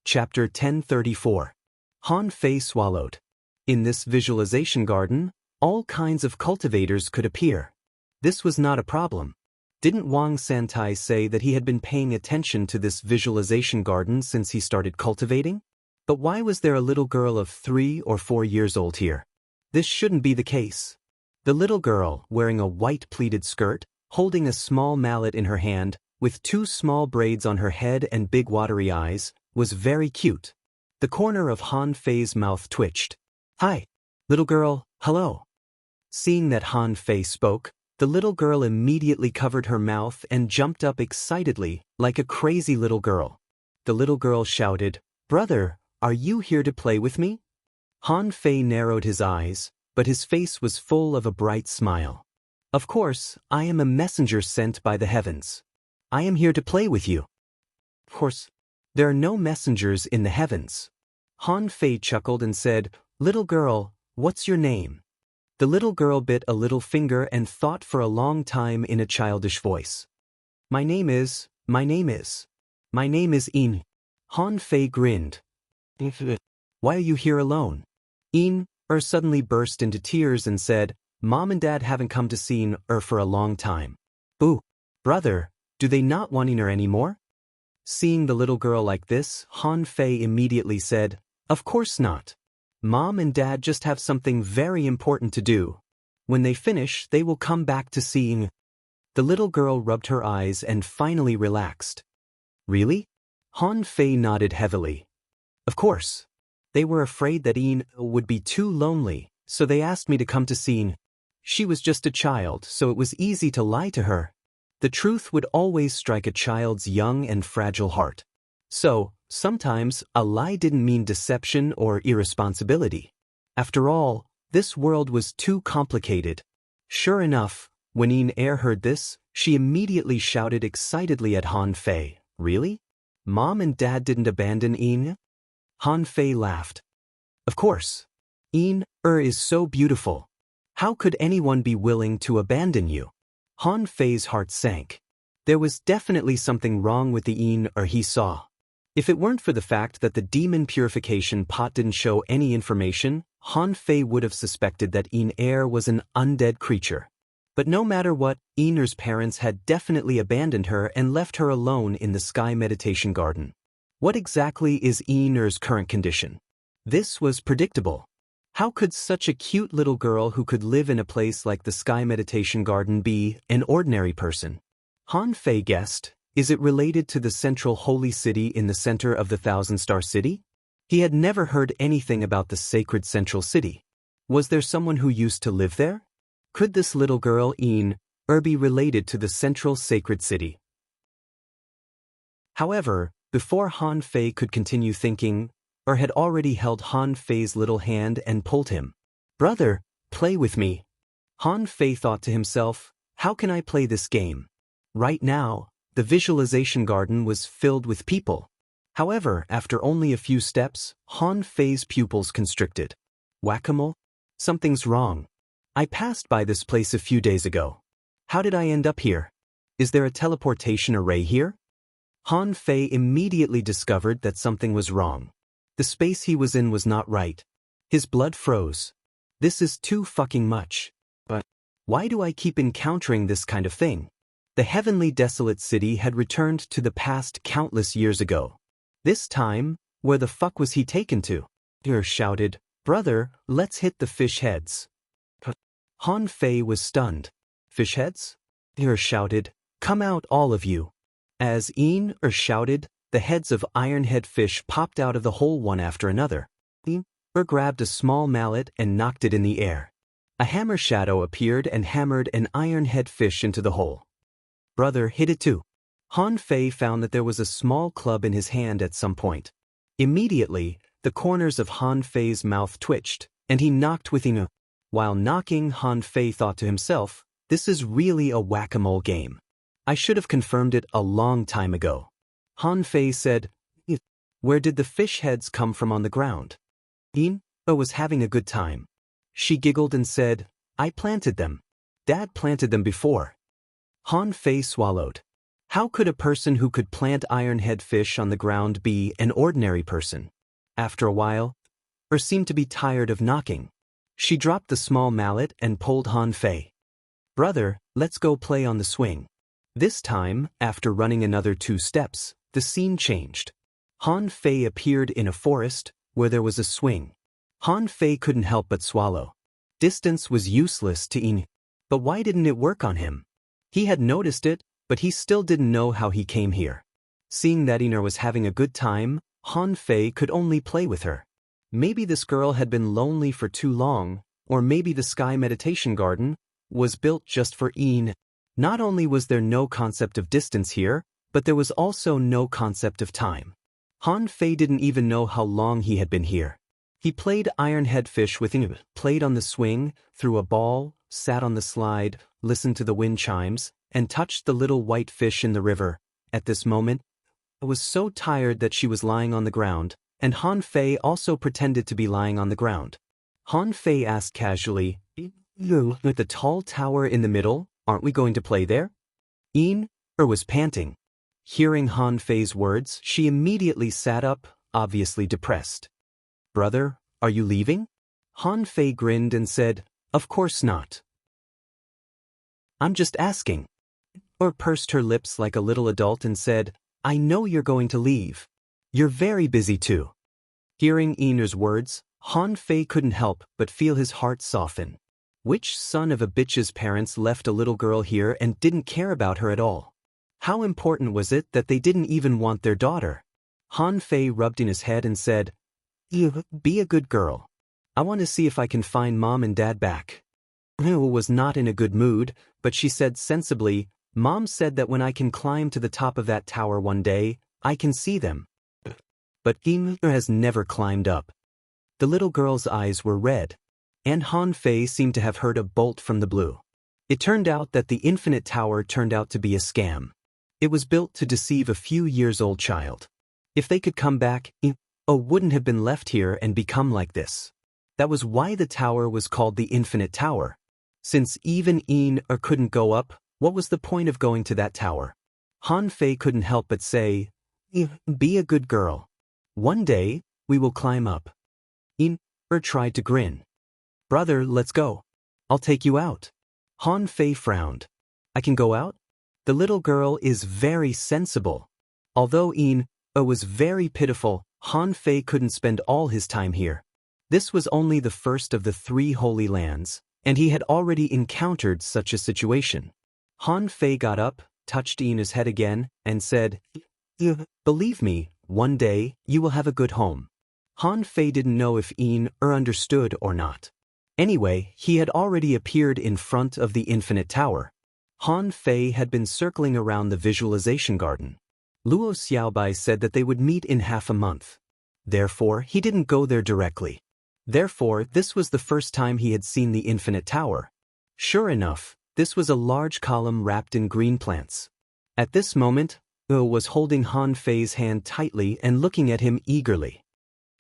Chapter 1034. Han Fei swallowed. In this visualization garden, all kinds of cultivators could appear. This was not a problem. Didn't Wang Santai say that he had been paying attention to this visualization garden since he started cultivating? But why was there a little girl of 3 or 4 years old here? This shouldn't be the case. The little girl, wearing a white pleated skirt, holding a small mallet in her hand, with 2 small braids on her head and big watery eyes, was very cute. The corner of Han Fei's mouth twitched. "Hi, little girl, hello." Seeing that Han Fei spoke, the little girl immediately covered her mouth and jumped up excitedly, like a crazy little girl. The little girl shouted, "Brother, are you here to play with me?" Han Fei narrowed his eyes, but his face was full of a bright smile. "Of course, I am a messenger sent by the heavens. I am here to play with you." "Of course, there are no messengers in the heavens." Han Fei chuckled and said, "Little girl, what's your name?" The little girl bit a little finger and thought for a long time in a childish voice. My name is In." Han Fei grinned. "Why are you here alone?" In suddenly burst into tears and said, "Mom and Dad haven't come to see for a long time." "Boo, brother, do they not want her anymore?" Seeing the little girl like this, Han Fei immediately said, "Of course not. Mom and Dad just have something very important to do. When they finish, they will come back to seeing." The little girl rubbed her eyes and finally relaxed. "Really?" Han Fei nodded heavily. "Of course. They were afraid that In would be too lonely, so they asked me to come to see. She was just a child, so it was easy to lie to her. The truth would always strike a child's young and fragile heart. So, sometimes, a lie didn't mean deception or irresponsibility. After all, this world was too complicated." Sure enough, when In heard this, she immediately shouted excitedly at Han Fei, "Really? Mom and Dad didn't abandon In?" Han Fei laughed. "Of course. In is so beautiful. How could anyone be willing to abandon you?" Han Fei's heart sank. There was definitely something wrong with the In he saw. If it weren't for the fact that the demon purification pot didn't show any information, Han Fei would have suspected that In was an undead creature. But no matter what, In's parents had definitely abandoned her and left her alone in the Sky Meditation Garden. What exactly is In's current condition? This was predictable. How could such a cute little girl who could live in a place like the Sky Meditation Garden be an ordinary person? Han Fei guessed, is it related to the central holy city in the center of the Thousand-Star City? He had never heard anything about the sacred central city. Was there someone who used to live there? Could this little girl In be related to the central sacred city? However, before Han Fei could continue thinking, had already held Han Fei's little hand and pulled him. "Brother, play with me." Han Fei thought to himself, how can I play this game? Right now, the visualization garden was filled with people. However, after only a few steps, Han Fei's pupils constricted. Whack-a-mole? Something's wrong. I passed by this place a few days ago. How did I end up here? Is there a teleportation array here? Han Fei immediately discovered that something was wrong. The space he was in was not right. His blood froze. This is too fucking much. But why do I keep encountering this kind of thing? The heavenly desolate city had returned to the past countless years ago. This time, where the fuck was he taken to? Shouted, "Brother, let's hit the fish heads." Han Fei was stunned. "Fish heads?" Shouted, "Come out all of you." As In shouted, the heads of ironhead fish popped out of the hole one after another. Grabbed a small mallet and knocked it in the air. A hammer shadow appeared and hammered an ironhead fish into the hole. Brother hit it too. Han Fei found that there was a small club in his hand at some point. Immediately, the corners of Han Fei's mouth twitched, and he knocked with Inu. While knocking, Han Fei thought to himself, this is really a whack-a-mole game. I should have confirmed it a long time ago. Han Fei said, "Where did the fish heads come from on the ground?" In was having a good time. She giggled and said, "I planted them. Dad planted them before." Han Fei swallowed. How could a person who could plant iron-head fish on the ground be an ordinary person? After a while, or seemed to be tired of knocking, she dropped the small mallet and pulled Han Fei. Brother, let's go play on the swing. This time, after running another 2 steps, the scene changed. Han Fei appeared in a forest where there was a swing. Han Fei couldn't help but swallow. Distance was useless to Yin. But why didn't it work on him? He had noticed it, but he still didn't know how he came here. Seeing that Iner was having a good time, Han Fei could only play with her. Maybe this girl had been lonely for too long, or maybe the Sky Meditation Garden was built just for Yin. Not only was there no concept of distance here, but there was also no concept of time. Han Fei didn't even know how long he had been here. He played iron-head fish with Yin, played on the swing, threw a ball, sat on the slide, listened to the wind chimes, and touched the little white fish in the river. At this moment, I was so tired that she was lying on the ground, and Han Fei also pretended to be lying on the ground. Han Fei asked casually, "The tall tower in the middle, aren't we going to play there?" Yin was panting. Hearing Han Fei's words, she immediately sat up, obviously depressed. "Brother, are you leaving?" Han Fei grinned and said, "Of course not. I'm just asking." Pursed her lips like a little adult and said, "I know you're going to leave. You're very busy too." Hearing Yin's words, Han Fei couldn't help but feel his heart soften. Which son of a bitch's parents left a little girl here and didn't care about her at all? How important was it that they didn't even want their daughter? Han Fei rubbed in his head and said, "Be a good girl. I want to see if I can find Mom and Dad back." Yu was not in a good mood, but she said sensibly, "Mom said that when I can climb to the top of that tower one day, I can see them. But Yin has never climbed up." The little girl's eyes were red, and Han Fei seemed to have heard a bolt from the blue. It turned out that the Infinite Tower turned out to be a scam. It was built to deceive a few years old child. If they could come back, Yin wouldn't have been left here and become like this. That was why the tower was called the Infinite Tower. Since even Yin couldn't go up, what was the point of going to that tower? Han Fei couldn't help but say, "Be a good girl. One day, we will climb up." Yin tried to grin. "Brother, let's go. I'll take you out." Han Fei frowned. "I can go out?" The little girl is very sensible. Although Yin was very pitiful, Han Fei couldn't spend all his time here. This was only the first of the 3 Holy Lands, and he had already encountered such a situation. Han Fei got up, touched Yin's head again, and said, "Believe me, one day, you will have a good home." Han Fei didn't know if Yin understood or not. Anyway, he had already appeared in front of the Infinite Tower. Han Fei had been circling around the visualization garden. Luo Xiaobai said that they would meet in half a month. Therefore, he didn't go there directly. Therefore, this was the first time he had seen the Infinite Tower. Sure enough, this was a large column wrapped in green plants. At this moment, was holding Han Fei's hand tightly and looking at him eagerly.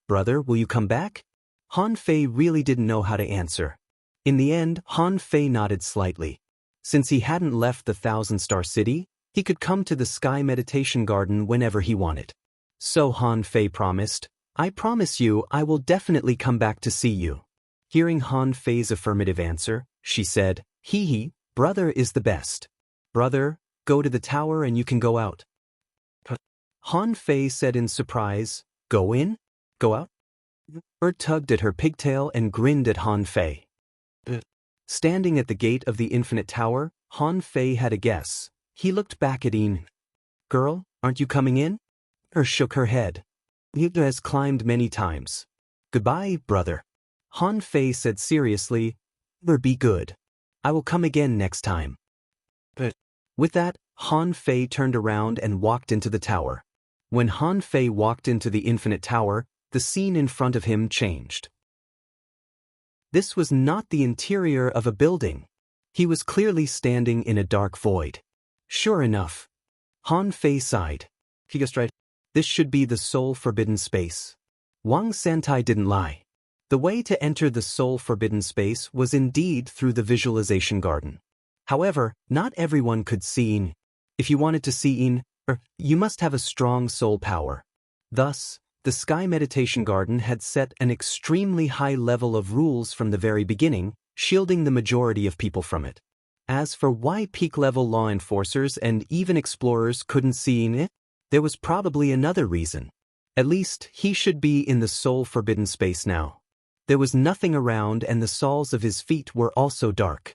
"Brother, will you come back?" Han Fei really didn't know how to answer. In the end, Han Fei nodded slightly. Since he hadn't left the Thousand-Star City, he could come to the Sky Meditation Garden whenever he wanted. So Han Fei promised, "I promise you I will definitely come back to see you." Hearing Han Fei's affirmative answer, she said, "Hee, brother is the best. Brother, go to the tower and you can go out." Han Fei said in surprise, "Go in? Go out?" Tugged at her pigtail and grinned at Han Fei. Standing at the gate of the Infinite Tower, Han Fei had a guess. He looked back at Yin. "Girl, aren't you coming in?" Shook her head. "Yin has climbed many times. Goodbye, brother." Han Fei said seriously, "Be good. I will come again next time." With that, Han Fei turned around and walked into the tower. When Han Fei walked into the Infinite Tower, the scene in front of him changed. This was not the interior of a building. He was clearly standing in a dark void. Sure enough. Han Fei sighed. He guessed right. This should be the Soul Forbidden Space. Wang Santai didn't lie. The way to enter the Soul Forbidden Space was indeed through the Visualization Garden. However, not everyone could see Yin. If you wanted to see in, you must have a strong soul power. Thus, the Sky Meditation Garden had set an extremely high level of rules from the very beginning, shielding the majority of people from it. As for why peak-level law enforcers and even explorers couldn't see in it, there was probably another reason. At least, he should be in the soul-forbidden space now. There was nothing around and the soles of his feet were also dark.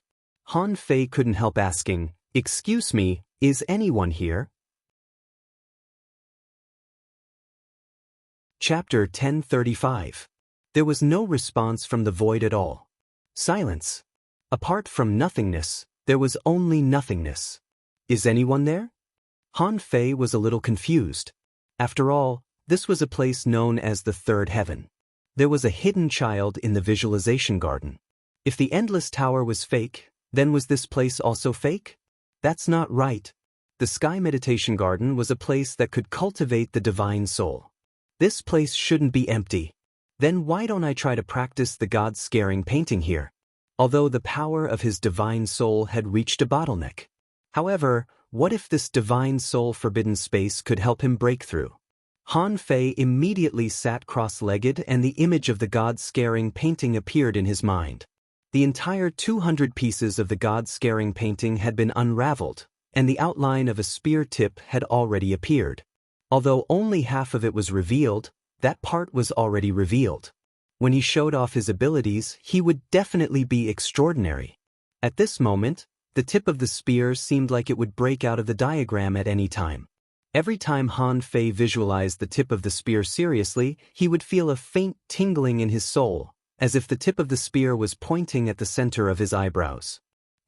Han Fei couldn't help asking, "Excuse me, is anyone here?" Chapter 1035. There was no response from the void at all. Silence. Apart from nothingness, there was only nothingness. Is anyone there? Han Fei was a little confused. After all, this was a place known as the Third Heaven. There was a hidden child in the visualization garden. If the Endless Tower was fake, then was this place also fake? That's not right. The Sky Meditation Garden was a place that could cultivate the divine soul. This place shouldn't be empty. Then why don't I try to practice the God-scaring painting here? Although the power of his divine soul had reached a bottleneck. However, what if this divine soul-forbidden space could help him break through? Han Fei immediately sat cross-legged and the image of the God-scaring painting appeared in his mind. The entire 200 pieces of the God-scaring painting had been unraveled, and the outline of a spear tip had already appeared. Although only half of it was revealed, that part was already revealed. When he showed off his abilities, he would definitely be extraordinary. At this moment, the tip of the spear seemed like it would break out of the diagram at any time. Every time Han Fei visualized the tip of the spear seriously, he would feel a faint tingling in his soul, as if the tip of the spear was pointing at the center of his eyebrows.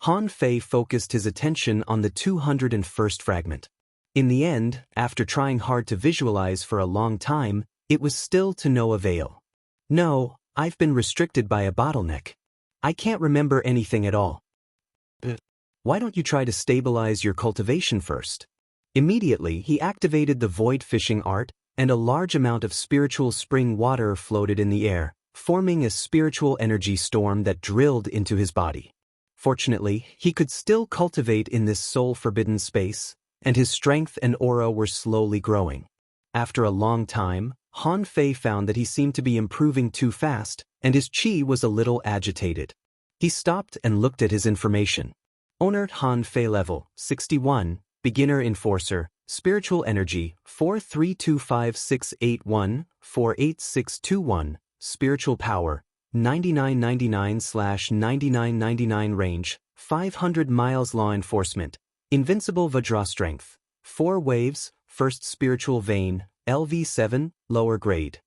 Han Fei focused his attention on the 201st fragment. In the end, after trying hard to visualize for a long time, it was still to no avail. No, I've been restricted by a bottleneck. I can't remember anything at all. Why don't you try to stabilize your cultivation first? Immediately, he activated the void fishing art, and a large amount of spiritual spring water floated in the air, forming a spiritual energy storm that drilled into his body. Fortunately, he could still cultivate in this soul-forbidden space, and his strength and aura were slowly growing. After a long time, Han Fei found that he seemed to be improving too fast, and his chi was a little agitated. He stopped and looked at his information. Owner Han Fei level, 61, Beginner Enforcer, Spiritual Energy, 4325681-48621, Spiritual Power, 9999/9999 Range, 500 miles Law Enforcement, Invincible Vajra Strength, 4 Waves, First Spiritual Vein, LV7, Lower Grade.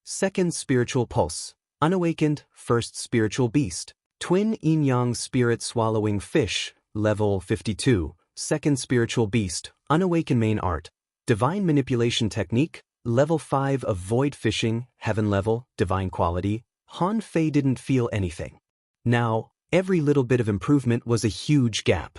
Second Spiritual Pulse, Unawakened, First Spiritual Beast, Twin Yin-Yang Spirit Swallowing Fish, Level 52, Second Spiritual Beast, Unawakened Main Art, Divine Manipulation Technique, Level 5 of Void Fishing, Heaven Level, Divine Quality. Han Fei didn't feel anything. Now, every little bit of improvement was a huge gap.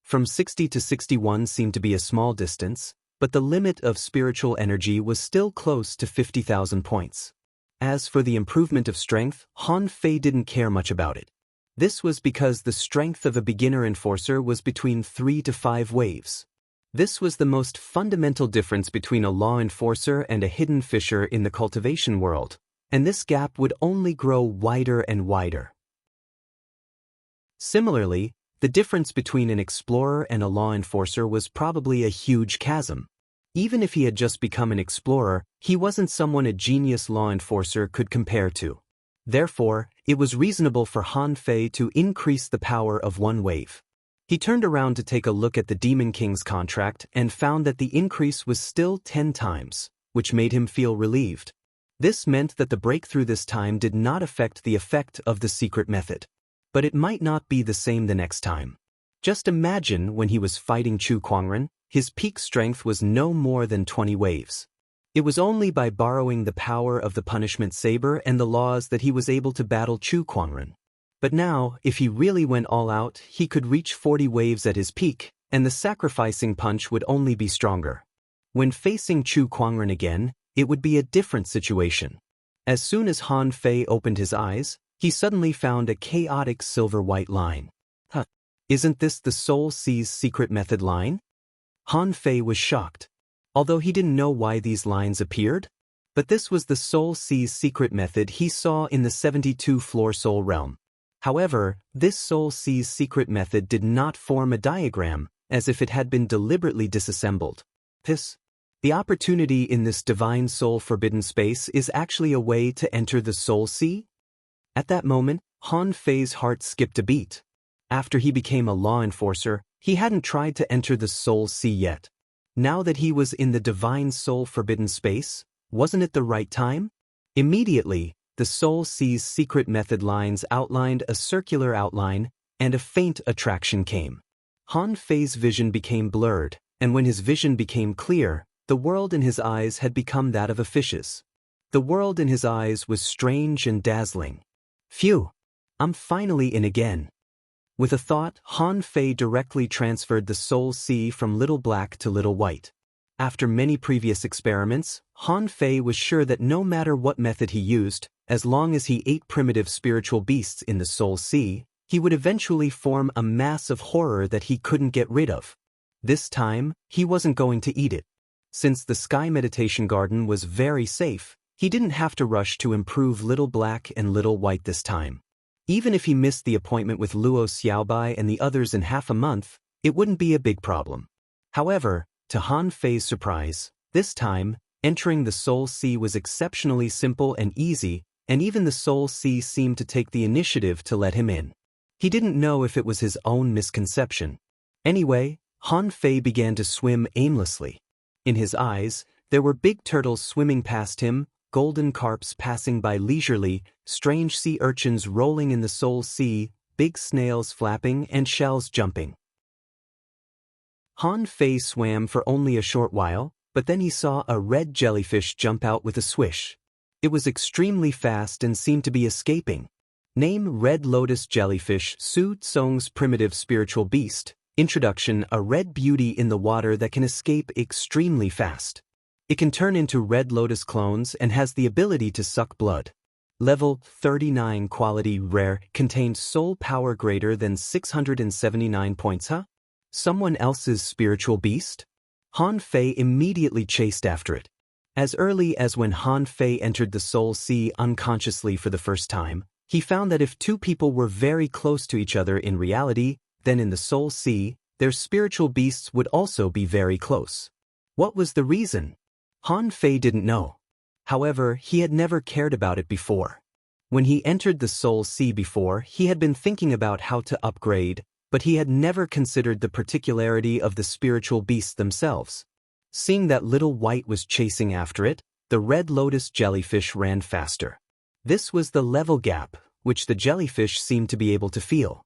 From 60 to 61 seemed to be a small distance, but the limit of spiritual energy was still close to 50,000 points. As for the improvement of strength, Han Fei didn't care much about it. This was because the strength of a beginner enforcer was between 3 to 5 waves. This was the most fundamental difference between a law enforcer and a hidden fisher in the cultivation world, and this gap would only grow wider and wider. Similarly, the difference between an explorer and a law enforcer was probably a huge chasm. Even if he had just become an explorer, he wasn't someone a genius law enforcer could compare to. Therefore, it was reasonable for Han Fei to increase the power of 1 wave. He turned around to take a look at the Demon King's contract and found that the increase was still 10 times, which made him feel relieved. This meant that the breakthrough this time did not affect the effect of the secret method. But it might not be the same the next time. Just imagine when he was fighting Chu Kuangren, his peak strength was no more than 20 waves. It was only by borrowing the power of the punishment saber and the laws that he was able to battle Chu Kuangren. But now, if he really went all out, he could reach 40 waves at his peak, and the sacrificing punch would only be stronger. When facing Chu Kuangren again, it would be a different situation. As soon as Han Fei opened his eyes, he suddenly found a chaotic silver-white line. Isn't this the Soul Sees secret method line? Han Fei was shocked, although he didn't know why these lines appeared. But this was the Soul Sea's secret method he saw in the 72-floor Soul Realm. However, this Soul Sea's secret method did not form a diagram, as if it had been deliberately disassembled. The opportunity in this divine soul forbidden space is actually a way to enter the Soul Sea? At that moment, Han Fei's heart skipped a beat. After he became a law enforcer, he hadn't tried to enter the Soul Sea yet. Now that he was in the divine soul forbidden space, wasn't it the right time? Immediately, the Soul Sea's secret method lines outlined a circular outline, and a faint attraction came. Han Fei's vision became blurred, and when his vision became clear, the world in his eyes had become that of a fish's. The world in his eyes was strange and dazzling. Phew! I'm finally in again. With a thought, Han Fei directly transferred the Soul Sea from Little Black to Little White. After many previous experiments, Han Fei was sure that no matter what method he used, as long as he ate primitive spiritual beasts in the Soul Sea, he would eventually form a mass of horror that he couldn't get rid of. This time, he wasn't going to eat it. Since the Sky Meditation Garden was very safe, he didn't have to rush to improve Little Black and Little White this time. Even if he missed the appointment with Luo Xiaobai and the others in half a month, it wouldn't be a big problem. However, to Han Fei's surprise, this time, entering the Soul Sea was exceptionally simple and easy, and even the Soul Sea seemed to take the initiative to let him in. He didn't know if it was his own misconception. Anyway, Han Fei began to swim aimlessly. In his eyes, there were big turtles swimming past him, golden carps passing by leisurely, strange sea urchins rolling in the Soul Sea, big snails flapping and shells jumping. Han Fei swam for only a short while, but then he saw a red jellyfish jump out with a swish. It was extremely fast and seemed to be escaping. Name Red Lotus Jellyfish, Su Tsong's primitive spiritual beast. Introduction: a red beauty in the water that can escape extremely fast. It can turn into red lotus clones and has the ability to suck blood. Level 39 quality rare, contained soul power greater than 679 points. Someone else's spiritual beast? Han Fei immediately chased after it. As early as when Han Fei entered the Soul Sea unconsciously for the first time, he found that if two people were very close to each other in reality, then in the Soul Sea, their spiritual beasts would also be very close. What was the reason? Han Fei didn't know. However, he had never cared about it before. When he entered the Soul Sea before, he had been thinking about how to upgrade, but he had never considered the particularity of the spiritual beasts themselves. Seeing that Little White was chasing after it, the red lotus jellyfish ran faster. This was the level gap, which the jellyfish seemed to be able to feel.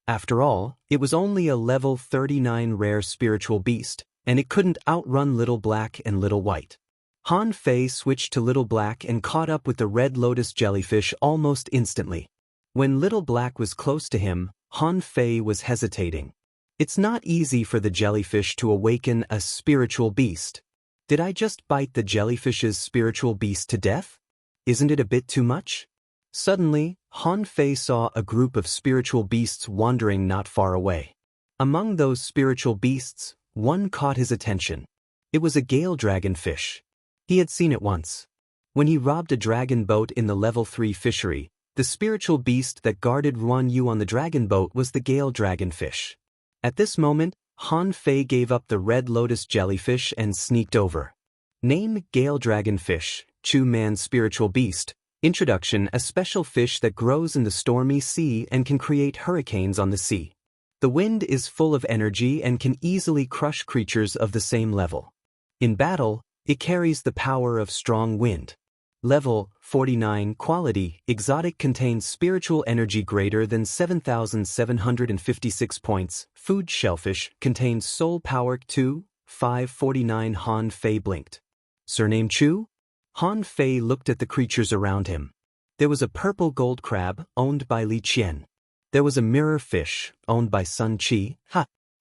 After all, it was only a level 39 rare spiritual beast, and it couldn't outrun Little Black and Little White. Han Fei switched to Little Black and caught up with the red lotus jellyfish almost instantly. When Little Black was close to him, Han Fei was hesitating. It's not easy for the jellyfish to awaken a spiritual beast. Did I just bite the jellyfish's spiritual beast to death? Isn't it a bit too much? Suddenly, Han Fei saw a group of spiritual beasts wandering not far away. Among those spiritual beasts, one caught his attention. It was a gale dragonfish. He had seen it once. When he robbed a dragon boat in the level 3 fishery, the spiritual beast that guarded Ruan Yu on the dragon boat was the gale dragonfish. At this moment, Han Fei gave up the red lotus jellyfish and sneaked over. Name: gale dragonfish, Chu Man's spiritual beast. Introduction: a special fish that grows in the stormy sea and can create hurricanes on the sea. The wind is full of energy and can easily crush creatures of the same level. In battle, it carries the power of strong wind. Level 49 quality exotic, contains spiritual energy greater than 7,756 points. Food shellfish, contains soul power 2, 549. Han Fei blinked. Surname Chu? Han Fei looked at the creatures around him. There was a purple gold crab, owned by Li Qian. There was a mirror fish, owned by Sun Qi.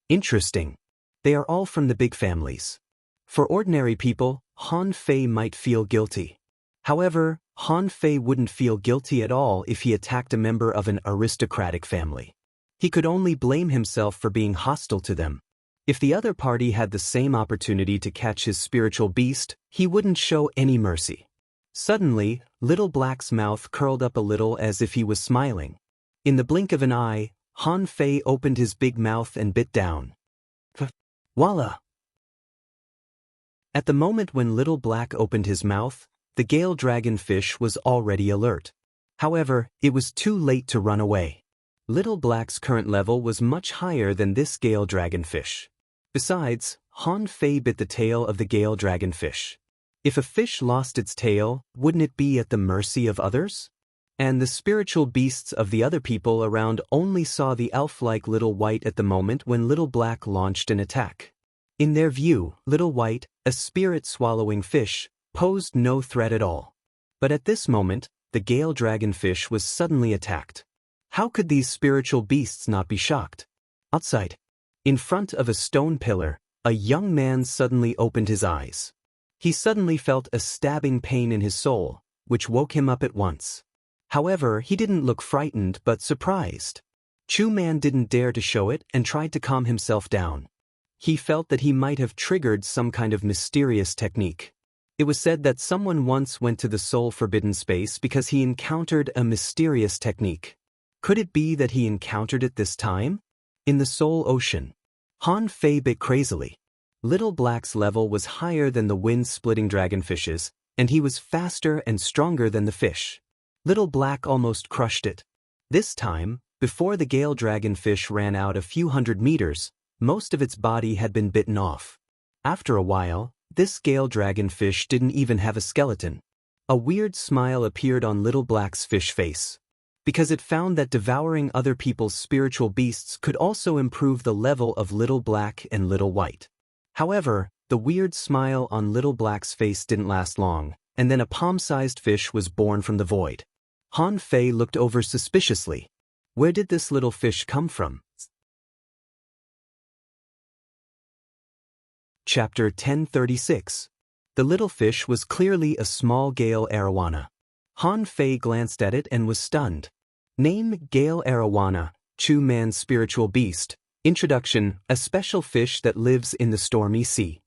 Interesting. They are all from the big families. For ordinary people, Han Fei might feel guilty. However, Han Fei wouldn't feel guilty at all if he attacked a member of an aristocratic family. He could only blame himself for being hostile to them. If the other party had the same opportunity to catch his spiritual beast, he wouldn't show any mercy. Suddenly, Little Black's mouth curled up a little as if he was smiling. In the blink of an eye, Han Fei opened his big mouth and bit down. Voila! At the moment when Little Black opened his mouth, the Gale Dragonfish was already alert. However, it was too late to run away. Little Black's current level was much higher than this Gale Dragonfish. Besides, Han Fei bit the tail of the Gale Dragonfish. If a fish lost its tail, wouldn't it be at the mercy of others? And the spiritual beasts of the other people around only saw the elf-like Little White at the moment when Little Black launched an attack. In their view, Little White, a spirit-swallowing fish, posed no threat at all. But at this moment, the Gale Dragonfish was suddenly attacked. How could these spiritual beasts not be shocked? Outside, in front of a stone pillar, a young man suddenly opened his eyes. He suddenly felt a stabbing pain in his soul, which woke him up at once. However, he didn't look frightened but surprised. Chu Man didn't dare to show it and tried to calm himself down. He felt that he might have triggered some kind of mysterious technique. It was said that someone once went to the Soul Forbidden Space because he encountered a mysterious technique. Could it be that he encountered it this time? In the Soul Ocean. Han Fei bit crazily. Little Black's level was higher than the wind-splitting dragonfish's, and he was faster and stronger than the fish. Little Black almost crushed it. This time, before the Gale Dragonfish ran out a few hundred meters, most of its body had been bitten off. After a while, this Gale Dragonfish didn't even have a skeleton. A weird smile appeared on Little Black's fish face. Because it found that devouring other people's spiritual beasts could also improve the level of Little Black and Little White. However, the weird smile on Little Black's face didn't last long, and then a palm-sized fish was born from the void. Han Fei looked over suspiciously. Where did this little fish come from? Chapter 1036. The little fish was clearly a small Gale arowana. Han Fei glanced at it and was stunned. Name: Gale arowana, Chu Man's spiritual beast. Introduction: a special fish that lives in the stormy sea.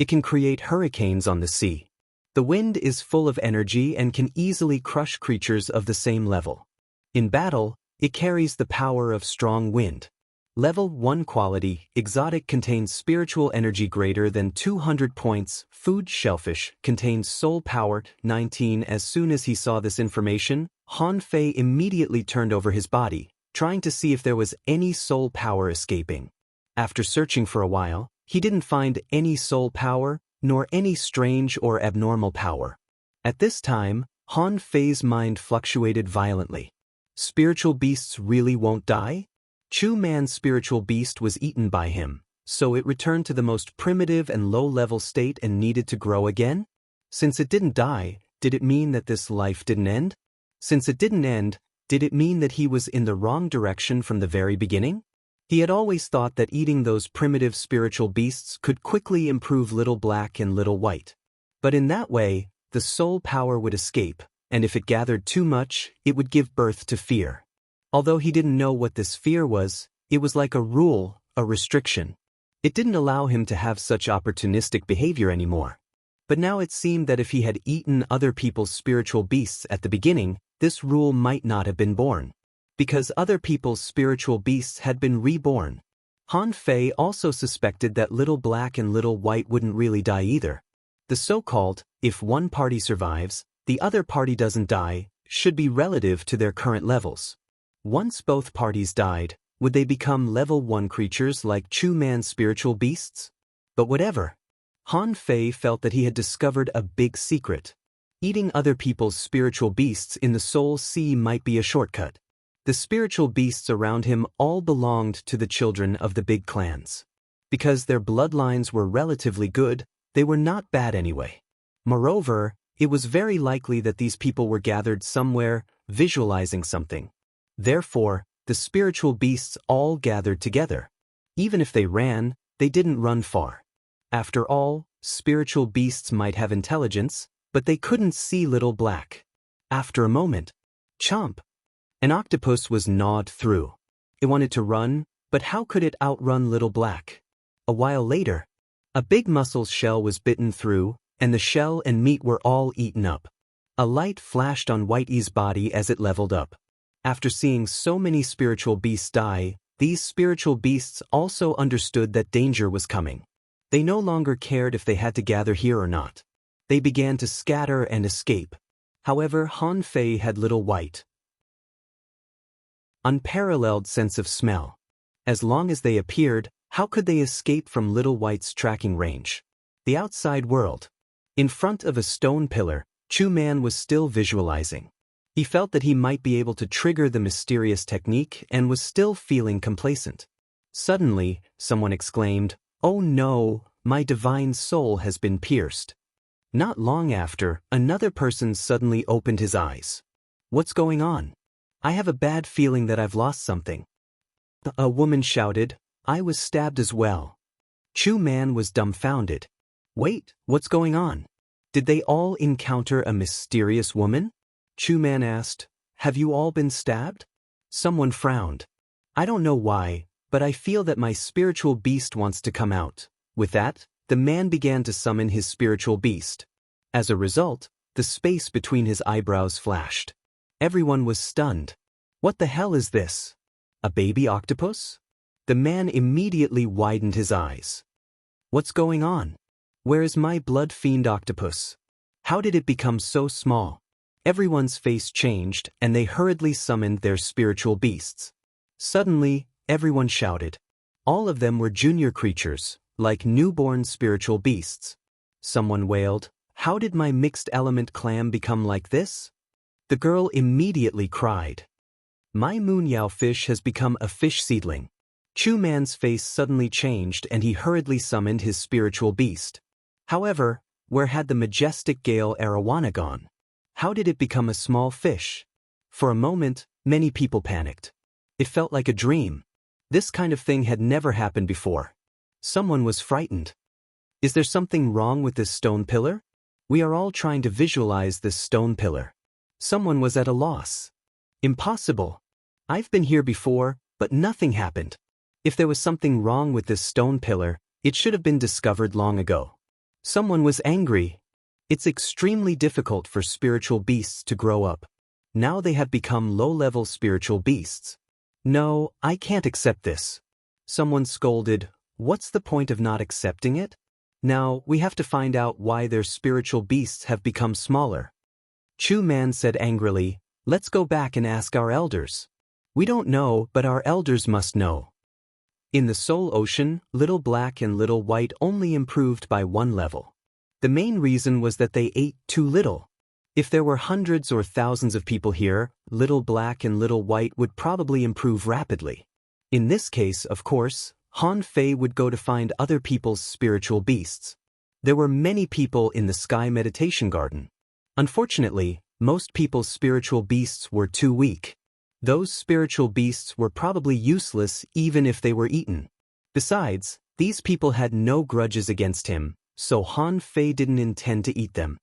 It can create hurricanes on the sea. The wind is full of energy and can easily crush creatures of the same level. In battle, it carries the power of strong wind. Level 1 quality: exotic, contains spiritual energy greater than 200 points. Food: shellfish, contains soul power 19. As soon as he saw this information, Han Fei immediately turned over his body, trying to see if there was any soul power escaping. After searching for a while, he didn't find any soul power, nor any strange or abnormal power. At this time, Han Fei's mind fluctuated violently. Spiritual beasts really won't die? Chu Man's spiritual beast was eaten by him, so it returned to the most primitive and low-level state and needed to grow again? Since it didn't die, did it mean that this life didn't end? Since it didn't end, did it mean that he was in the wrong direction from the very beginning? He had always thought that eating those primitive spiritual beasts could quickly improve Little Black and Little White. But in that way, the soul power would escape, and if it gathered too much, it would give birth to fear. Although he didn't know what this fear was, it was like a rule, a restriction. It didn't allow him to have such opportunistic behavior anymore. But now it seemed that if he had eaten other people's spiritual beasts at the beginning, this rule might not have been born. Because other people's spiritual beasts had been reborn. Han Fei also suspected that Little Black and Little White wouldn't really die either. The so-called, if one party survives, the other party doesn't die, should be relative to their current levels. Once both parties died, would they become level 1 creatures like Chu Man's spiritual beasts? But whatever. Han Fei felt that he had discovered a big secret. Eating other people's spiritual beasts in the Soul Sea might be a shortcut. The spiritual beasts around him all belonged to the children of the big clans. Because their bloodlines were relatively good, they were not bad anyway. Moreover, it was very likely that these people were gathered somewhere, visualizing something. Therefore, the spiritual beasts all gathered together. Even if they ran, they didn't run far. After all, spiritual beasts might have intelligence, but they couldn't see Little Black. After a moment, chomp! An octopus was gnawed through. It wanted to run, but how could it outrun Little Black? A while later, a big mussel's shell was bitten through, and the shell and meat were all eaten up. A light flashed on Whitey's body as it leveled up. After seeing so many spiritual beasts die, these spiritual beasts also understood that danger was coming. They no longer cared if they had to gather here or not. They began to scatter and escape. However, Han Fei had Little White. Unparalleled sense of smell. As long as they appeared, how could they escape from Little White's tracking range? The outside world. In front of a stone pillar, Chu Man was still visualizing. He felt that he might be able to trigger the mysterious technique and was still feeling complacent. Suddenly, someone exclaimed, "Oh no, my divine soul has been pierced." Not long after, another person suddenly opened his eyes. "What's going on? I have a bad feeling that I've lost something." A woman shouted, "I was stabbed as well." Chu Man was dumbfounded. "Wait, what's going on? Did they all encounter a mysterious woman?" Chu Man asked, "Have you all been stabbed?" Someone frowned. "I don't know why, but I feel that my spiritual beast wants to come out." With that, the man began to summon his spiritual beast. As a result, the space between his eyebrows flashed. Everyone was stunned. "What the hell is this? A baby octopus?" The man immediately widened his eyes. "What's going on? Where is my blood fiend octopus? How did it become so small?" Everyone's face changed, and they hurriedly summoned their spiritual beasts. Suddenly, everyone shouted. All of them were junior creatures, like newborn spiritual beasts. Someone wailed, "How did my mixed element clam become like this?" The girl immediately cried. "My moon yao fish has become a fish seedling." Chu Man's face suddenly changed and he hurriedly summoned his spiritual beast. However, where had the majestic gale arowana gone? How did it become a small fish? For a moment, many people panicked. It felt like a dream. This kind of thing had never happened before. Someone was frightened. "Is there something wrong with this stone pillar? We are all trying to visualize this stone pillar." Someone was at a loss. "Impossible. I've been here before, but nothing happened. If there was something wrong with this stone pillar, it should have been discovered long ago." Someone was angry. "It's extremely difficult for spiritual beasts to grow up. Now they have become low-level spiritual beasts. No, I can't accept this." Someone scolded, "What's the point of not accepting it? Now we have to find out why their spiritual beasts have become smaller." Chu Man said angrily, "Let's go back and ask our elders. We don't know, but our elders must know." In the Soul Ocean, Little Black and Little White only improved by 1 level. The main reason was that they ate too little. If there were hundreds or thousands of people here, Little Black and Little White would probably improve rapidly. In this case, of course, Han Fei would go to find other people's spiritual beasts. There were many people in the Sky Meditation Garden. Unfortunately, most people's spiritual beasts were too weak. Those spiritual beasts were probably useless even if they were eaten. Besides, these people had no grudges against him, so Han Fei didn't intend to eat them.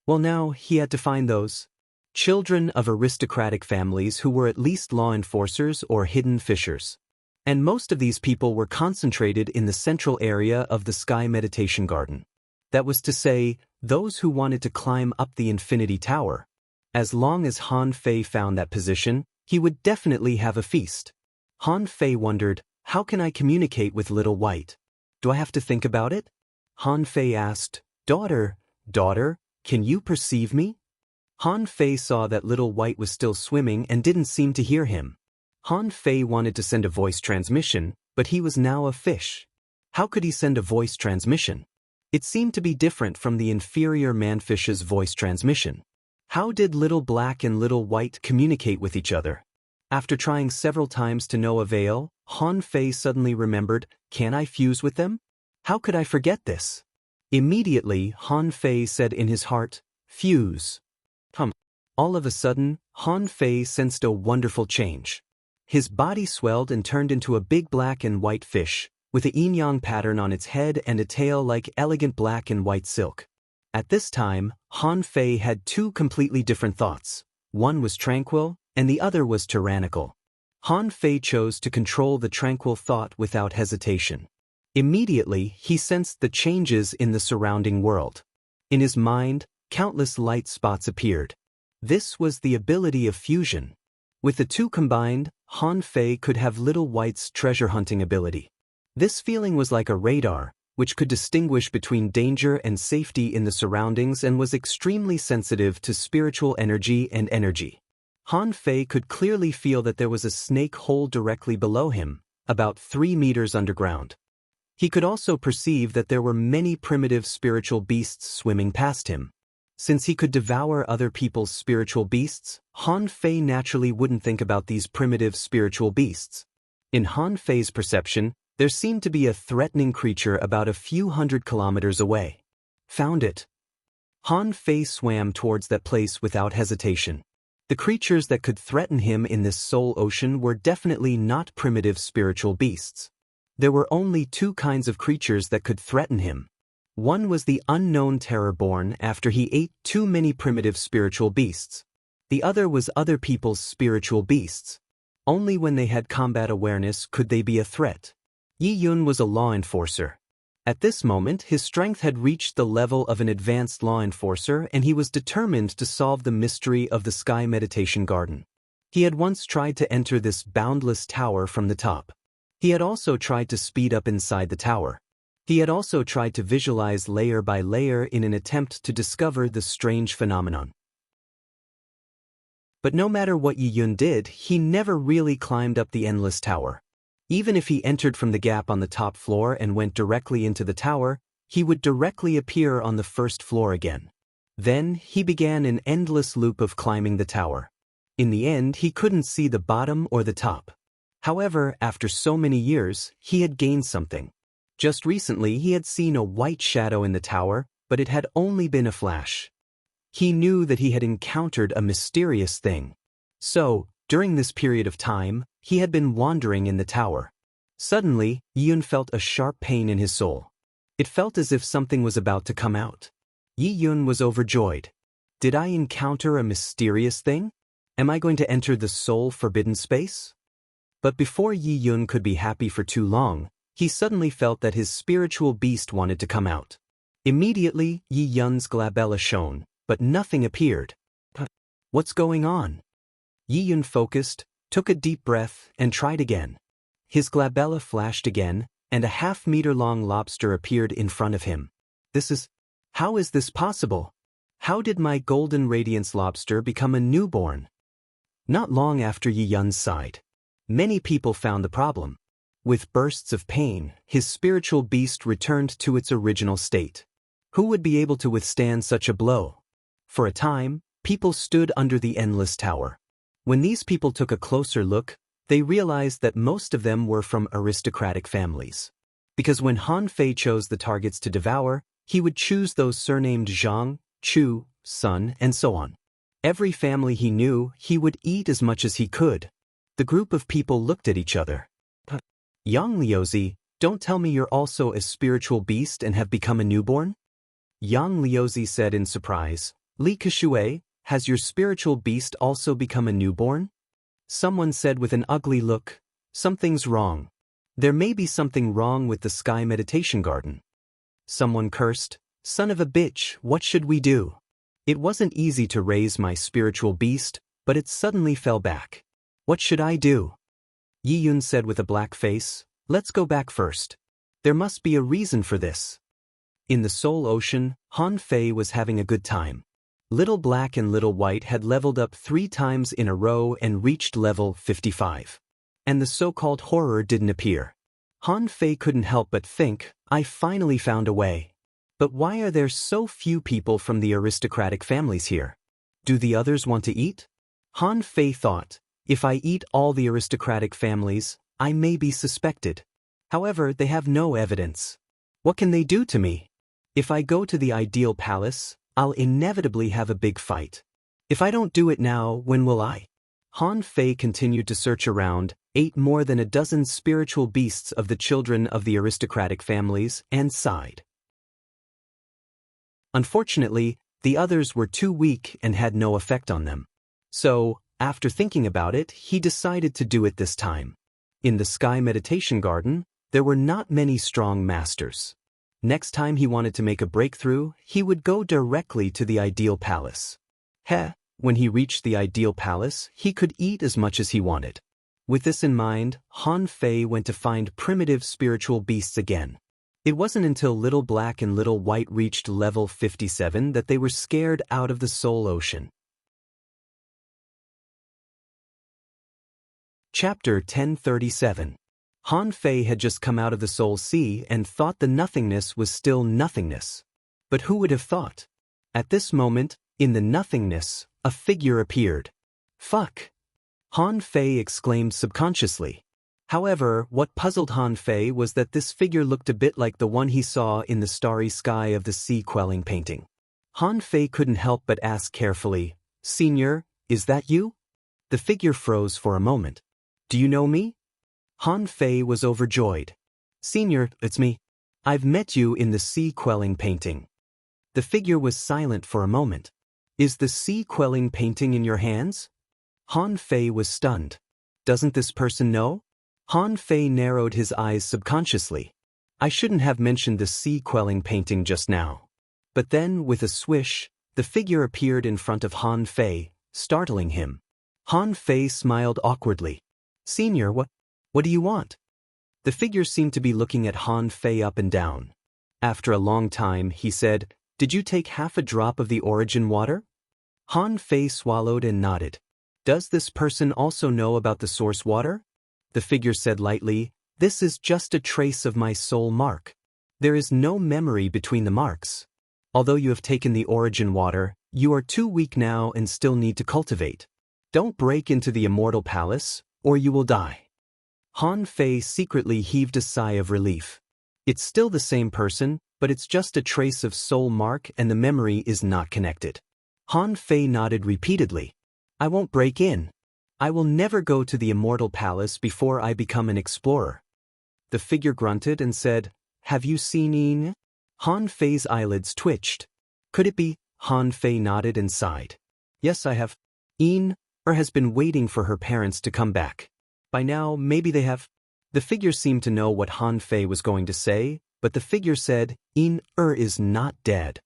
Well, now he had to find those children of aristocratic families who were at least law enforcers or hidden fishers. And most of these people were concentrated in the central area of the Sky Meditation Garden. That was to say, those who wanted to climb up the Infinity Tower. As long as Han Fei found that position, he would definitely have a feast. Han Fei wondered, "How can I communicate with Little White? Do I have to think about it?" Han Fei asked, Daughter, can you perceive me?" Han Fei saw that Little White was still swimming and didn't seem to hear him. Han Fei wanted to send a voice transmission, but he was now a fish. How could he send a voice transmission? It seemed to be different from the inferior manfish's voice transmission. How did Little Black and Little White communicate with each other? After trying several times to no avail, Han Fei suddenly remembered, "Can I fuse with them? How could I forget this?" Immediately, Han Fei said in his heart, "Fuse." All of a sudden, Han Fei sensed a wonderful change. His body swelled and turned into a big black and white fish, with a yin-yang pattern on its head and a tail like elegant black and white silk. At this time, Han Fei had 2 completely different thoughts. One was tranquil, and the other was tyrannical. Han Fei chose to control the tranquil thought without hesitation. Immediately, he sensed the changes in the surrounding world. In his mind, countless light spots appeared. This was the ability of fusion. With the two combined, Han Fei could have Little White's treasure hunting ability. This feeling was like a radar, which could distinguish between danger and safety in the surroundings and was extremely sensitive to spiritual energy and energy. Han Fei could clearly feel that there was a snake hole directly below him, about 3 meters underground. He could also perceive that there were many primitive spiritual beasts swimming past him. Since he could devour other people's spiritual beasts, Han Fei naturally wouldn't think about these primitive spiritual beasts. In Han Fei's perception, there seemed to be a threatening creature about a few hundred kilometers away. Found it. Han Fei swam towards that place without hesitation. The creatures that could threaten him in this soul ocean were definitely not primitive spiritual beasts. There were only two kinds of creatures that could threaten him. One was the unknown terror born after he ate too many primitive spiritual beasts. The other was other people's spiritual beasts. Only when they had combat awareness could they be a threat. Yi Yun was a law enforcer. At this moment, his strength had reached the level of an advanced law enforcer and he was determined to solve the mystery of the Sky Meditation Garden. He had once tried to enter this boundless tower from the top. He had also tried to speed up inside the tower. He had also tried to visualize layer by layer in an attempt to discover the strange phenomenon. But no matter what Yi Yun did, he never really climbed up the endless tower. Even if he entered from the gap on the top floor and went directly into the tower, he would directly appear on the first floor again. Then, he began an endless loop of climbing the tower. In the end, he couldn't see the bottom or the top. However, after so many years, he had gained something. Just recently, he had seen a white shadow in the tower, but it had only been a flash. He knew that he had encountered a mysterious thing. So, during this period of time, he had been wandering in the tower. Suddenly, Yi Yun felt a sharp pain in his soul. It felt as if something was about to come out. Yi Yun was overjoyed. Did I encounter a mysterious thing? Am I going to enter the soul forbidden space? But before Yi Yun could be happy for too long, he suddenly felt that his spiritual beast wanted to come out. Immediately, Yi Yun's glabella shone, but nothing appeared. What's going on? Yi Yun focused, took a deep breath, and tried again. His glabella flashed again, and a half-meter-long lobster appeared in front of him. How is this possible? How did my golden radiance lobster become a newborn? Not long after Yi Yun's side, many people found the problem. With bursts of pain, his spiritual beast returned to its original state. Who would be able to withstand such a blow? For a time, people stood under the endless tower. When these people took a closer look, they realized that most of them were from aristocratic families. Because when Han Fei chose the targets to devour, he would choose those surnamed Zhang, Chu, Sun, and so on. Every family he knew, he would eat as much as he could. The group of people looked at each other. Yang Liuzi, don't tell me you're also a spiritual beast and have become a newborn? Yang Liuzi said in surprise. Li Keshue, has your spiritual beast also become a newborn? Someone said with an ugly look, something's wrong. There may be something wrong with the Sky Meditation Garden. Someone cursed, son of a bitch, what should we do? It wasn't easy to raise my spiritual beast, but it suddenly fell back. What should I do? Yi Yun said with a black face, let's go back first. There must be a reason for this. In the Soul Ocean, Han Fei was having a good time. Little Black and Little White had leveled up 3 times in a row and reached level 55. And the so-called horror didn't appear. Han Fei couldn't help but think, I finally found a way. But why are there so few people from the aristocratic families here? Do the others want to eat? Han Fei thought, if I eat all the aristocratic families, I may be suspected. However, they have no evidence. What can they do to me? If I go to the ideal palace, I'll inevitably have a big fight. If I don't do it now, when will I? Han Fei continued to search around, ate more than a dozen spiritual beasts of the children of the aristocratic families, and sighed. Unfortunately, the others were too weak and had no effect on them. So, After thinking about it, he decided to do it this time. In the Sky Meditation Garden, there were not many strong masters. Next time he wanted to make a breakthrough, he would go directly to the ideal palace. When he reached the ideal palace, he could eat as much as he wanted. With this in mind, Han Fei went to find primitive spiritual beasts again. It wasn't until Little Black and Little White reached level 57 that they were scared out of the Soul Ocean. Chapter 1037. Han Fei had just come out of the Soul Sea and thought the nothingness was still nothingness. But who would have thought? At this moment, in the nothingness, a figure appeared. Fuck! Han Fei exclaimed subconsciously. However, what puzzled Han Fei was that this figure looked a bit like the one he saw in the starry sky of the sea quelling painting. Han Fei couldn't help but ask carefully, "Senior, is that you?" The figure froze for a moment. "Do you know me?" Han Fei was overjoyed. "Senior, it's me. I've met you in the sea quelling painting." The figure was silent for a moment. "Is the sea quelling painting in your hands?" Han Fei was stunned. "Doesn't this person know?" Han Fei narrowed his eyes subconsciously. "I shouldn't have mentioned the sea quelling painting just now." But then, with a swish, the figure appeared in front of Han Fei, startling him. Han Fei smiled awkwardly. "Senior, what do you want?" The figure seemed to be looking at Han Fei up and down. After a long time, he said, "Did you take half a drop of the origin water?" Han Fei swallowed and nodded. "Does this person also know about the source water?" The figure said lightly, "This is just a trace of my soul mark. There is no memory between the marks. Although you have taken the origin water, you are too weak now and still need to cultivate. Don't break into the immortal palace, or you will die." Han Fei secretly heaved a sigh of relief. It's still the same person, but it's just a trace of soul mark and the memory is not connected. Han Fei nodded repeatedly. "I won't break in. I will never go to the immortal palace before I become an explorer." The figure grunted and said, "Have you seen Ying?" Han Fei's eyelids twitched. "Could it be?" Han Fei nodded and sighed. "Yes, I have. Ying has been waiting for her parents to come back. By now, maybe they have." The figure seemed to know what Han Fei was going to say, but the figure said, "Ying is not dead."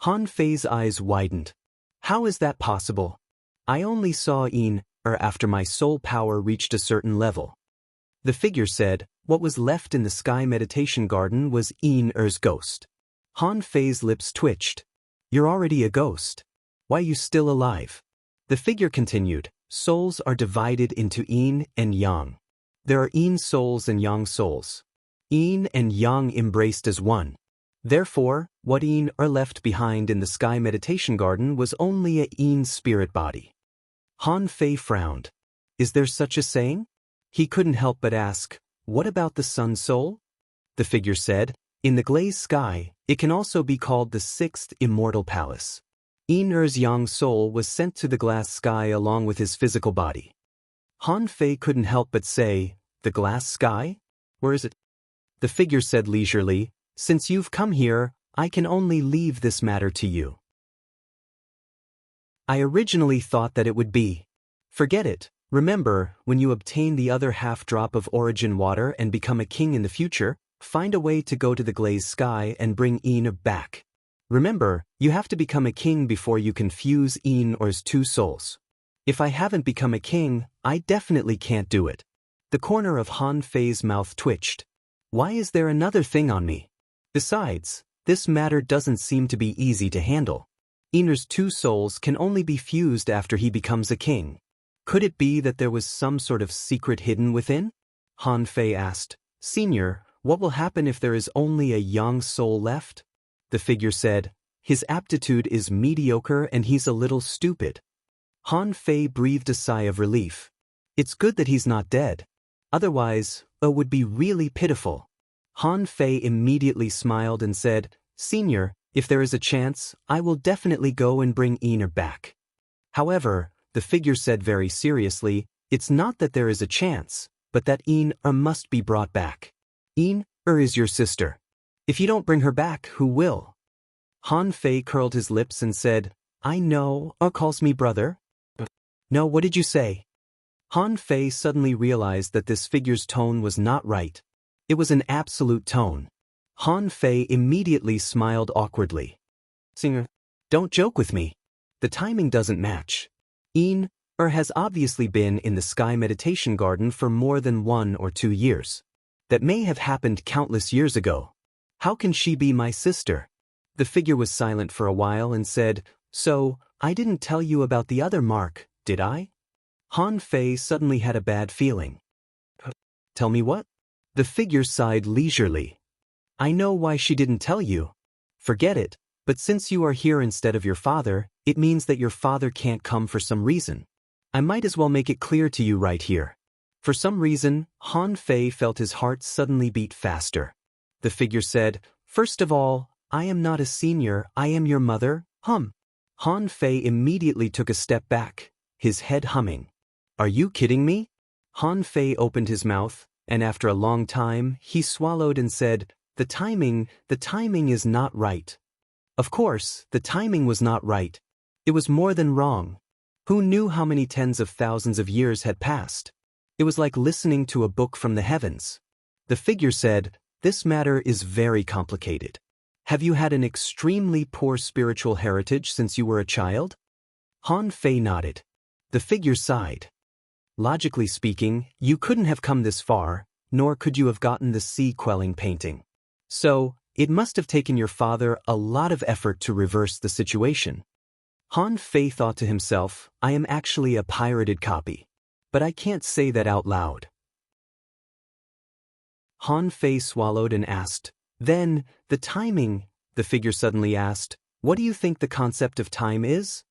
Han Fei's eyes widened. "How is that possible? I only saw Ying after my soul power reached a certain level." The figure said, "What was left in the Sky Meditation Garden was Ying's ghost." Han Fei's lips twitched. "You're already a ghost. Why are you still alive?" The figure continued, "Souls are divided into Yin and Yang. There are Yin souls and Yang souls. Yin and Yang embraced as one. Therefore, what Yin are left behind in the Sky Meditation Garden was only a Yin spirit body." Han Fei frowned. "Is there such a saying?" He couldn't help but ask, "What about the Sun Soul?" The figure said, "In the glazed sky, it can also be called the sixth immortal palace. Ying's Yang soul was sent to the glass sky along with his physical body." Han Fei couldn't help but say, "The glass sky? Where is it?" The figure said leisurely, "Since you've come here, I can only leave this matter to you. I originally thought that it would be. Forget it. Remember, when you obtain the other half drop of origin water and become a king in the future, find a way to go to the glazed sky and bring Ying back. Remember, you have to become a king before you can fuse Ying's two souls. If I haven't become a king, I definitely can't do it." The corner of Han Fei's mouth twitched. "Why is there another thing on me? Besides, this matter doesn't seem to be easy to handle. Ying's two souls can only be fused after he becomes a king. Could it be that there was some sort of secret hidden within?" Han Fei asked, "Senior, what will happen if there is only a Yang soul left?" The figure said, "His aptitude is mediocre and he's a little stupid." Han Fei breathed a sigh of relief. "It's good that he's not dead. Otherwise, it would be really pitiful." Han Fei immediately smiled and said, "Senior, if there is a chance, I will definitely go and bring Ying back." However, the figure said very seriously, "It's not that there is a chance, but that Ying must be brought back. Ying is your sister. If you don't bring her back, who will?" Han Fei curled his lips and said, "I know, calls me brother." No, what did you say? Han Fei suddenly realized that this figure's tone was not right. It was an absolute tone. Han Fei immediately smiled awkwardly. Singer, don't joke with me. The timing doesn't match. Has obviously been in the Sky Meditation Garden for more than 1 or 2 years. That may have happened countless years ago. How can she be my sister? The figure was silent for a while and said, So, I didn't tell you about the other mark, did I? Han Fei suddenly had a bad feeling. Tell me what? The figure sighed leisurely. I know why she didn't tell you. Forget it, but since you are here instead of your father, it means that your father can't come for some reason. I might as well make it clear to you right here. For some reason, Han Fei felt his heart suddenly beat faster. The figure said, First of all, I am not a senior, I am your mother, Han Fei immediately took a step back, his head humming. Are you kidding me? Han Fei opened his mouth, and after a long time, he swallowed and said, The timing is not right. Of course, the timing was not right. It was more than wrong. Who knew how many tens of thousands of years had passed? It was like listening to a book from the heavens. The figure said, This matter is very complicated. Have you had an extremely poor spiritual heritage since you were a child? Han Fei nodded. The figure sighed. Logically speaking, you couldn't have come this far, nor could you have gotten the sea-quelling painting. So, it must have taken your father a lot of effort to reverse the situation. Han Fei thought to himself, I am actually a pirated copy. But I can't say that out loud. Han Fei swallowed and asked, Then, the timing, the figure suddenly asked, What do you think the concept of time is?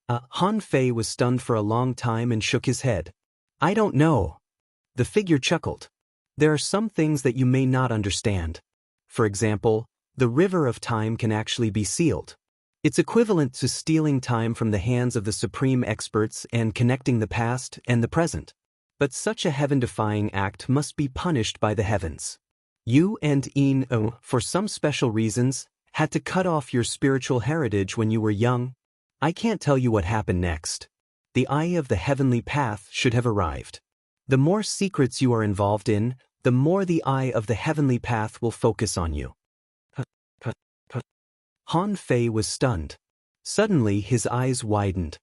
Han Fei was stunned for a long time and shook his head. I don't know. The figure chuckled. There are some things that you may not understand. For example, the river of time can actually be sealed. It's equivalent to stealing time from the hands of the supreme experts and connecting the past and the present. But such a heaven-defying act must be punished by the heavens. You and for some special reasons, had to cut off your spiritual heritage when you were young. I can't tell you what happened next. The eye of the heavenly path should have arrived. The more secrets you are involved in, the more the eye of the heavenly path will focus on you. Han Fei was stunned. Suddenly his eyes widened.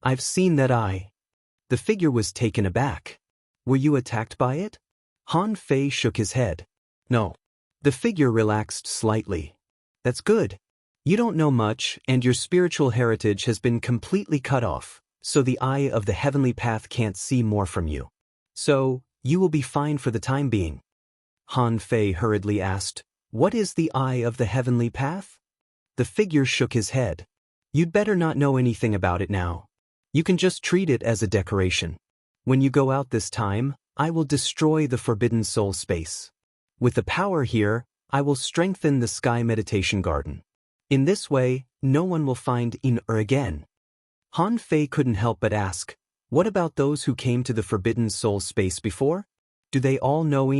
I've seen that eye. The figure was taken aback. Were you attacked by it? Han Fei shook his head. No. The figure relaxed slightly. That's good. You don't know much, and your spiritual heritage has been completely cut off, so the eye of the heavenly path can't see more from you. So, you will be fine for the time being. Han Fei hurriedly asked, What is the eye of the heavenly path? The figure shook his head. You'd better not know anything about it now. You can just treat it as a decoration. When you go out this time, I will destroy the forbidden soul space. With the power here, I will strengthen the Sky Meditation Garden. In this way, no one will find again. Han Fei couldn't help but ask, What about those who came to the forbidden soul space before? Do they all know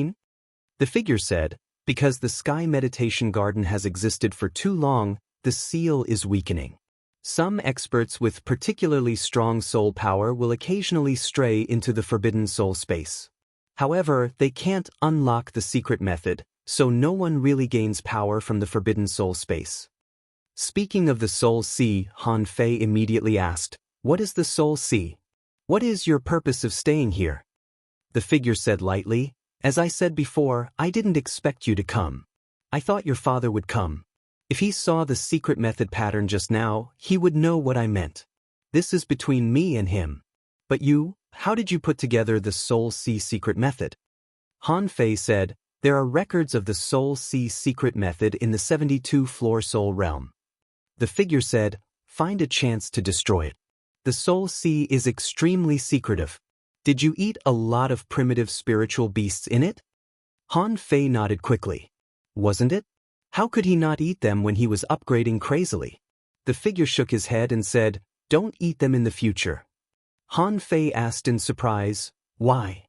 The figure said, Because the Sky Meditation Garden has existed for too long, the seal is weakening. Some experts with particularly strong soul power will occasionally stray into the forbidden soul space. However, they can't unlock the secret method, so no one really gains power from the forbidden soul space. Speaking of the soul sea, Han Fei immediately asked, What is the soul sea? What is your purpose of staying here? The figure said lightly, As I said before, I didn't expect you to come. I thought your father would come. If he saw the secret method pattern just now, he would know what I meant. This is between me and him. But you, how did you put together the Soul Sea secret method? Han Fei said, There are records of the Soul Sea secret method in the 72-floor soul realm. The figure said, Find a chance to destroy it. The Soul Sea is extremely secretive. Did you eat a lot of primitive spiritual beasts in it? Han Fei nodded quickly. Wasn't it? How could he not eat them when he was upgrading crazily? The figure shook his head and said, Don't eat them in the future. Han Fei asked in surprise, Why?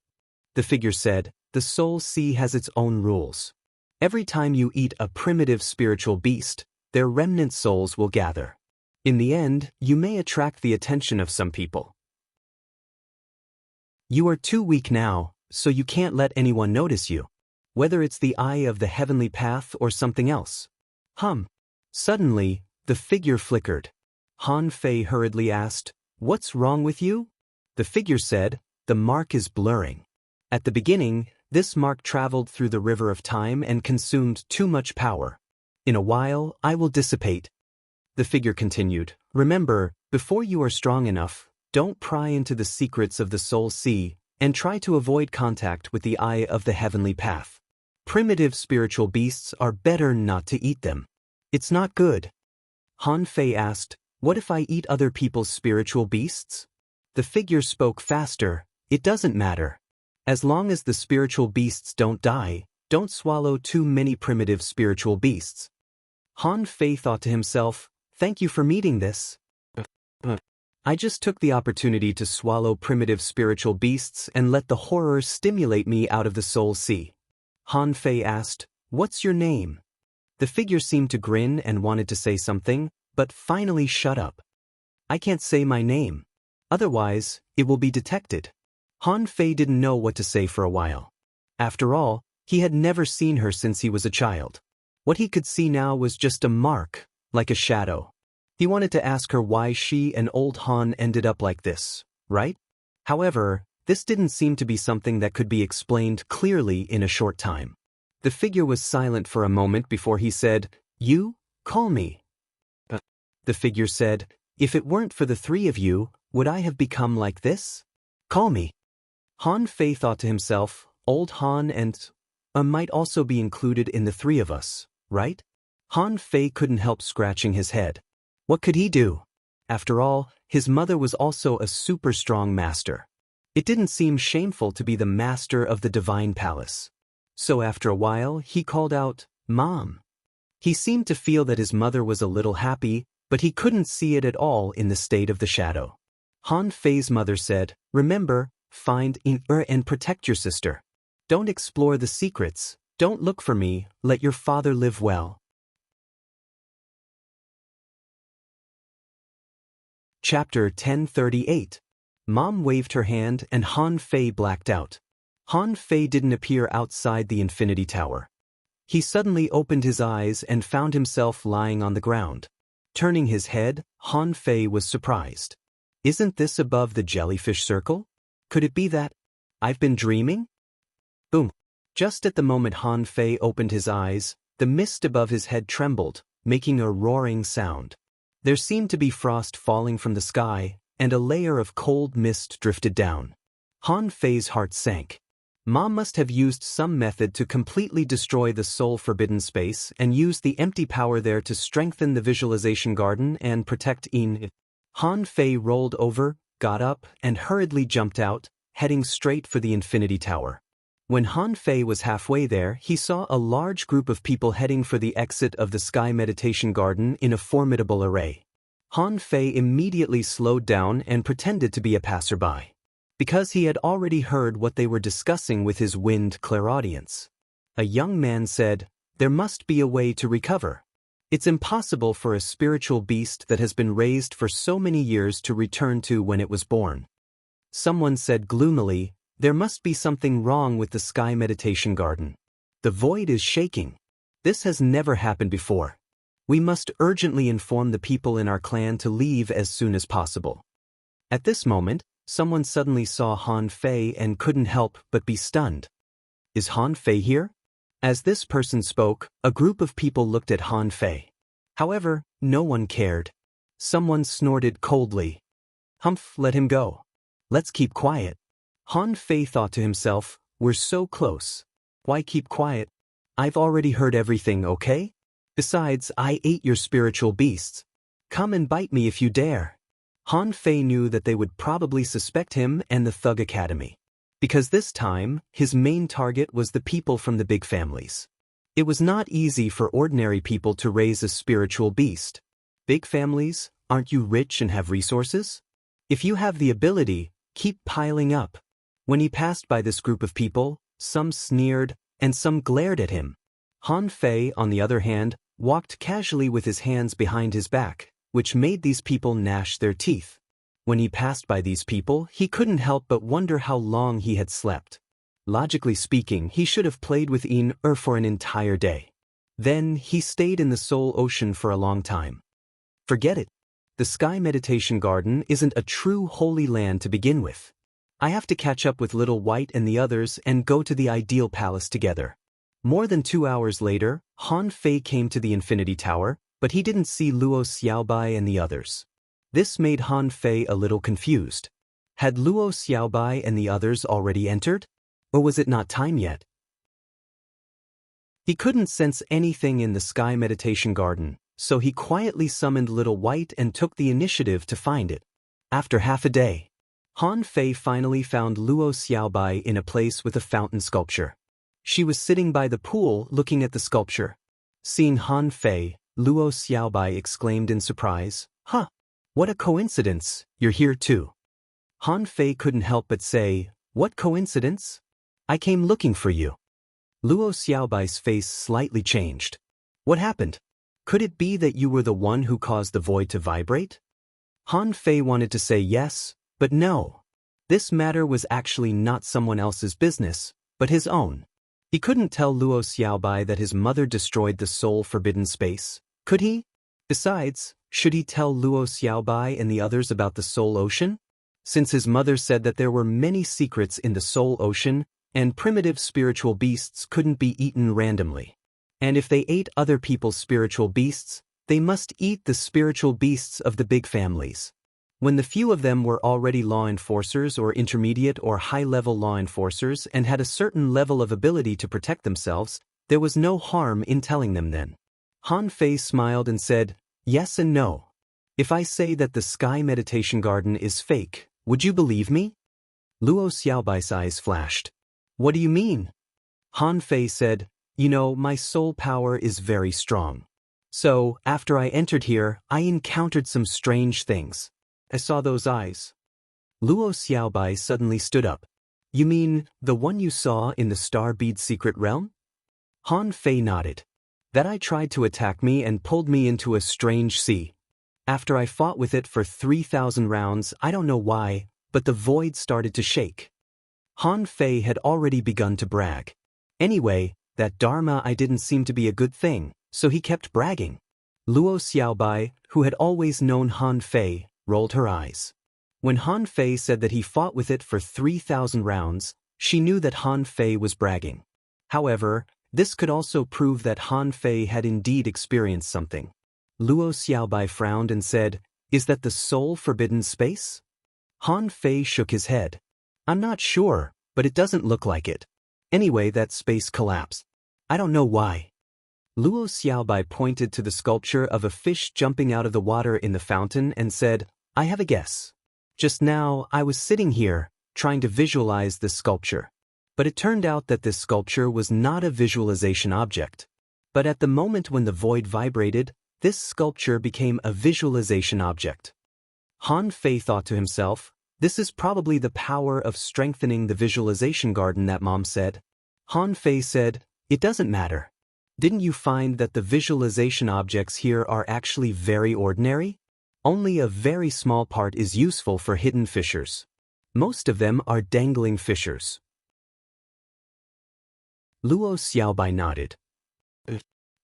The figure said, The Soul Sea has its own rules. Every time you eat a primitive spiritual beast, their remnant souls will gather. In the end, you may attract the attention of some people. You are too weak now, so you can't let anyone notice you. Whether it's the eye of the heavenly path or something else. Suddenly, the figure flickered. Han Fei hurriedly asked, "What's wrong with you?" The figure said, "The mark is blurring. At the beginning, this mark traveled through the river of time and consumed too much power. In a while, I will dissipate." The figure continued, "Remember, before you are strong enough, don't pry into the secrets of the soul sea, and try to avoid contact with the eye of the heavenly path. Primitive spiritual beasts are better not to eat them. It's not good." Han Fei asked, "What if I eat other people's spiritual beasts?" The figure spoke faster, "It doesn't matter. As long as the spiritual beasts don't die, don't swallow too many primitive spiritual beasts." Han Fei thought to himself, "Thank you for meeting this. I just took the opportunity to swallow primitive spiritual beasts and let the horror stimulate me out of the soul sea." Han Fei asked, "What's your name?" The figure seemed to grin and wanted to say something, but finally shut up. "I can't say my name. Otherwise, it will be detected." Han Fei didn't know what to say for a while. After all, he had never seen her since he was a child. What he could see now was just a mark, like a shadow. He wanted to ask her why she and old Han ended up like this, right? However, this didn't seem to be something that could be explained clearly in a short time. The figure was silent for a moment before he said, "You, call me." The figure said, "If it weren't for the three of you, would I have become like this? Call me." Han Fei thought to himself, old Han and might also be included in the three of us, right? Han Fei couldn't help scratching his head. What could he do? After all, his mother was also a super strong master. It didn't seem shameful to be the master of the divine palace. So after a while, he called out, "Mom." He seemed to feel that his mother was a little happy, but he couldn't see it at all in the state of the shadow. Han Fei's mother said, "Remember, find and protect your sister. Don't explore the secrets, don't look for me, let your father live well." Chapter 1038. Mom waved her hand and Han Fei blacked out. Han Fei didn't appear outside the Infinity Tower. He suddenly opened his eyes and found himself lying on the ground. Turning his head, Han Fei was surprised. "Isn't this above the jellyfish circle? Could it be that I've been dreaming?" Boom. Just at the moment Han Fei opened his eyes, the mist above his head trembled, making a roaring sound. There seemed to be frost falling from the sky, and a layer of cold mist drifted down. Han Fei's heart sank. Mom must have used some method to completely destroy the soul-forbidden space and use the empty power there to strengthen the visualization garden and protect Yin. Han Fei rolled over, got up, and hurriedly jumped out, heading straight for the Infinity Tower. When Han Fei was halfway there, he saw a large group of people heading for the exit of the Sky Meditation Garden in a formidable array. Han Fei immediately slowed down and pretended to be a passerby, because he had already heard what they were discussing with his wind clairaudience. A young man said, "There must be a way to recover. It's impossible for a spiritual beast that has been raised for so many years to return to when it was born." Someone said gloomily, "There must be something wrong with the Sky Meditation Garden. The void is shaking. This has never happened before. We must urgently inform the people in our clan to leave as soon as possible." At this moment, someone suddenly saw Han Fei and couldn't help but be stunned. "Is Han Fei here?" As this person spoke, a group of people looked at Han Fei. However, no one cared. Someone snorted coldly. "Humph, let him go. Let's keep quiet." Han Fei thought to himself, "We're so close. Why keep quiet? I've already heard everything, okay? Besides, I ate your spiritual beasts. Come and bite me if you dare." Han Fei knew that they would probably suspect him and the Thug Academy, because this time, his main target was the people from the big families. It was not easy for ordinary people to raise a spiritual beast. Big families, aren't you rich and have resources? If you have the ability, keep piling up. When he passed by this group of people, some sneered, and some glared at him. Han Fei, on the other hand, walked casually with his hands behind his back, which made these people gnash their teeth. When he passed by these people, he couldn't help but wonder how long he had slept. Logically speaking, he should have played with for an entire day. Then, he stayed in the Soul Ocean for a long time. Forget it. The Sky Meditation Garden isn't a true holy land to begin with. I have to catch up with Little White and the others and go to the Ideal Palace together. More than 2 hours later, Han Fei came to the Infinity Tower, but he didn't see Luo Xiaobai and the others. This made Han Fei a little confused. Had Luo Xiaobai and the others already entered? Or was it not time yet? He couldn't sense anything in the Sky Meditation Garden, so he quietly summoned Little White and took the initiative to find it. After half a day, Han Fei finally found Luo Xiaobai in a place with a fountain sculpture. She was sitting by the pool looking at the sculpture. Seeing Han Fei, Luo Xiaobai exclaimed in surprise, "Huh! What a coincidence, you're here too." Han Fei couldn't help but say, "What coincidence? I came looking for you." Luo Xiaobai's face slightly changed. "What happened? Could it be that you were the one who caused the void to vibrate?" Han Fei wanted to say yes, but no. This matter was actually not someone else's business, but his own. He couldn't tell Luo Xiaobai that his mother destroyed the soul forbidden space, could he? Besides, should he tell Luo Xiaobai and the others about the Soul Ocean? Since his mother said that there were many secrets in the Soul Ocean, and primitive spiritual beasts couldn't be eaten randomly. And if they ate other people's spiritual beasts, they must eat the spiritual beasts of the big families. When the few of them were already law enforcers or intermediate or high-level law enforcers and had a certain level of ability to protect themselves, there was no harm in telling them then. Han Fei smiled and said, "Yes and no. If I say that the Sky Meditation Garden is fake, would you believe me?" Luo Xiaobai's eyes flashed. "What do you mean?" Han Fei said, "You know, my soul power is very strong. So, after I entered here, I encountered some strange things. I saw those eyes." Luo Xiaobai suddenly stood up. "You mean, the one you saw in the Star Bead Secret Realm?" Han Fei nodded. "That eye tried to attack me and pulled me into a strange sea. After I fought with it for 3,000 rounds, I don't know why, but the void started to shake." Han Fei had already begun to brag. Anyway, that Dharma eye didn't seem to be a good thing, so he kept bragging. Luo Xiaobai, who had always known Han Fei, rolled her eyes. When Han Fei said that he fought with it for 3,000 rounds, she knew that Han Fei was bragging. However, this could also prove that Han Fei had indeed experienced something. Luo Xiaobai frowned and said, "Is that the soul forbidden space?" Han Fei shook his head. "I'm not sure, but it doesn't look like it. Anyway, that space collapsed. I don't know why." Luo Xiaobai pointed to the sculpture of a fish jumping out of the water in the fountain and said, "I have a guess. Just now, I was sitting here, trying to visualize this sculpture. But it turned out that this sculpture was not a visualization object. But at the moment when the void vibrated, this sculpture became a visualization object." Han Fei thought to himself, "This is probably the power of strengthening the visualization garden that Mom said." Han Fei said, "It doesn't matter. Didn't you find that the visualization objects here are actually very ordinary? Only a very small part is useful for hidden fissures. Most of them are dangling fissures." Luo Xiaobai nodded.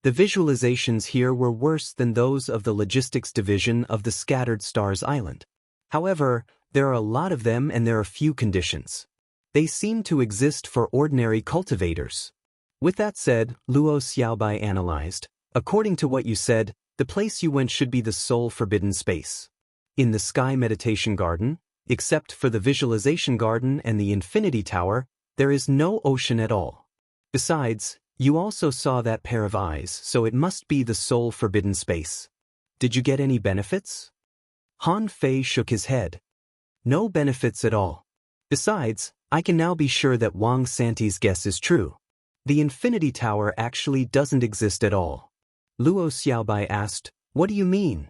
The visualizations here were worse than those of the logistics division of the Scattered Stars Island. However, there are a lot of them and there are few conditions. They seem to exist for ordinary cultivators. With that said, Luo Xiaobai analyzed, "According to what you said, the place you went should be the soul forbidden space. In the Sky Meditation Garden, except for the Visualization Garden and the Infinity Tower, there is no ocean at all. Besides, you also saw that pair of eyes, so it must be the soul forbidden space. Did you get any benefits?" Han Fei shook his head. "No benefits at all. Besides, I can now be sure that Wang Santi's guess is true. The Infinity Tower actually doesn't exist at all." Luo Xiaobai asked, "What do you mean?"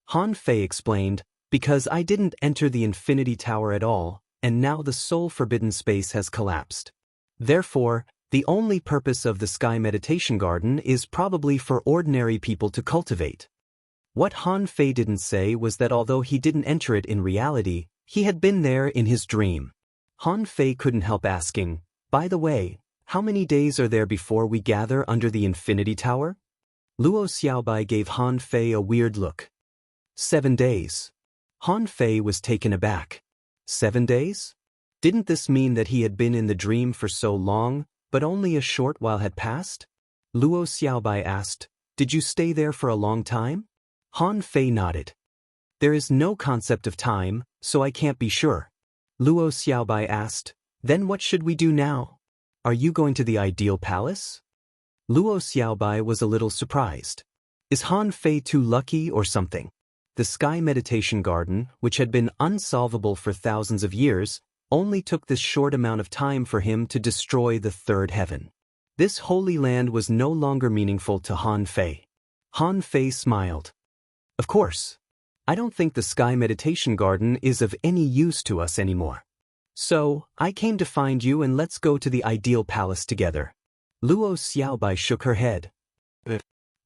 Han Fei explained, "Because I didn't enter the Infinity Tower at all, and now the soul forbidden space has collapsed. Therefore, the only purpose of the Sky Meditation Garden is probably for ordinary people to cultivate." What Han Fei didn't say was that although he didn't enter it in reality, he had been there in his dream. Han Fei couldn't help asking, "By the way, how many days are there before we gather under the Infinity Tower?" Luo Xiaobai gave Han Fei a weird look. 7 days. Han Fei was taken aback. 7 days? Didn't this mean that he had been in the dream for so long, but only a short while had passed? Luo Xiaobai asked, "Did you stay there for a long time?" Han Fei nodded. "There is no concept of time, so I can't be sure." Luo Xiaobai asked, "Then what should we do now? Are you going to the Ideal Palace?" Luo Xiaobai was a little surprised. Is Han Fei too lucky or something? The Sky Meditation Garden, which had been unsolvable for thousands of years, only took this short amount of time for him to destroy the third heaven. This holy land was no longer meaningful to Han Fei. Han Fei smiled. "Of course. I don't think the Sky Meditation Garden is of any use to us anymore. So, I came to find you and let's go to the Ideal Palace together." Luo Xiaobai shook her head.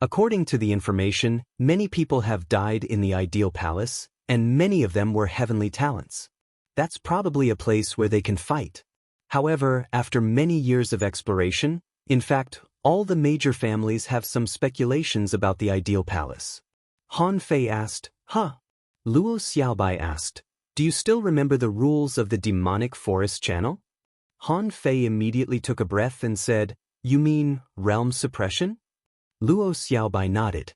According to the information, many people have died in the Ideal Palace, and many of them were heavenly talents. That's probably a place where they can fight. However, after many years of exploration, in fact, all the major families have some speculations about the Ideal Palace. Han Fei asked, "Huh?" Luo Xiaobai asked, "Do you still remember the rules of the demonic forest channel?" Han Fei immediately took a breath and said, "You mean realm suppression?" Luo Xiaobai nodded.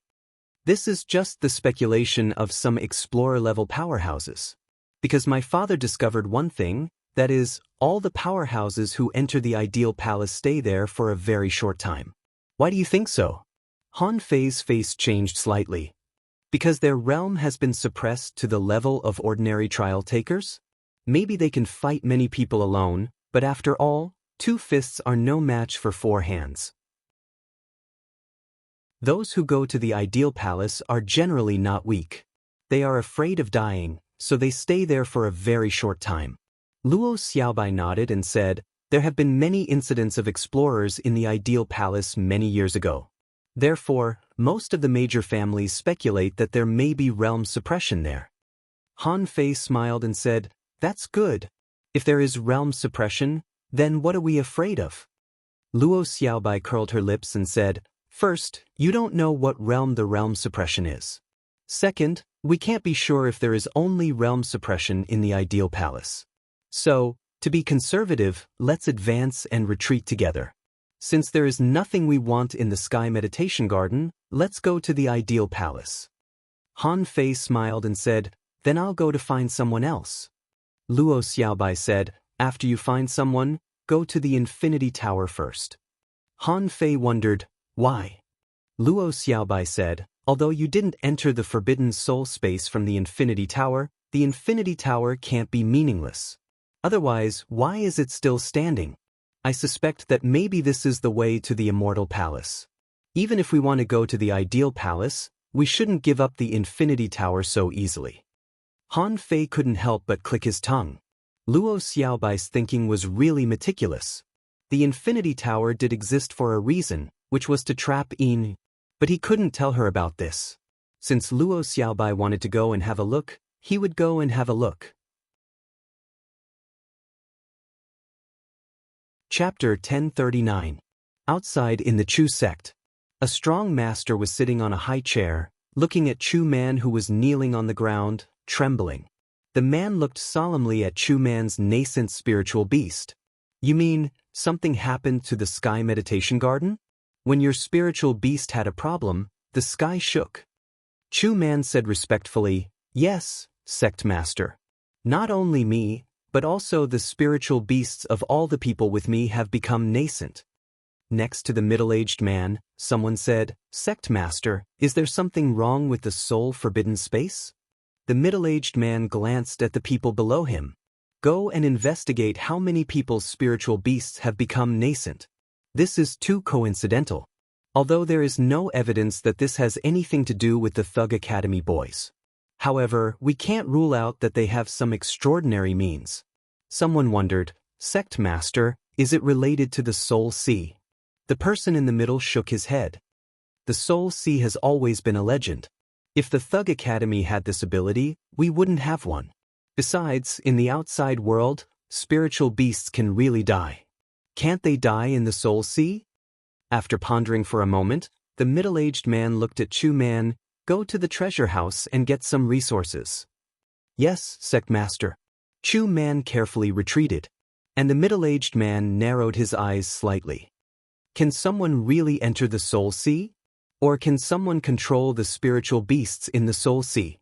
"This is just the speculation of some explorer-level powerhouses. Because my father discovered one thing, that is, all the powerhouses who enter the Ideal Palace stay there for a very short time." "Why do you think so?" Han Fei's face changed slightly. "Because their realm has been suppressed to the level of ordinary trial takers? Maybe they can fight many people alone, but after all, 2 fists are no match for 4 hands. Those who go to the Ideal Palace are generally not weak. They are afraid of dying, so they stay there for a very short time." Luo Xiaobai nodded and said, "There have been many incidents of explorers in the Ideal Palace many years ago. Therefore, most of the major families speculate that there may be realm suppression there." Han Fei smiled and said, "That's good. If there is realm suppression, then what are we afraid of?" Luo Xiaobai curled her lips and said, "First, you don't know what realm the realm suppression is. Second, we can't be sure if there is only realm suppression in the Ideal Palace. So, to be conservative, let's advance and retreat together. Since there is nothing we want in the Sky Meditation Garden, let's go to the Ideal Palace." Han Fei smiled and said, "Then I'll go to find someone else." Luo Xiaobai said, "After you find someone, go to the Infinity Tower first." Han Fei wondered, "Why?" Luo Xiaobai said, "Although you didn't enter the forbidden soul space from the Infinity Tower, the Infinity Tower can't be meaningless. Otherwise, why is it still standing? I suspect that maybe this is the way to the Immortal Palace. Even if we want to go to the Ideal Palace, we shouldn't give up the Infinity Tower so easily." Han Fei couldn't help but click his tongue. Luo Xiaobai's thinking was really meticulous. The Infinity Tower did exist for a reason, which was to trap Yin. But he couldn't tell her about this. Since Luo Xiaobai wanted to go and have a look, he would go and have a look. Chapter 1039. Outside in the Chu sect. A strong master was sitting on a high chair, looking at Chu Man who was kneeling on the ground, trembling. The man looked solemnly at Chu Man's nascent spiritual beast. "You mean, something happened to the Sky Meditation Garden? When your spiritual beast had a problem, the sky shook." Chu Man said respectfully, "Yes, sect master. Not only me, but also the spiritual beasts of all the people with me have become nascent." Next to the middle-aged man, someone said, "Sect master, is there something wrong with the soul forbidden space?" The middle-aged man glanced at the people below him. "Go and investigate how many people's spiritual beasts have become nascent. This is too coincidental. Although there is no evidence that this has anything to do with the Thug Academy boys. However, we can't rule out that they have some extraordinary means." Someone wondered, "Sect master, is it related to the Soul Sea?" The person in the middle shook his head. "The Soul Sea has always been a legend. If the Thug Academy had this ability, we wouldn't have one. Besides, in the outside world, spiritual beasts can really die. Can't they die in the Soul Sea? After pondering for a moment, the middle-aged man looked at Chu Man. Go to the treasure house and get some resources. Yes, Sect Master. Chu Man carefully retreated, and the middle-aged man narrowed his eyes slightly. Can someone really enter the Soul Sea? Or can someone control the spiritual beasts in the Soul Sea?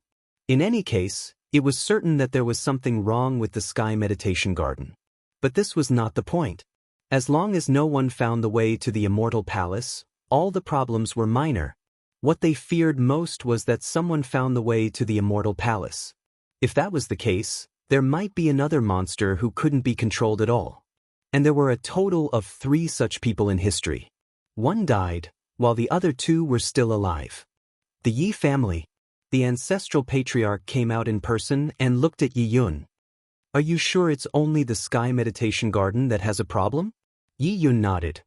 In any case, it was certain that there was something wrong with the Sky Meditation Garden. But this was not the point. As long as no one found the way to the Immortal Palace, all the problems were minor. What they feared most was that someone found the way to the Immortal Palace. If that was the case, there might be another monster who couldn't be controlled at all. And there were a total of 3 such people in history. One died, while the other 2 were still alive. The Yi family. The ancestral patriarch came out in person and looked at Yi Yun. Are you sure it's only the Sky Meditation Garden that has a problem? Yi Yun nodded.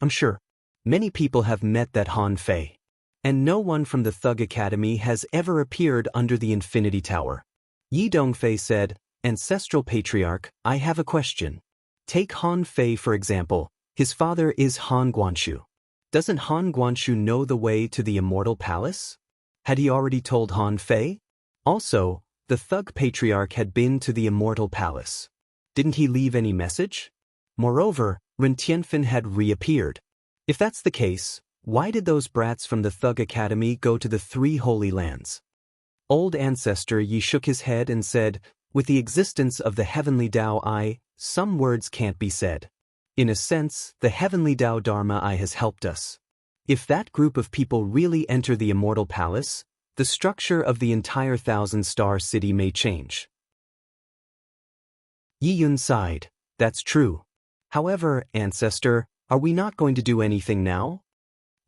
I'm sure. Many people have met that Han Fei. And no one from the Thug Academy has ever appeared under the Infinity Tower. Yi Dongfei said, Ancestral Patriarch, I have a question. Take Han Fei for example. His father is Han Guanshu. Doesn't Han Guanshu know the way to the Immortal Palace? Had he already told Han Fei? Also, the Thug Patriarch had been to the Immortal Palace. Didn't he leave any message? Moreover, Ren Tianfen had reappeared. If that's the case, why did those brats from the Thug Academy go to the 3 Holy Lands? Old Ancestor Yi shook his head and said, with the existence of the Heavenly Tao some words can't be said. In a sense, the Heavenly Tao Dharma has helped us. If that group of people really enter the Immortal Palace, the structure of the entire 1,000-star city may change. Yi Yun sighed. That's true. However, Ancestor, are we not going to do anything now?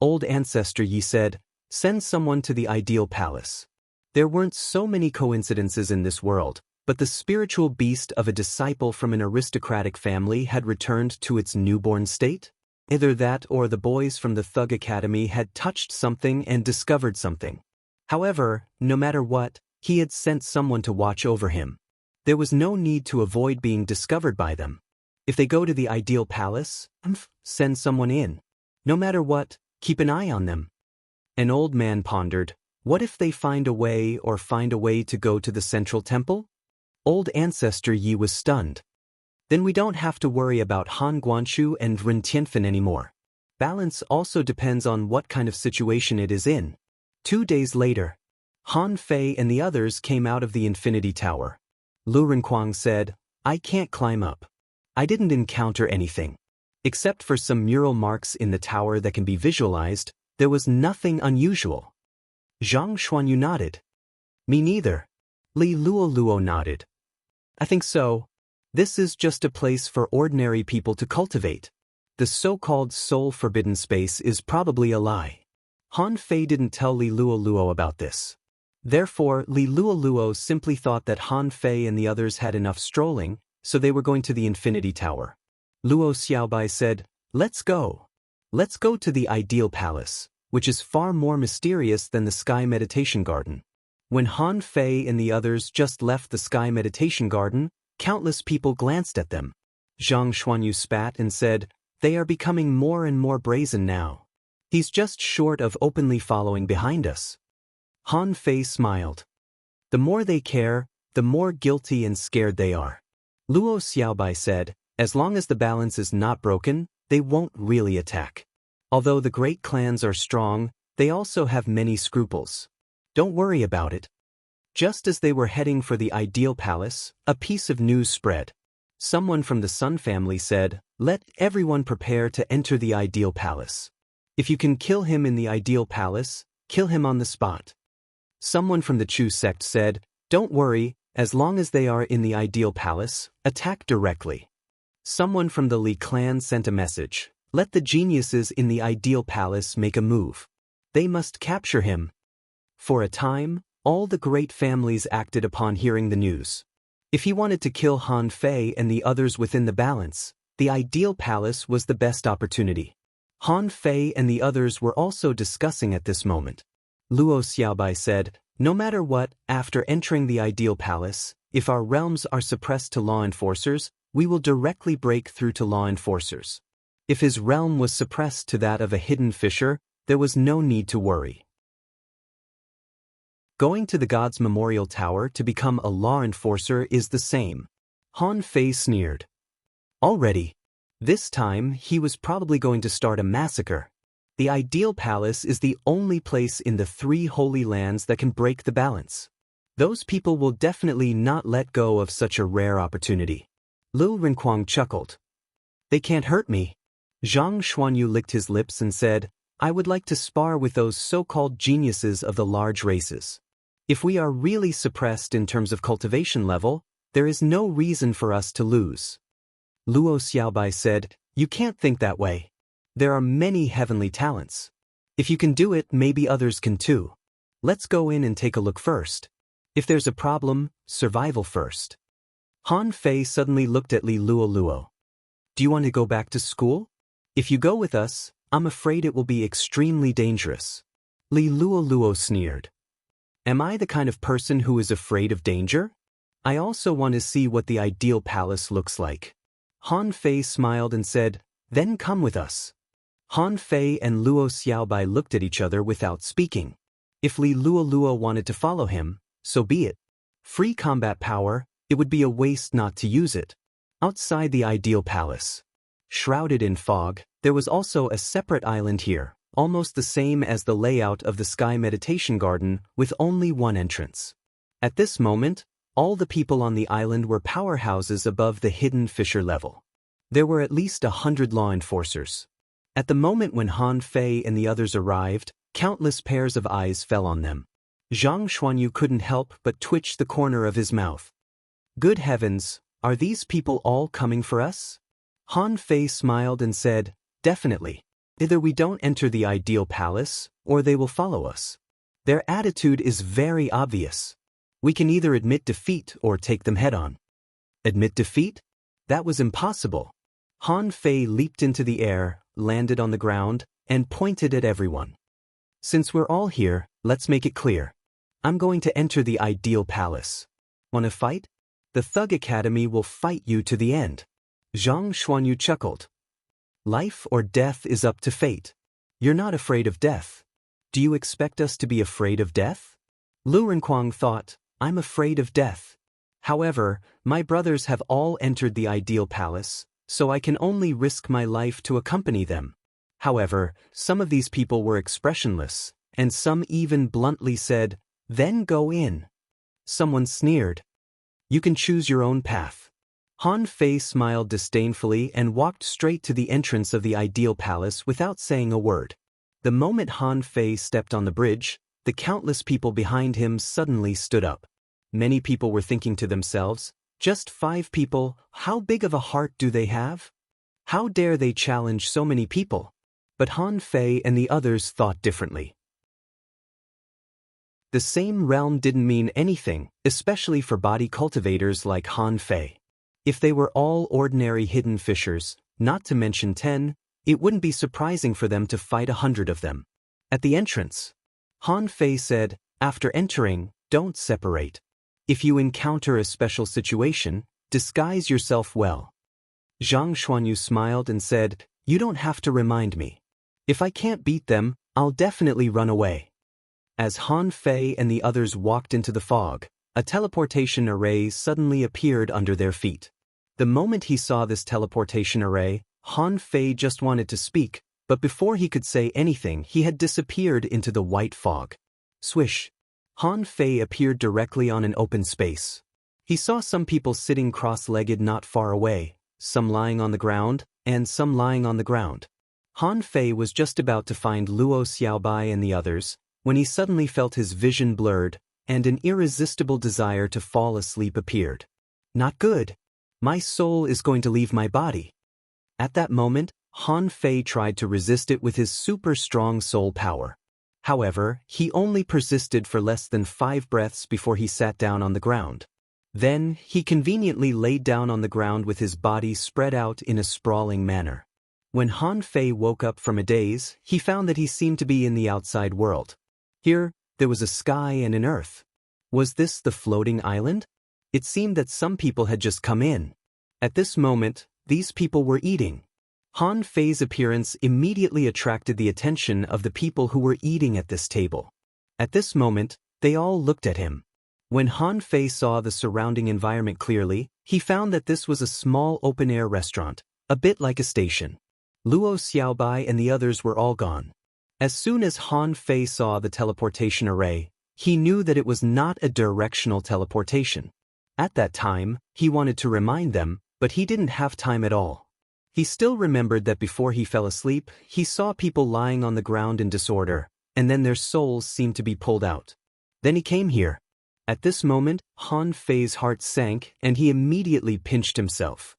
Old Ancestor Yi said, send someone to the Ideal Palace. There weren't so many coincidences in this world, but the spiritual beast of a disciple from an aristocratic family had returned to its newborn state. Either that or the boys from the Thug Academy had touched something and discovered something. However, no matter what, he had sent someone to watch over him. There was no need to avoid being discovered by them. If they go to the Ideal Palace, send someone in. No matter what, keep an eye on them. An old man pondered, what if they find a way to go to the Central Temple? Old Ancestor Yi was stunned. Then we don't have to worry about Han Guanshu and Ren Tianfen anymore. Balance also depends on what kind of situation it is in. 2 days later, Han Fei and the others came out of the Infinity Tower. Lu Renquang said, I can't climb up. I didn't encounter anything. Except for some mural marks in the tower that can be visualized, there was nothing unusual. Zhang Xuanyu nodded. Me neither. Li Luoluo nodded. I think so. This is just a place for ordinary people to cultivate. The so-called soul forbidden space is probably a lie. Han Fei didn't tell Li Luoluo about this. Therefore, Li Luoluo simply thought that Han Fei and the others had enough strolling, so they were going to the Infinity Tower. Luo Xiaobai said, let's go. Let's go to the Ideal Palace, which is far more mysterious than the Sky Meditation Garden. When Han Fei and the others just left the Sky Meditation Garden, countless people glanced at them. Zhang Xuanyu spat and said, they are becoming more and more brazen now. He's just short of openly following behind us. Han Fei smiled. The more they care, the more guilty and scared they are. Luo Xiaobai said, as long as the balance is not broken, they won't really attack. Although the great clans are strong, they also have many scruples. Don't worry about it. Just as they were heading for the Ideal Palace, a piece of news spread. Someone from the Sun family said, let everyone prepare to enter the Ideal Palace. If you can kill him in the Ideal Palace, kill him on the spot. Someone from the Chu sect said, don't worry, as long as they are in the Ideal Palace, attack directly. Someone from the Li clan sent a message, let the geniuses in the Ideal Palace make a move. They must capture him. For a time, all the great families acted upon hearing the news. If he wanted to kill Han Fei and the others within the balance, the Ideal Palace was the best opportunity. Han Fei and the others were also discussing at this moment. Luo Xiaobai said, no matter what, after entering the ideal palace, if our realms are suppressed to law enforcers, we will directly break through to law enforcers. If his realm was suppressed to that of a hidden fisher, there was no need to worry. Going to the God's Memorial Tower to become a law enforcer is the same. Han Fei sneered. Already. This time, he was probably going to start a massacre. The ideal palace is the only place in the 3 holy lands that can break the balance. Those people will definitely not let go of such a rare opportunity. Liu Renquang chuckled. They can't hurt me. Zhang Xuanyu licked his lips and said, I would like to spar with those so-called geniuses of the large races. If we are really suppressed in terms of cultivation level, there is no reason for us to lose. Luo Xiaobai said, you can't think that way. There are many heavenly talents. If you can do it, maybe others can too. Let's go in and take a look first. If there's a problem, survival first. Han Fei suddenly looked at Li Luo. Do you want to go back to school? If you go with us, I'm afraid it will be extremely dangerous. Li Luo sneered. Am I the kind of person who is afraid of danger? I also want to see what the ideal palace looks like. Han Fei smiled and said, then come with us. Han Fei and Luo Xiaobai looked at each other without speaking. If Li Luo wanted to follow him, so be it. Free combat power, it would be a waste not to use it. Outside the ideal palace, shrouded in fog, there was also a separate island here, almost the same as the layout of the Sky Meditation Garden, with only one entrance. At this moment, all the people on the island were powerhouses above the hidden fisher level. There were at least 100 law enforcers. At the moment when Han Fei and the others arrived, countless pairs of eyes fell on them. Zhang Xuanyu couldn't help but twitch the corner of his mouth. Good heavens, are these people all coming for us? Han Fei smiled and said, definitely. Either we don't enter the ideal palace, or they will follow us. Their attitude is very obvious. We can either admit defeat or take them head-on. Admit defeat? That was impossible. Han Fei leaped into the air, landed on the ground, and pointed at everyone. Since we're all here, let's make it clear. I'm going to enter the ideal palace. Want to fight? The Thug Academy will fight you to the end. Zhang Xuanyu chuckled. Life or death is up to fate. You're not afraid of death. Do you expect us to be afraid of death? Liu Renquang thought, I'm afraid of death. However, my brothers have all entered the ideal palace, so I can only risk my life to accompany them. However, some of these people were expressionless, and some even bluntly said, then go in. Someone sneered. You can choose your own path. Han Fei smiled disdainfully and walked straight to the entrance of the ideal palace without saying a word. The moment Han Fei stepped on the bridge, the countless people behind him suddenly stood up. Many people were thinking to themselves, just 5 people, how big of a heart do they have? How dare they challenge so many people? But Han Fei and the others thought differently. The same realm didn't mean anything, especially for body cultivators like Han Fei. If they were all ordinary hidden fishers, not to mention 10, it wouldn't be surprising for them to fight 100 of them. At the entrance, Han Fei said, after entering, don't separate. If you encounter a special situation, disguise yourself well. Zhang Xuanyu smiled and said, you don't have to remind me. If I can't beat them, I'll definitely run away. As Han Fei and the others walked into the fog, a teleportation array suddenly appeared under their feet. The moment he saw this teleportation array, Han Fei just wanted to speak, but before he could say anything, he had disappeared into the white fog. Swish! Han Fei appeared directly on an open space. He saw some people sitting cross-legged not far away, some lying on the ground, and some lying on the ground. Han Fei was just about to find Luo Xiaobai and the others, when he suddenly felt his vision blurred, and an irresistible desire to fall asleep appeared. Not good. My soul is going to leave my body. At that moment, Han Fei tried to resist it with his super strong soul power. However, he only persisted for less than 5 breaths before he sat down on the ground. Then, he conveniently laid down on the ground with his body spread out in a sprawling manner. When Han Fei woke up from a daze, he found that he seemed to be in the outside world. Here, there was a sky and an earth. Was this the floating island? It seemed that some people had just come in. At this moment, these people were eating. Han Fei's appearance immediately attracted the attention of the people who were eating at this table. At this moment, they all looked at him. When Han Fei saw the surrounding environment clearly, he found that this was a small open-air restaurant, a bit like a station. Luo Xiaobai and the others were all gone. As soon as Han Fei saw the teleportation array, he knew that it was not a directional teleportation. At that time, he wanted to remind them, but he didn't have time at all. He still remembered that before he fell asleep, he saw people lying on the ground in disorder, and then their souls seemed to be pulled out. Then he came here. At this moment, Han Fei's heart sank, and he immediately pinched himself.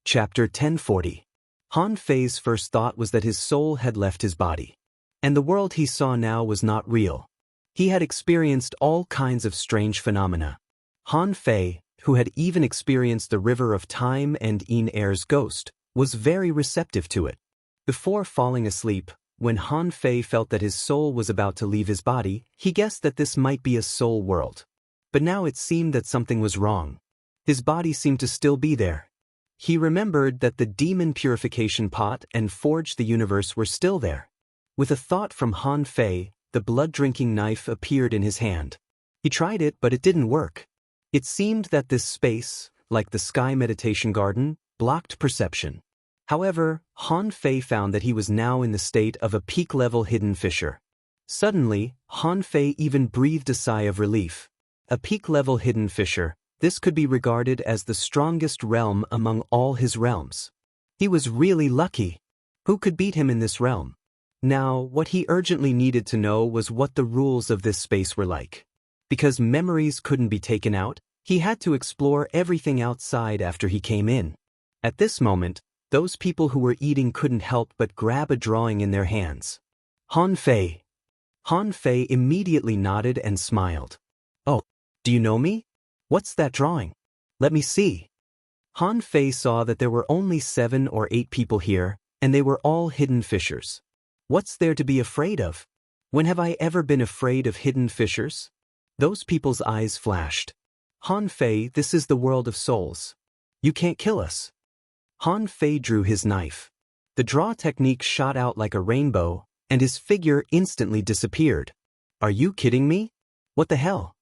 Chapter 1040. Han Fei's first thought was that his soul had left his body. And the world he saw now was not real. He had experienced all kinds of strange phenomena. Han Fei, who had even experienced the river of time and Yin Air's ghost, was very receptive to it. Before falling asleep, when Han Fei felt that his soul was about to leave his body, he guessed that this might be a soul world. But now it seemed that something was wrong. His body seemed to still be there. He remembered that the demon purification pot and Forge the Universe were still there. With a thought from Han Fei, the blood-drinking knife appeared in his hand. He tried it, but it didn't work. It seemed that this space, like the Sky Meditation Garden, blocked perception. However, Han Fei found that he was now in the state of a peak-level hidden fissure. Suddenly, Han Fei even breathed a sigh of relief. A peak-level hidden fissure, this could be regarded as the strongest realm among all his realms. He was really lucky. Who could beat him in this realm? Now, what he urgently needed to know was what the rules of this space were like. Because memories couldn't be taken out, he had to explore everything outside after he came in. At this moment, those people who were eating couldn't help but grab a drawing in their hands. Han Fei. Han Fei immediately nodded and smiled. Oh, do you know me? What's that drawing? Let me see. Han Fei saw that there were only 7 or 8 people here, and they were all hidden fissures. What's there to be afraid of? When have I ever been afraid of hidden fissures? Those people's eyes flashed. Han Fei, this is the world of souls. You can't kill us. Han Fei drew his knife. The draw technique shot out like a rainbow, and his figure instantly disappeared. Are you kidding me? What the hell?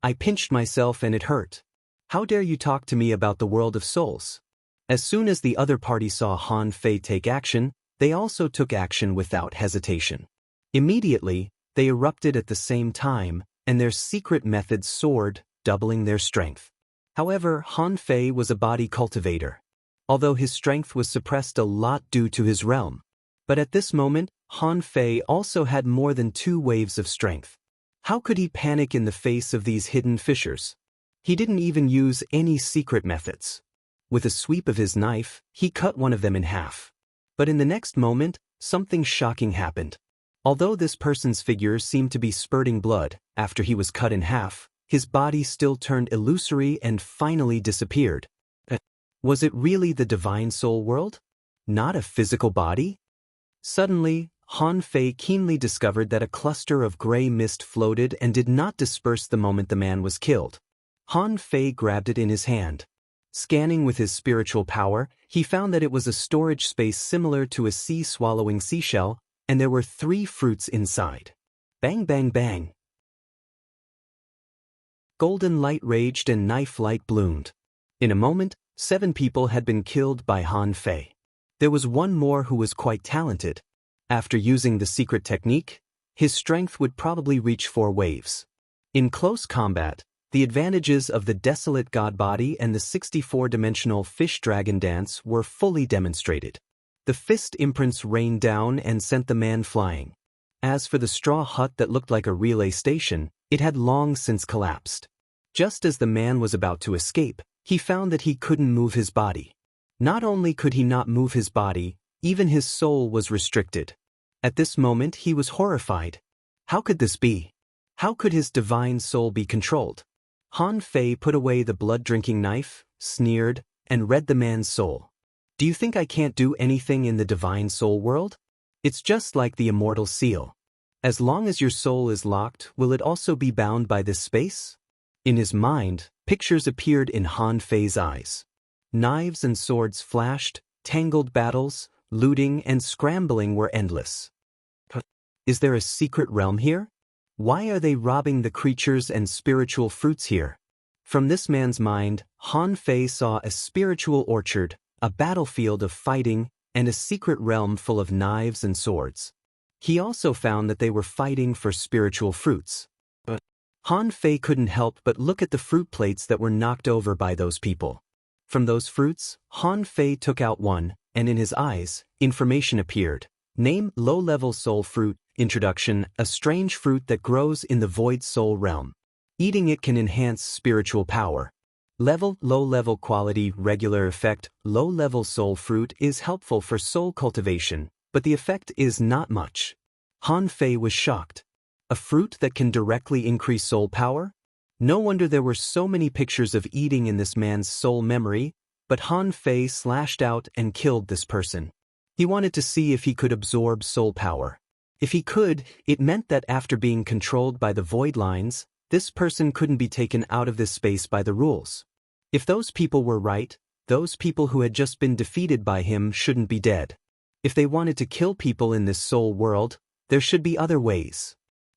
I pinched myself and it hurt. How dare you talk to me about the world of souls? As soon as the other party saw Han Fei take action, they also took action without hesitation. Immediately, they erupted at the same time, and their secret methods soared, doubling their strength. However, Han Fei was a body cultivator. Although his strength was suppressed a lot due to his realm. But at this moment, Han Fei also had more than 2 waves of strength. How could he panic in the face of these hidden fissures? He didn't even use any secret methods. With a sweep of his knife, he cut one of them in half. But in the next moment, something shocking happened. Although this person's figure seemed to be spurting blood, after he was cut in half, his body still turned illusory and finally disappeared. Was it really the divine soul world? Not a physical body? Suddenly, Han Fei keenly discovered that a cluster of gray mist floated and did not disperse the moment the man was killed. Han Fei grabbed it in his hand. Scanning with his spiritual power, he found that it was a storage space similar to a sea-swallowing seashell, and there were 3 fruits inside. Bang bang bang. Golden light raged and knife light bloomed. In a moment, 7 people had been killed by Han Fei. There was one more who was quite talented. After using the secret technique, his strength would probably reach 4 waves. In close combat, the advantages of the desolate god body and the 64-dimensional fish-dragon dance were fully demonstrated. The fist imprints rained down and sent the man flying. As for the straw hut that looked like a relay station, it had long since collapsed. Just as the man was about to escape, he found that he couldn't move his body. Not only could he not move his body, even his soul was restricted. At this moment he was horrified. How could this be? How could his divine soul be controlled? Han Fei put away the blood-drinking knife, sneered, and read the man's soul. Do you think I can't do anything in the divine soul world? It's just like the immortal seal. As long as your soul is locked, will it also be bound by this space? In his mind, pictures appeared in Han Fei's eyes. Knives and swords flashed, tangled battles, looting and scrambling were endless. Is there a secret realm here? Why are they robbing the creatures and spiritual fruits here? From this man's mind, Han Fei saw a spiritual orchard, a battlefield of fighting, and a secret realm full of knives and swords. He also found that they were fighting for spiritual fruits. But Han Fei couldn't help but look at the fruit plates that were knocked over by those people. From those fruits, Han Fei took out one, and in his eyes, information appeared. Name: low-level soul fruit. Introduction: a strange fruit that grows in the void soul realm. Eating it can enhance spiritual power. Level: low-level quality. Regular effect: low-level soul fruit is helpful for soul cultivation, but the effect is not much. Han Fei was shocked. A fruit that can directly increase soul power? No wonder there were so many pictures of eating in this man's soul memory, but Han Fei slashed out and killed this person. He wanted to see if he could absorb soul power. If he could, it meant that after being controlled by the void lines, this person couldn't be taken out of this space by the rules. If those people were right, those people who had just been defeated by him shouldn't be dead. If they wanted to kill people in this soul world, there should be other ways.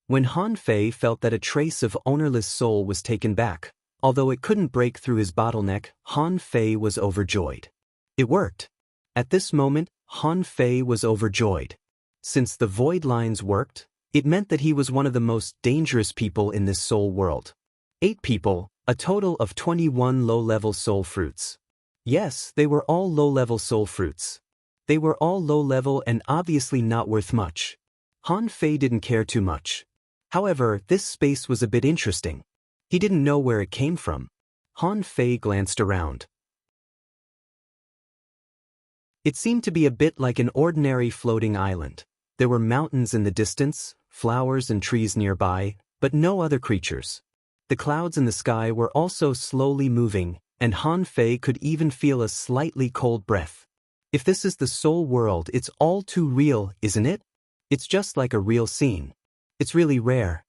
When Han Fei felt that a trace of ownerless soul was taken back, although it couldn't break through his bottleneck, Han Fei was overjoyed. It worked. At this moment, Han Fei was overjoyed. Since the void lines worked, it meant that he was one of the most dangerous people in this soul world. 8 people, a total of 21 low-level soul fruits. Yes, they were all low-level soul fruits. They were all low-level and obviously not worth much. Han Fei didn't care too much. However, this space was a bit interesting. He didn't know where it came from. Han Fei glanced around. It seemed to be a bit like an ordinary floating island. There were mountains in the distance, flowers and trees nearby, but no other creatures. The clouds in the sky were also slowly moving, and Han Fei could even feel a slightly cold breath. If this is the soul world, it's all too real, isn't it? It's just like a real scene. It's really rare.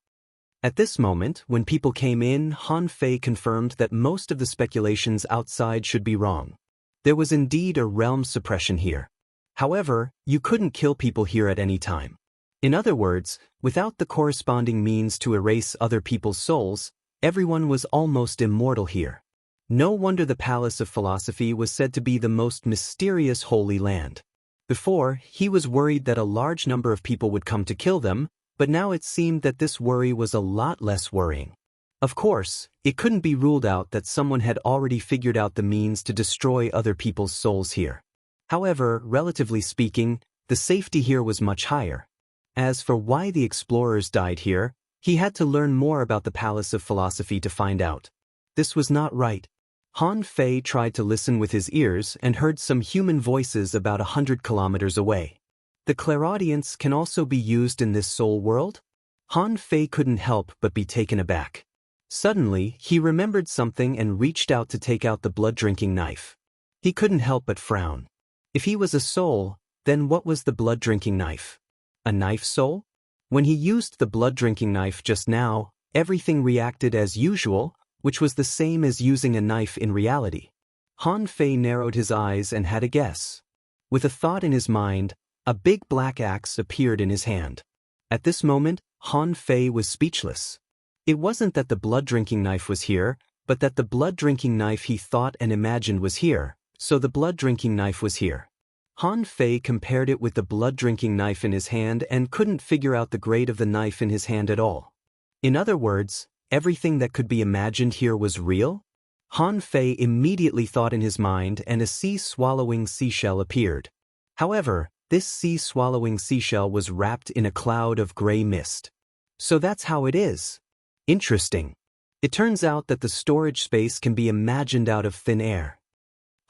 At this moment, when people came in, Han Fei confirmed that most of the speculations outside should be wrong. There was indeed a realm suppression here. However, you couldn't kill people here at any time. In other words, without the corresponding means to erase other people's souls, everyone was almost immortal here. No wonder the Palace of Philosophy was said to be the most mysterious holy land. Before, he was worried that a large number of people would come to kill them, but now it seemed that this worry was a lot less worrying. Of course, it couldn't be ruled out that someone had already figured out the means to destroy other people's souls here. However, relatively speaking, the safety here was much higher. As for why the explorers died here, he had to learn more about the Palace of Philosophy to find out. This was not right. Han Fei tried to listen with his ears and heard some human voices about 100 kilometers away. The clairaudience can also be used in this soul world? Han Fei couldn't help but be taken aback. Suddenly, he remembered something and reached out to take out the blood-drinking knife. He couldn't help but frown. If he was a soul, then what was the blood-drinking knife? A knife soul? When he used the blood-drinking knife just now, everything reacted as usual, which was the same as using a knife in reality. Han Fei narrowed his eyes and had a guess. With a thought in his mind, a big black axe appeared in his hand. At this moment, Han Fei was speechless. It wasn't that the blood-drinking knife was here, but that the blood-drinking knife he thought and imagined was here, so the blood-drinking knife was here. Han Fei compared it with the blood-drinking knife in his hand and couldn't figure out the grade of the knife in his hand at all. In other words, everything that could be imagined here was real? Han Fei immediately thought in his mind and a sea-swallowing seashell appeared. However, this sea-swallowing seashell was wrapped in a cloud of gray mist. So that's how it is. Interesting. It turns out that the storage space can be imagined out of thin air.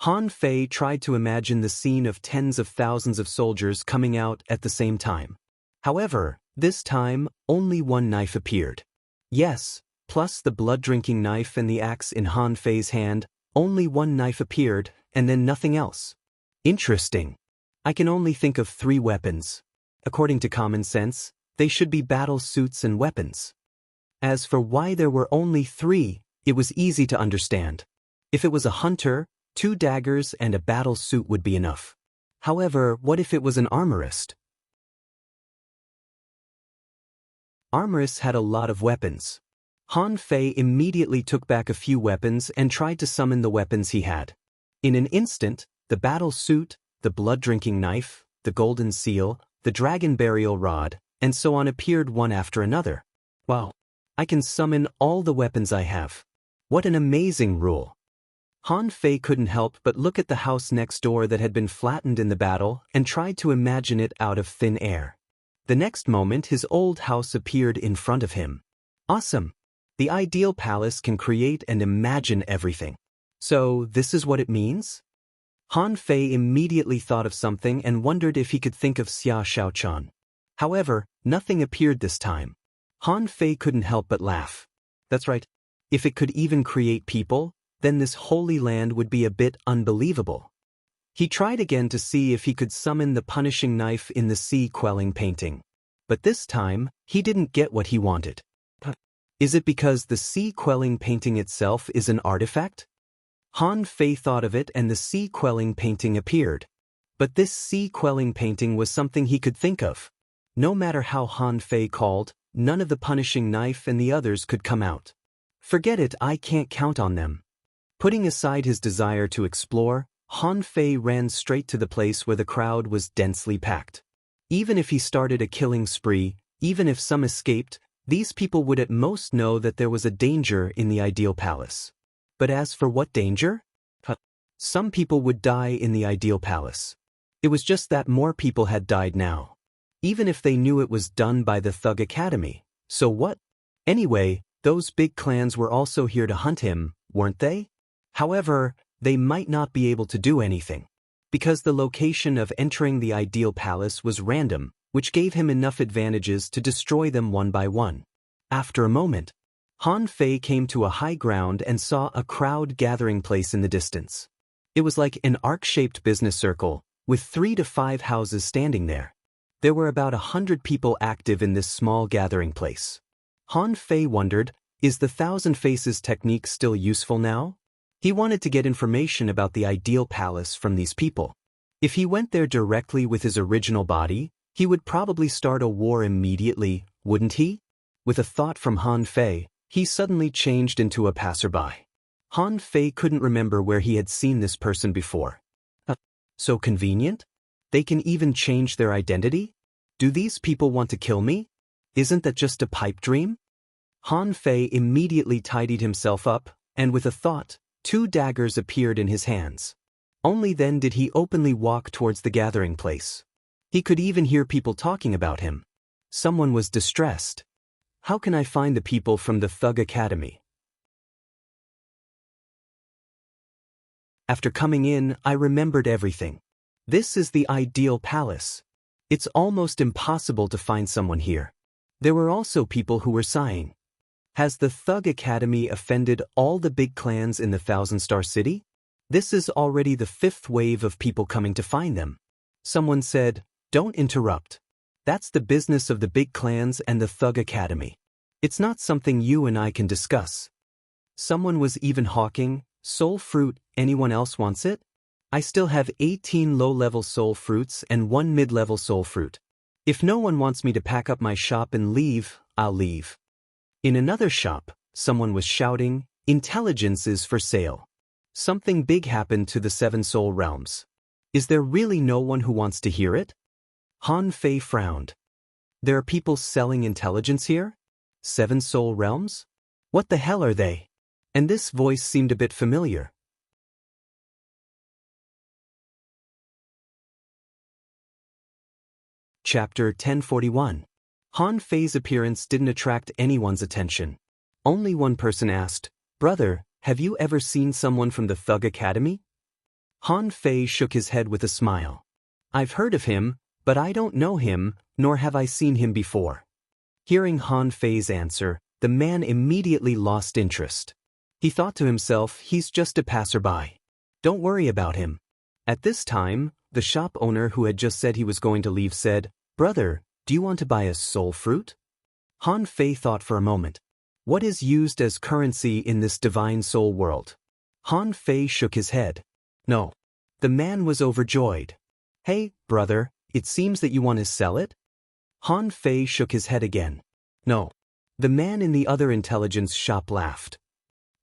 Han Fei tried to imagine the scene of tens of thousands of soldiers coming out at the same time. However, this time, only one knife appeared. Yes, plus the blood-drinking knife and the axe in Han Fei's hand, only one knife appeared, and then nothing else. Interesting. I can only think of 3 weapons. According to common sense, they should be battle suits and weapons. As for why there were only 3, it was easy to understand. If it was a hunter, 2 daggers and a battle suit would be enough. However, what if it was an armorist? Armorists had a lot of weapons. Han Fei immediately took back a few weapons and tried to summon the weapons he had. In an instant, the battle suit, the blood-drinking knife, the golden seal, the dragon burial rod, and so on appeared one after another. Wow! I can summon all the weapons I have. What an amazing rule! Han Fei couldn't help but look at the house next door that had been flattened in the battle and tried to imagine it out of thin air. The next moment his old house appeared in front of him. Awesome! The ideal palace can create and imagine everything. So, this is what it means? Han Fei immediately thought of something and wondered if he could think of Xia Shaochan. However, nothing appeared this time. Han Fei couldn't help but laugh. That's right. If it could even create people, then this holy land would be a bit unbelievable. He tried again to see if he could summon the punishing knife in the sea-quelling painting. But this time, he didn't get what he wanted. Is it because the sea-quelling painting itself is an artifact? Han Fei thought of it and the sea-quelling painting appeared. But this sea-quelling painting was something he could think of. No matter how Han Fei called, none of the punishing knife and the others could come out. Forget it, I can't count on them. Putting aside his desire to explore, Han Fei ran straight to the place where the crowd was densely packed. Even if he started a killing spree, even if some escaped, these people would at most know that there was a danger in the ideal palace. But as for what danger? Some people would die in the ideal palace. It was just that more people had died now. Even if they knew it was done by the Thug Academy. So what? Anyway, those big clans were also here to hunt him, weren't they? However, they might not be able to do anything. Because the location of entering the ideal palace was random, which gave him enough advantages to destroy them one by one. After a moment, Han Fei came to a high ground and saw a crowd gathering place in the distance. It was like an arc-shaped business circle, with 3 to 5 houses standing there. There were about 100 people active in this small gathering place. Han Fei wondered, is the Thousand Faces technique still useful now? He wanted to get information about the ideal palace from these people. If he went there directly with his original body, he would probably start a war immediately, wouldn't he? With a thought from Han Fei, he suddenly changed into a passerby. Han Fei couldn't remember where he had seen this person before. So convenient? They can even change their identity? Do these people want to kill me? Isn't that just a pipe dream? Han Fei immediately tidied himself up, and with a thought, 2 daggers appeared in his hands. Only then did he openly walk towards the gathering place. He could even hear people talking about him. Someone was distressed. How can I find the people from the Thug Academy? After coming in, I remembered everything. This is the ideal palace. It's almost impossible to find someone here. There were also people who were sighing. Has the Thug Academy offended all the big clans in the Thousand Star City? This is already the 5th wave of people coming to find them. Someone said, "Don't interrupt. That's the business of the big clans and the Thug Academy. It's not something you and I can discuss." Someone was even hawking, "Soul fruit, anyone else wants it? I still have 18 low-level soul fruits and 1 mid-level soul fruit. If no one wants me to pack up my shop and leave, I'll leave." In another shop, someone was shouting, "Intelligence is for sale." Something big happened to the 7 soul realms. Is there really no one who wants to hear it? Han Fei frowned. There are people selling intelligence here? 7 soul realms? What the hell are they? And this voice seemed a bit familiar. Chapter 1041. Han Fei's appearance didn't attract anyone's attention. Only one person asked, "Brother, have you ever seen someone from the Thug Academy?" Han Fei shook his head with a smile. "I've heard of him, but I don't know him, nor have I seen him before." Hearing Han Fei's answer, the man immediately lost interest. He thought to himself, he's just a passerby. Don't worry about him. At this time, the shop owner who had just said he was going to leave said, "Brother, do you want to buy a soul fruit?" Han Fei thought for a moment. What is used as currency in this divine soul world? Han Fei shook his head. No. The man was overjoyed. "Hey, brother, it seems that you want to sell it?" Han Fei shook his head again. No. The man in the other intelligence shop laughed.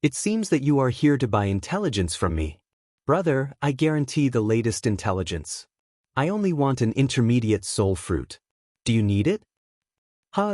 "It seems that you are here to buy intelligence from me. Brother, I guarantee the latest intelligence. I only want an intermediate soul fruit. Do you need it?"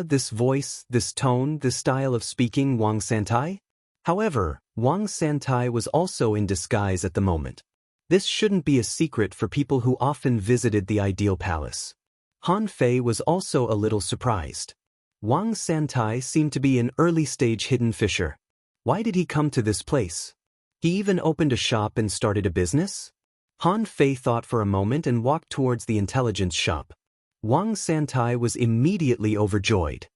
This voice, this tone, this style of speaking Wang Santai? However, Wang Santai was also in disguise at the moment. This shouldn't be a secret for people who often visited the ideal palace. Han Fei was also a little surprised. Wang Santai seemed to be an early-stage hidden fisher. Why did he come to this place? He even opened a shop and started a business? Han Fei thought for a moment and walked towards the intelligence shop. Wang Santai was immediately overjoyed.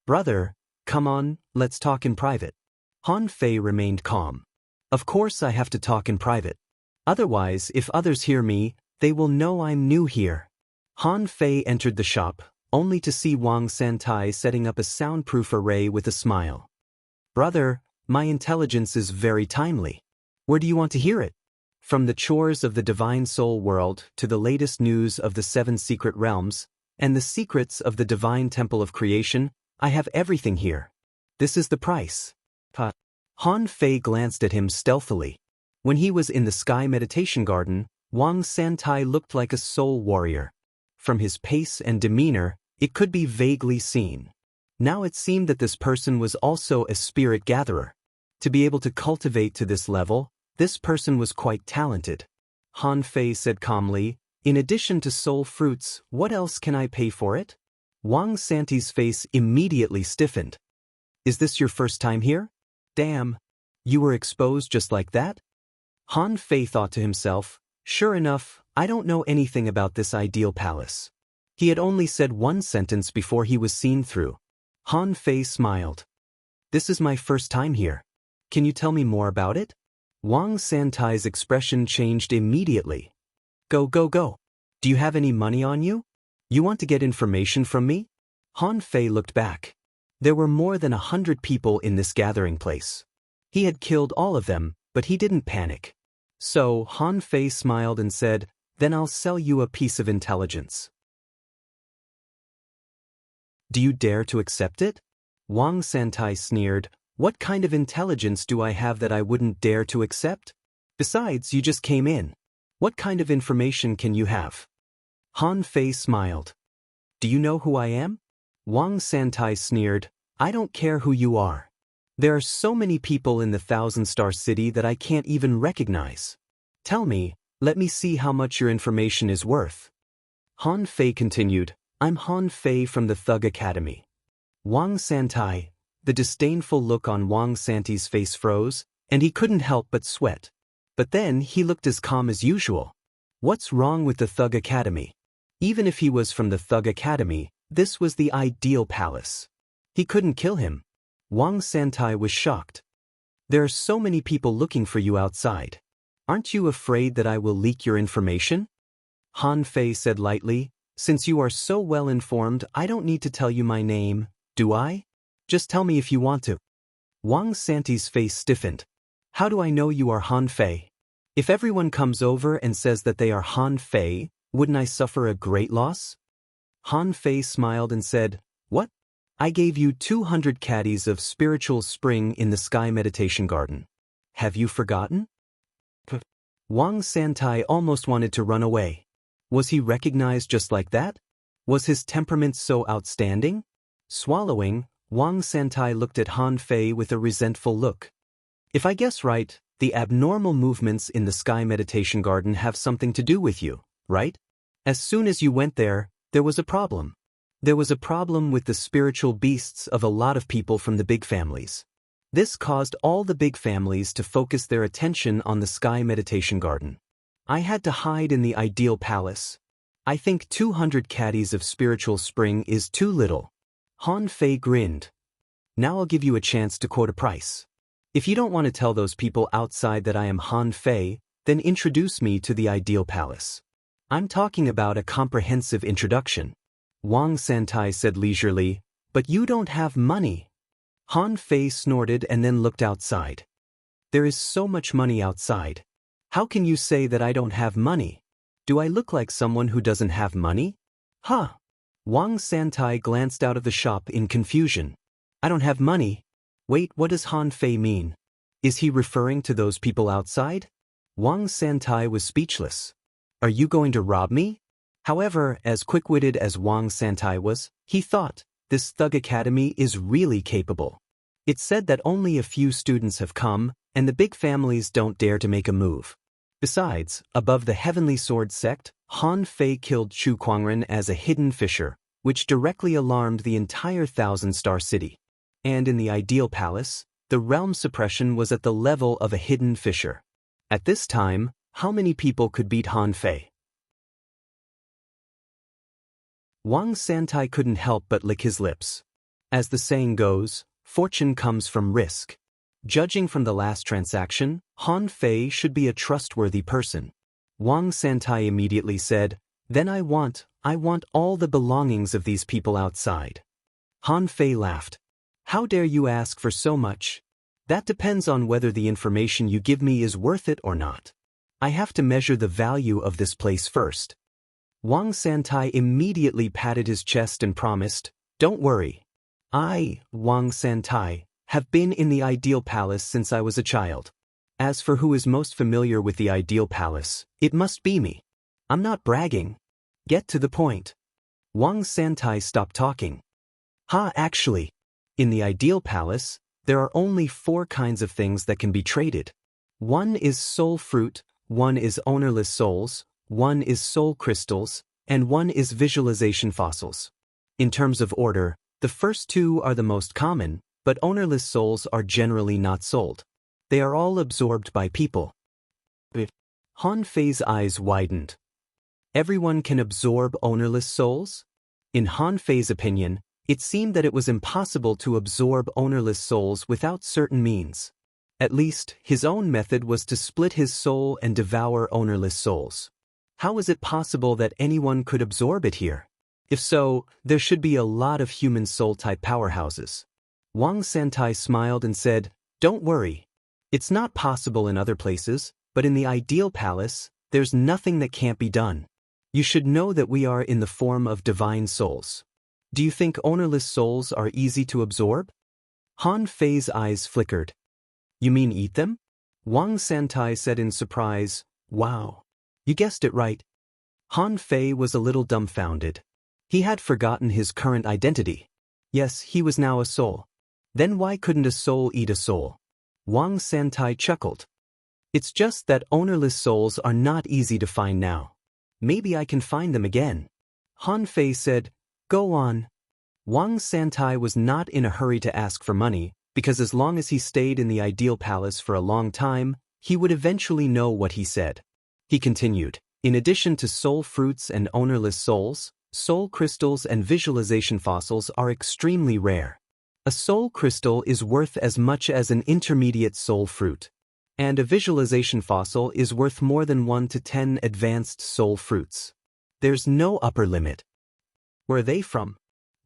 "Brother, come on, let's talk in private." Han Fei remained calm. "Of course I have to talk in private. Otherwise, if others hear me, they will know I'm new here." Han Fei entered the shop, only to see Wang Santai setting up a soundproof array with a smile. "Brother, my intelligence is very timely. Where do you want to hear it? From the chores of the divine soul world to the latest news of the 7 secret realms, and the secrets of the divine temple of creation, I have everything here. This is the price." Han Fei glanced at him stealthily. When he was in the Sky Meditation Garden, Wang Santai looked like a soul warrior. From his pace and demeanor, it could be vaguely seen. Now it seemed that this person was also a spirit gatherer. To be able to cultivate to this level, this person was quite talented. Han Fei said calmly, "In addition to soul fruits, what else can I pay for it?" Wang Santai's face immediately stiffened. "Is this your first time here? Damn. You were exposed just like that?" Han Fei thought to himself, "Sure enough, I don't know anything about this ideal palace." He had only said one sentence before he was seen through. Han Fei smiled. "This is my first time here. Can you tell me more about it?" Wang Santai's expression changed immediately. Go. Do you have any money on you? You want to get information from me?" Han Fei looked back. There were more than 100 people in this gathering place. He had killed all of them, but he didn't panic. So Han Fei smiled and said, "Then I'll sell you a piece of intelligence. Do you dare to accept it?" Wang Santai sneered. "What kind of intelligence do I have that I wouldn't dare to accept? Besides, you just came in. What kind of information can you have?" Han Fei smiled. "Do you know who I am?" Wang Santai sneered. "I don't care who you are. There are so many people in the 1,000-star city that I can't even recognize. Tell me, let me see how much your information is worth." Han Fei continued, "I'm Han Fei from the Thug Academy." Wang Santai. The disdainful look on Wang Santai's face froze, and he couldn't help but sweat. But then he looked as calm as usual. What's wrong with the Thug Academy? Even if he was from the Thug Academy, this was the ideal palace. He couldn't kill him. Wang Santai was shocked. "There are so many people looking for you outside. Aren't you afraid that I will leak your information?" Han Fei said lightly, "Since you are so well informed, I don't need to tell you my name, do I? Just tell me if you want to." Wang Santai's face stiffened. "How do I know you are Han Fei? If everyone comes over and says that they are Han Fei, wouldn't I suffer a great loss?" Han Fei smiled and said, "What? I gave you 200 caddies of spiritual spring in the Sky Meditation Garden. Have you forgotten?" Wang Santai almost wanted to run away. Was he recognized just like that? Was his temperament so outstanding? Swallowing, Wang Santai looked at Han Fei with a resentful look. "If I guess right, the abnormal movements in the Sky Meditation Garden have something to do with you, right? As soon as you went there, there was a problem. There was a problem with the spiritual beasts of a lot of people from the big families. This caused all the big families to focus their attention on the Sky Meditation Garden. I had to hide in the ideal palace. I think 200 caddies of spiritual spring is too little." Han Fei grinned. "Now I'll give you a chance to quote a price. If you don't want to tell those people outside that I am Han Fei, Then introduce me to the ideal palace. I'm talking about a comprehensive introduction. Wang Santai said leisurely, but you don't have money. Han Fei snorted and then looked outside. There is so much money outside. How can you say that I don't have money? Do I look like someone who doesn't have money? Huh? Wang Santai glanced out of the shop in confusion. I don't have money. Wait, what does Han Fei mean? Is he referring to those people outside? Wang Santai was speechless. Are you going to rob me? However, as quick-witted as Wang Santai was, he thought, this Thug Academy is really capable. It's said that only a few students have come, and the big families don't dare to make a move. Besides, above the Heavenly Sword sect, Han Fei killed Chu Kuangren as a hidden fissure, which directly alarmed the entire Thousand-Star City. And in the ideal palace, the realm suppression was at the level of a hidden fissure. At this time, how many people could beat Han Fei? Wang Santai couldn't help but lick his lips. As the saying goes, fortune comes from risk. Judging from the last transaction, Han Fei should be a trustworthy person. Wang Santai immediately said, then I want all the belongings of these people outside. Han Fei laughed. How dare you ask for so much? That depends on whether the information you give me is worth it or not. I have to measure the value of this place first. Wang Santai immediately patted his chest and promised, don't worry. I, Wang Santai, have been in the ideal palace since I was a child. As for who is most familiar with the ideal palace, it must be me. I'm not bragging. Get to the point. Wang Santai stopped talking. Actually, in the ideal palace, there are only 4 kinds of things that can be traded. One is soul fruit, one is ownerless souls, one is soul crystals, and one is visualization fossils. In terms of order, the first 2 are the most common, but ownerless souls are generally not sold. They are all absorbed by people. Han Fei's eyes widened. Everyone can absorb ownerless souls? In Han Fei's opinion, it seemed that it was impossible to absorb ownerless souls without certain means. At least, his own method was to split his soul and devour ownerless souls. How is it possible that anyone could absorb it here? If so, there should be a lot of human soul-type powerhouses. Wang Santai smiled and said, don't worry. It's not possible in other places, but in the ideal palace, there's nothing that can't be done. You should know that we are in the form of divine souls. Do you think ownerless souls are easy to absorb? Han Fei's eyes flickered. You mean eat them? Wang Santai said in surprise, wow. You guessed it right. Han Fei was a little dumbfounded. He had forgotten his current identity. Yes, he was now a soul. Then why couldn't a soul eat a soul? Wang Santai chuckled. It's just that ownerless souls are not easy to find now. Maybe I can find them again. Han Fei said, go on. Wang Santai was not in a hurry to ask for money, because as long as he stayed in the ideal palace for a long time, he would eventually know what he said. He continued, in addition to soul fruits and ownerless souls, soul crystals and visualization fossils are extremely rare. A soul crystal is worth as much as an intermediate soul fruit. And a visualization fossil is worth more than 1 to 10 advanced soul fruits. There's no upper limit. Where are they from?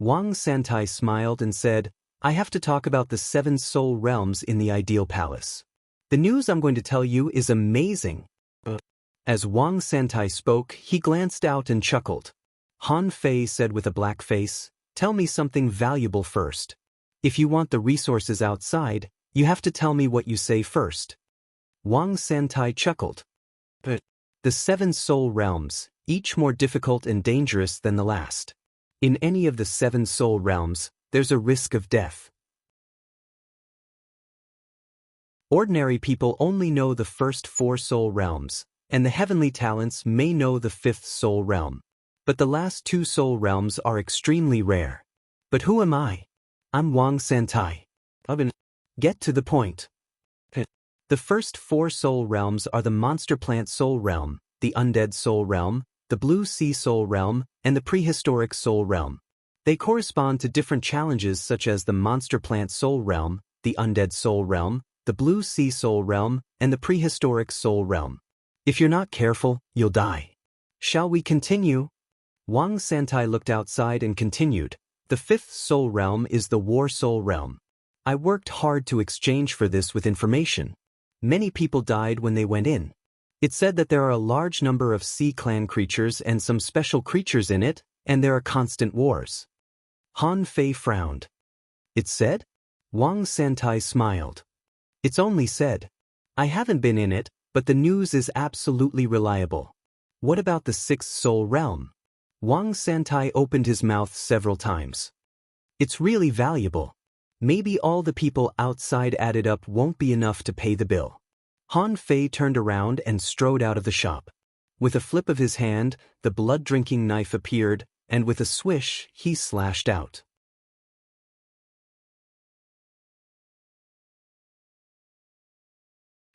Wang Santai smiled and said, I have to talk about the 7 soul realms in the ideal palace. The news I'm going to tell you is amazing. As Wang Santai spoke, he glanced out and chuckled. Han Fei said with a black face, tell me something valuable first. If you want the resources outside, you have to tell me what you say first. Wang Santai chuckled. The 7 soul realms, each more difficult and dangerous than the last. In any of the 7 soul realms, there's a risk of death. Ordinary people only know the first 4 soul realms, and the heavenly talents may know the 5th soul realm. But the last 2 soul realms are extremely rare. But who am I? I'm Wang Santai. Get to the point. The first 4 soul realms are the monster plant soul realm, the undead soul realm, the blue sea soul realm, and the prehistoric soul realm. They correspond to different challenges such as the monster plant soul realm, the undead soul realm, the blue sea soul realm, and the prehistoric soul realm. If you're not careful, you'll die. Shall we continue? Wang Santai looked outside and continued. The fifth soul realm is the war soul realm. I worked hard to exchange for this with information. Many people died when they went in. It said that there are a large number of sea clan creatures and some special creatures in it, and there are constant wars. Han Fei frowned. It said? Wang Santai smiled. It's only said. I haven't been in it, but the news is absolutely reliable. What about the sixth soul realm? Wang Santai opened his mouth several times. It's really valuable. Maybe all the people outside added up won't be enough to pay the bill. Han Fei turned around and strode out of the shop. With a flip of his hand, the blood-drinking knife appeared, and with a swish, he slashed out.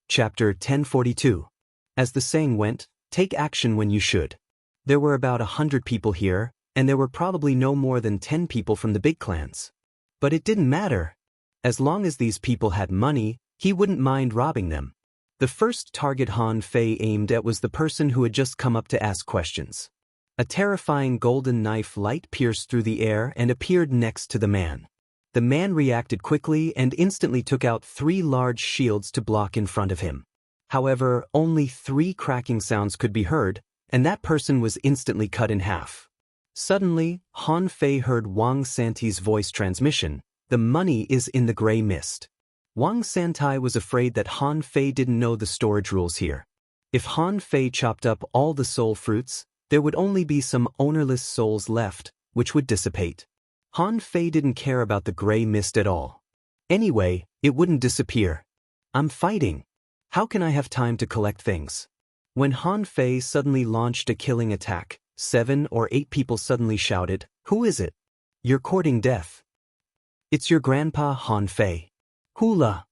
Chapter 1042. As the saying went, take action when you should. There were about 100 people here, and there were probably no more than 10 people from the big clans. But it didn't matter. As long as these people had money, he wouldn't mind robbing them. The first target Han Fei aimed at was the person who had just come up to ask questions. A terrifying golden knife light pierced through the air and appeared next to the man. The man reacted quickly and instantly took out 3 large shields to block in front of him. However, only 3 cracking sounds could be heard, and that person was instantly cut in half. Suddenly, Han Fei heard Wang Santai's voice transmission. The money is in the gray mist. Wang Santai was afraid that Han Fei didn't know the storage rules here. If Han Fei chopped up all the soul fruits, there would only be some ownerless souls left, which would dissipate. Han Fei didn't care about the gray mist at all. Anyway, it wouldn't disappear. I'm fighting. How can I have time to collect things? When Han Fei suddenly launched a killing attack, 7 or 8 people suddenly shouted, "Who is it? You're courting death." "It's your grandpa, Han Fei." Hula!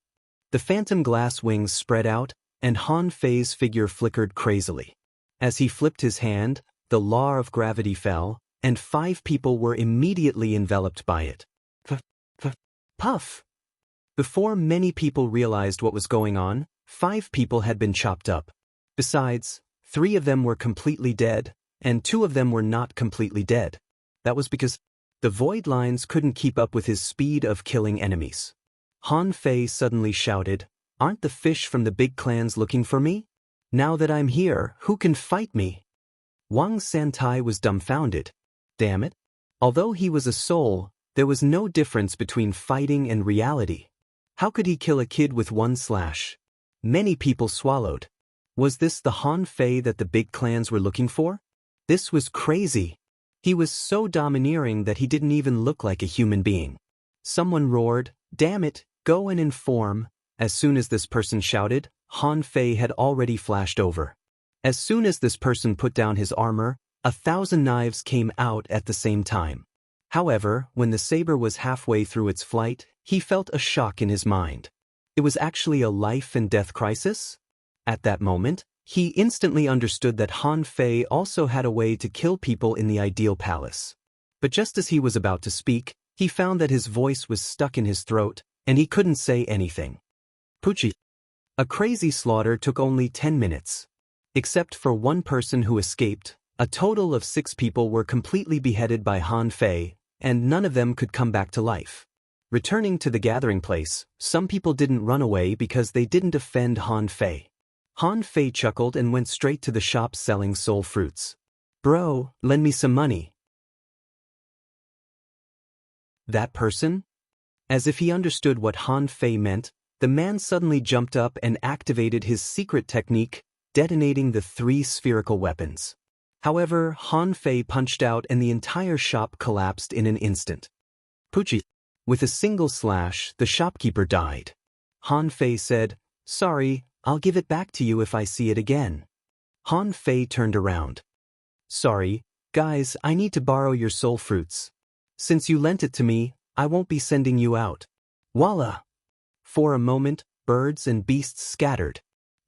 The phantom glass wings spread out, and Han Fei's figure flickered crazily. As he flipped his hand, the law of gravity fell, and 5 people were immediately enveloped by it. Puff! Before many people realized what was going on, 5 people had been chopped up. Besides, 3 of them were completely dead, and 2 of them were not completely dead. That was because the void lines couldn't keep up with his speed of killing enemies. Han Fei suddenly shouted, "Aren't the fish from the big clans looking for me? Now that I'm here, who can fight me?" Wang Santai was dumbfounded. Damn it. Although he was a soul, there was no difference between fighting and reality. How could he kill a kid with 1 slash? Many people swallowed. Was this the Han Fei that the big clans were looking for? This was crazy. He was so domineering that he didn't even look like a human being. Someone roared, "Damn it, go and inform." As soon as this person shouted, Han Fei had already flashed over. As soon as this person put down his armor, 1,000 knives came out at the same time. However, when the saber was halfway through its flight, he felt a shock in his mind. It was actually a life and death crisis? At that moment, he instantly understood that Han Fei also had a way to kill people in the ideal palace. But just as he was about to speak, he found that his voice was stuck in his throat, and he couldn't say anything. Pucci. A crazy slaughter took only 10 minutes. Except for 1 person who escaped, a total of 6 people were completely beheaded by Han Fei, and none of them could come back to life. Returning to the gathering place, some people didn't run away because they didn't offend Han Fei. Han Fei chuckled and went straight to the shop selling soul fruits. "Bro, lend me some money." That person? As if he understood what Han Fei meant, the man suddenly jumped up and activated his secret technique, detonating the 3 spherical weapons. However, Han Fei punched out and the entire shop collapsed in an instant. Pucci. With a single slash, the shopkeeper died. Han Fei said, "Sorry, I'll give it back to you if I see it again." Han Fei turned around. "Sorry, guys, I need to borrow your soul fruits. Since you lent it to me, I won't be sending you out." Voila! For a moment, birds and beasts scattered.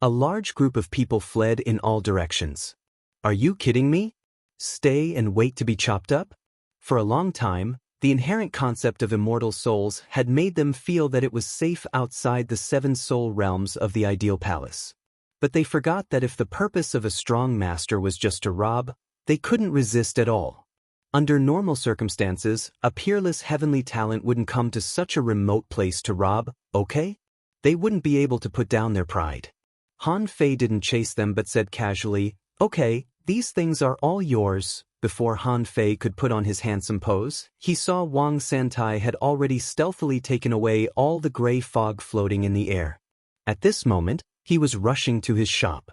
A large group of people fled in all directions. Are you kidding me? Stay and wait to be chopped up? For a long time, the inherent concept of immortal souls had made them feel that it was safe outside the 7 soul realms of the ideal palace. But they forgot that if the purpose of a strong master was just to rob, they couldn't resist at all. Under normal circumstances, a peerless heavenly talent wouldn't come to such a remote place to rob, okay? They wouldn't be able to put down their pride. Han Fei didn't chase them but said casually, "Okay, these things are all yours." Before Han Fei could put on his handsome pose, he saw Wang Santai had already stealthily taken away all the gray fog floating in the air. At this moment, he was rushing to his shop.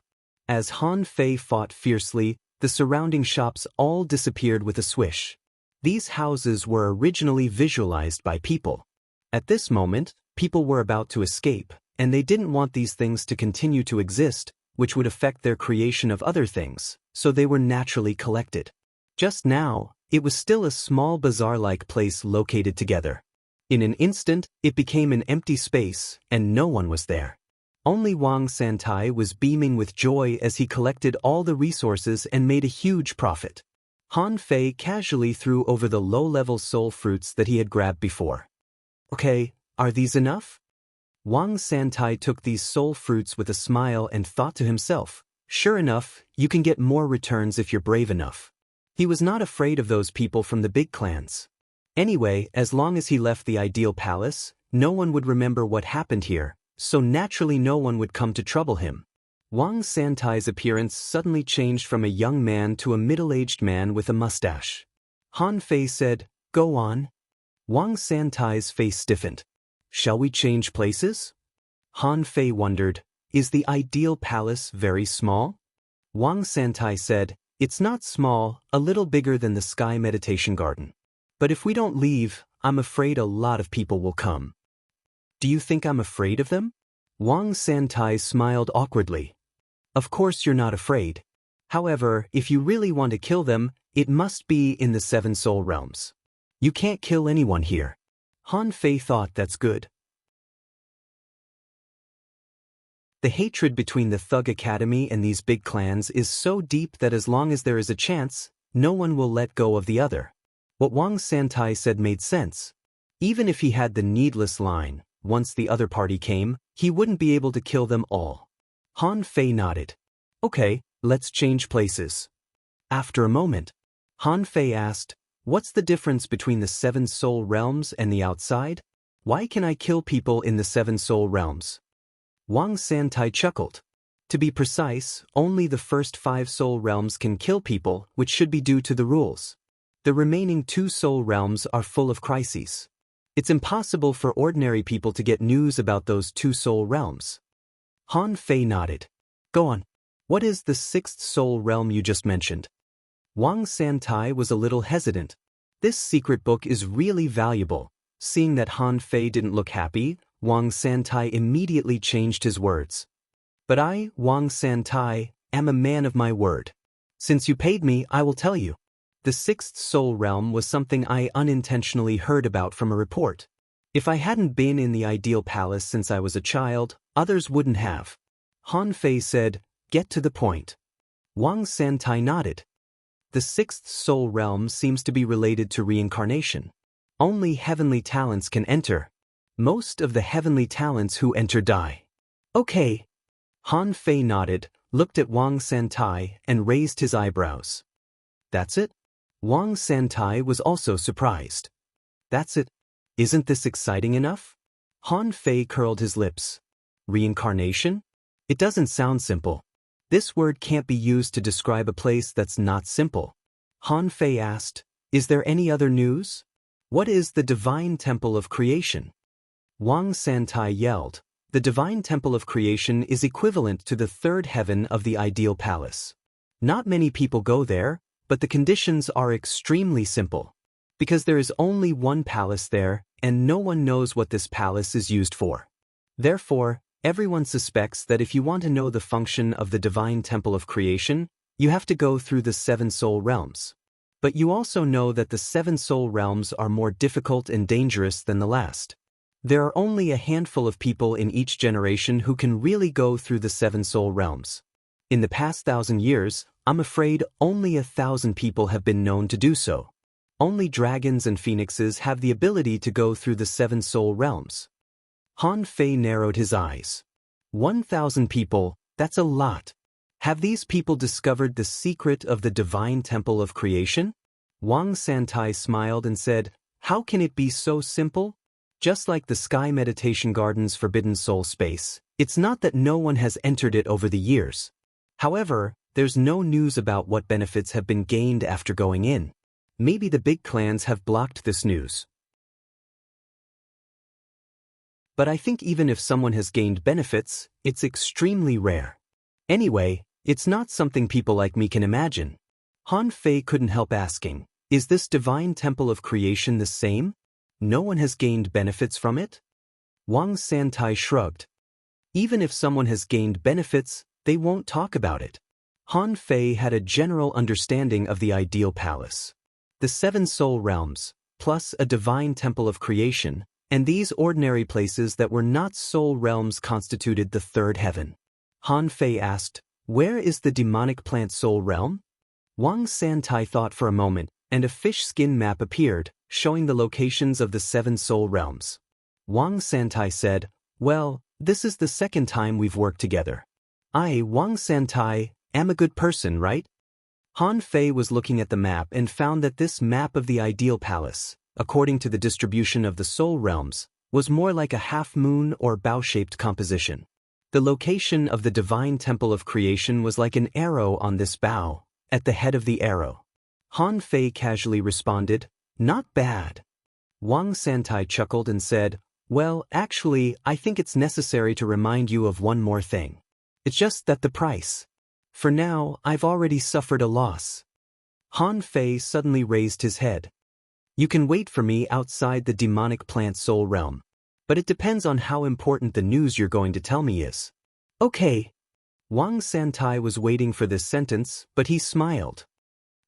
As Han Fei fought fiercely, the surrounding shops all disappeared with a swish. These houses were originally visualized by people. At this moment, people were about to escape, and they didn't want these things to continue to exist, which would affect their creation of other things, so they were naturally collected. Just now, it was still a small bazaar-like place located together. In an instant, it became an empty space, and no one was there. Only Wang Santai was beaming with joy as he collected all the resources and made a huge profit. Han Fei casually threw over the low-level soul fruits that he had grabbed before. "Okay, are these enough?" Wang Santai took these soul fruits with a smile and thought to himself, "Sure enough, you can get more returns if you're brave enough." He was not afraid of those people from the big clans. Anyway, as long as he left the ideal palace, no one would remember what happened here, so naturally no one would come to trouble him. Wang Santai's appearance suddenly changed from a young man to a middle-aged man with a mustache. Han Fei said, "Go on." Wang Santai's face stiffened. "Shall we change places?" Han Fei wondered, "Is the ideal palace very small?" Wang Santai said, "It's not small, a little bigger than the Sky Meditation Garden. But if we don't leave, I'm afraid a lot of people will come." "Do you think I'm afraid of them?" Wang Santai smiled awkwardly. "Of course you're not afraid. However, if you really want to kill them, it must be in the 7 soul realms. You can't kill anyone here." Han Fei thought, "That's good." The hatred between the Thug Academy and these big clans is so deep that as long as there is a chance, no one will let go of the other. What Wang Santai said made sense. Even if he had the needless line, once the other party came, he wouldn't be able to kill them all. Han Fei nodded. "Okay, let's change places." After a moment, Han Fei asked, "What's the difference between the 7 soul realms and the outside? Why can I kill people in the 7 soul realms?" Wang Santai chuckled. "To be precise, only the first 5 soul realms can kill people, which should be due to the rules. The remaining 2 soul realms are full of crises. It's impossible for ordinary people to get news about those 2 soul realms." Han Fei nodded. "Go on. What is the 6th soul realm you just mentioned?" Wang Santai was a little hesitant. This secret book is really valuable. Seeing that Han Fei didn't look happy, Wang Santai immediately changed his words. "But I, Wang Santai, am a man of my word. Since you paid me, I will tell you. The 6th soul realm was something I unintentionally heard about from a report. If I hadn't been in the ideal palace since I was a child, others wouldn't have." Han Fei said, "Get to the point." Wang Santai nodded. "The 6th soul realm seems to be related to reincarnation. Only heavenly talents can enter. Most of the heavenly talents who enter die." "Okay." Han Fei nodded, looked at Wang Santai, and raised his eyebrows. "That's it?" Wang Santai was also surprised. "That's it? Isn't this exciting enough?" Han Fei curled his lips. "Reincarnation? It doesn't sound simple. This word can't be used to describe a place that's not simple." Han Fei asked, "Is there any other news? What is the Divine Temple of Creation?" Wang Santai yelled, "The Divine Temple of Creation is equivalent to the 3rd heaven of the ideal palace. Not many people go there, but the conditions are extremely simple. Because there is only one palace there, and no one knows what this palace is used for. Therefore, everyone suspects that if you want to know the function of the Divine Temple of Creation, you have to go through the 7 soul realms. But you also know that the 7 soul realms are more difficult and dangerous than the last. There are only a handful of people in each generation who can really go through the 7 soul realms. In the past 1,000 years, I'm afraid only 1,000 people have been known to do so. Only dragons and phoenixes have the ability to go through the 7 soul realms." Han Fei narrowed his eyes. 1,000 people, That's a lot. Have these people discovered the secret of the divine temple of creation? Wang Santai smiled and said, how can it be so simple? Just like the Sky Meditation Garden's forbidden soul space, it's not that no one has entered it over the years. However, there's no news about what benefits have been gained after going in. Maybe the big clans have blocked this news. But I think even if someone has gained benefits, it's extremely rare. Anyway, it's not something people like me can imagine. Han Fei couldn't help asking, is this divine temple of creation the same? No one has gained benefits from it? Wang Santai shrugged. Even if someone has gained benefits, they won't talk about it. Han Fei had a general understanding of the ideal palace. The 7 soul realms, plus a divine temple of creation, and these ordinary places that were not soul realms constituted the 3rd heaven. Han Fei asked, where is the demonic plant soul realm? Wang Santai thought for a moment, and a fish skin map appeared, showing the locations of the 7 soul realms. Wang Santai said, well, this is the 2nd time we've worked together. I, Wang Santai, am a good person, right? Han Fei was looking at the map and found that this map of the ideal palace, according to the distribution of the soul realms, was more like a half-moon or bow-shaped composition. The location of the divine temple of creation was like an arrow on this bow, at the head of the arrow. Han Fei casually responded, not bad. Wang Santai chuckled and said, well, actually, I think it's necessary to remind you of one more thing. It's just that the price. For now, I've already suffered a loss. Han Fei suddenly raised his head. You can wait for me outside the demonic plant soul realm. But it depends on how important the news you're going to tell me is. Okay. Wang Santai was waiting for this sentence, but he smiled.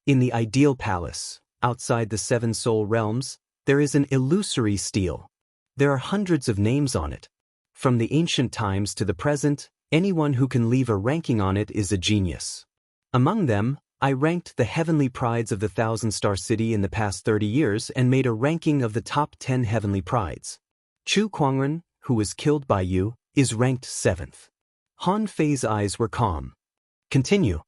In the ideal palace, outside the 7 soul realms, there is an illusory stele. There are hundreds of names on it. From the ancient times to the present, anyone who can leave a ranking on it is a genius. Among them, I ranked the heavenly prides of the 1,000-star city in the past 30 years and made a ranking of the top 10 heavenly prides. Chu Kuangren, who was killed by you, is ranked 7th. Han Fei's eyes were calm. Continue.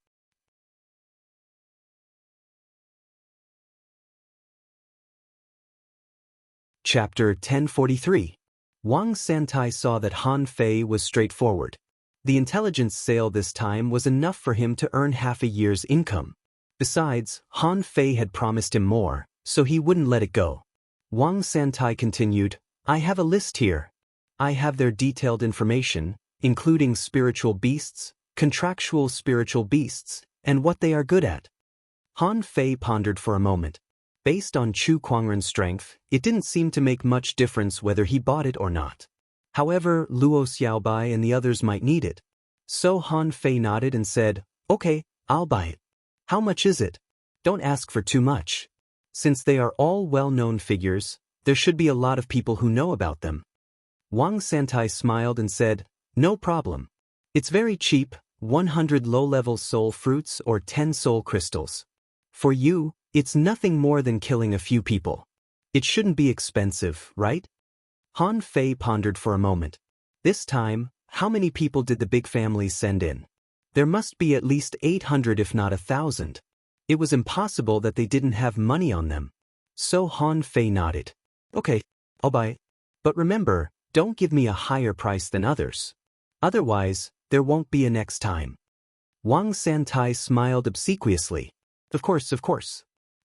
Chapter 1043. Wang Santai saw that Han Fei was straightforward. The intelligence sale this time was enough for him to earn half a year's income. Besides, Han Fei had promised him more, so he wouldn't let it go. Wang Santai continued, I have a list here. I have their detailed information, including spiritual beasts, contractual spiritual beasts, and what they are good at. Han Fei pondered for a moment. Based on Chu Kuangren's strength, it didn't seem to make much difference whether he bought it or not. However, Luo Xiaobai and the others might need it. So Han Fei nodded and said, okay, I'll buy it. How much is it? Don't ask for too much. Since they are all well-known figures, there should be a lot of people who know about them. Wang Santai smiled and said, no problem. It's very cheap, 100 low-level soul fruits or 10 soul crystals. For you, it's nothing more than killing a few people. It shouldn't be expensive, right? Han Fei pondered for a moment. This time, how many people did the big families send in? There must be at least 800 if not 1,000. It was impossible that they didn't have money on them. So Han Fei nodded. Okay, I'll buy it. But remember, don't give me a higher price than others. Otherwise, there won't be a next time. Wang Santai smiled obsequiously. Of course, of course.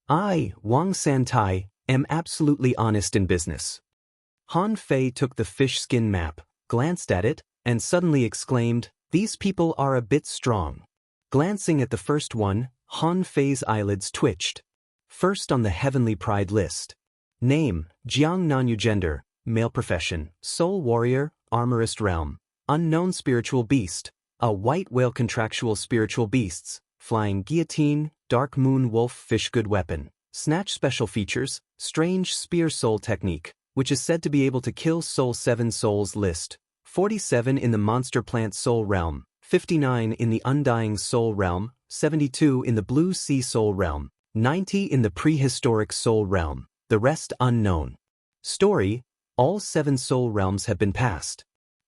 I, Wang Santai, am absolutely honest in business. Han Fei took the fish skin map, glanced at it, and suddenly exclaimed, these people are a bit strong. Glancing at the first one, Han Fei's eyelids twitched. First on the heavenly pride list. Name, Jiang Nanyu. Gender, male. Profession, soul warrior, armorist. Realm, unknown. Spiritual beast, a white whale. Contractual spiritual beasts, flying guillotine, dark moon wolf. Fish. Good weapon, snatch. Special features, strange spear. Soul technique, which is said to be able to kill soul. 7 souls. List, 47 in the monster plant soul realm, 59 in the undying soul realm, 72 in the blue sea soul realm, 90 in the prehistoric soul realm, the rest unknown. Story, all 7 soul realms have been passed.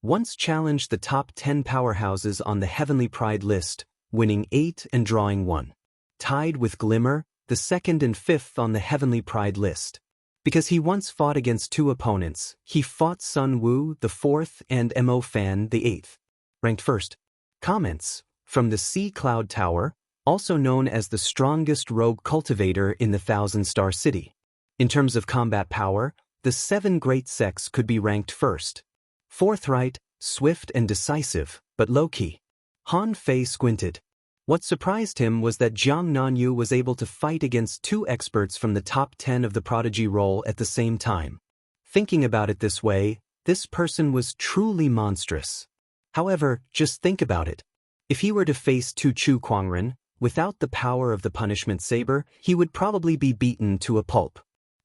once challenged the top 10 powerhouses on the Heavenly Pride list, winning 8 and drawing 1. Tied with Glimmer, the second and fifth on the Heavenly Pride list. Because he once fought against 2 opponents, he fought Sun Wu, the 4th, and Mo Fan, the 8th. Ranked first. Comments. From the Sea Cloud Tower, also known as the strongest rogue cultivator in the Thousand-Star City. In terms of combat power, the 7 great sects could be ranked first. Forthright, swift and decisive, but low-key. Han Fei squinted. What surprised him was that Jiang Nanyu was able to fight against 2 experts from the top 10 of the prodigy role at the same time. Thinking about it this way, this person was truly monstrous. However, just think about it. If he were to face Tu Chu Kuangren, without the power of the punishment saber, he would probably be beaten to a pulp.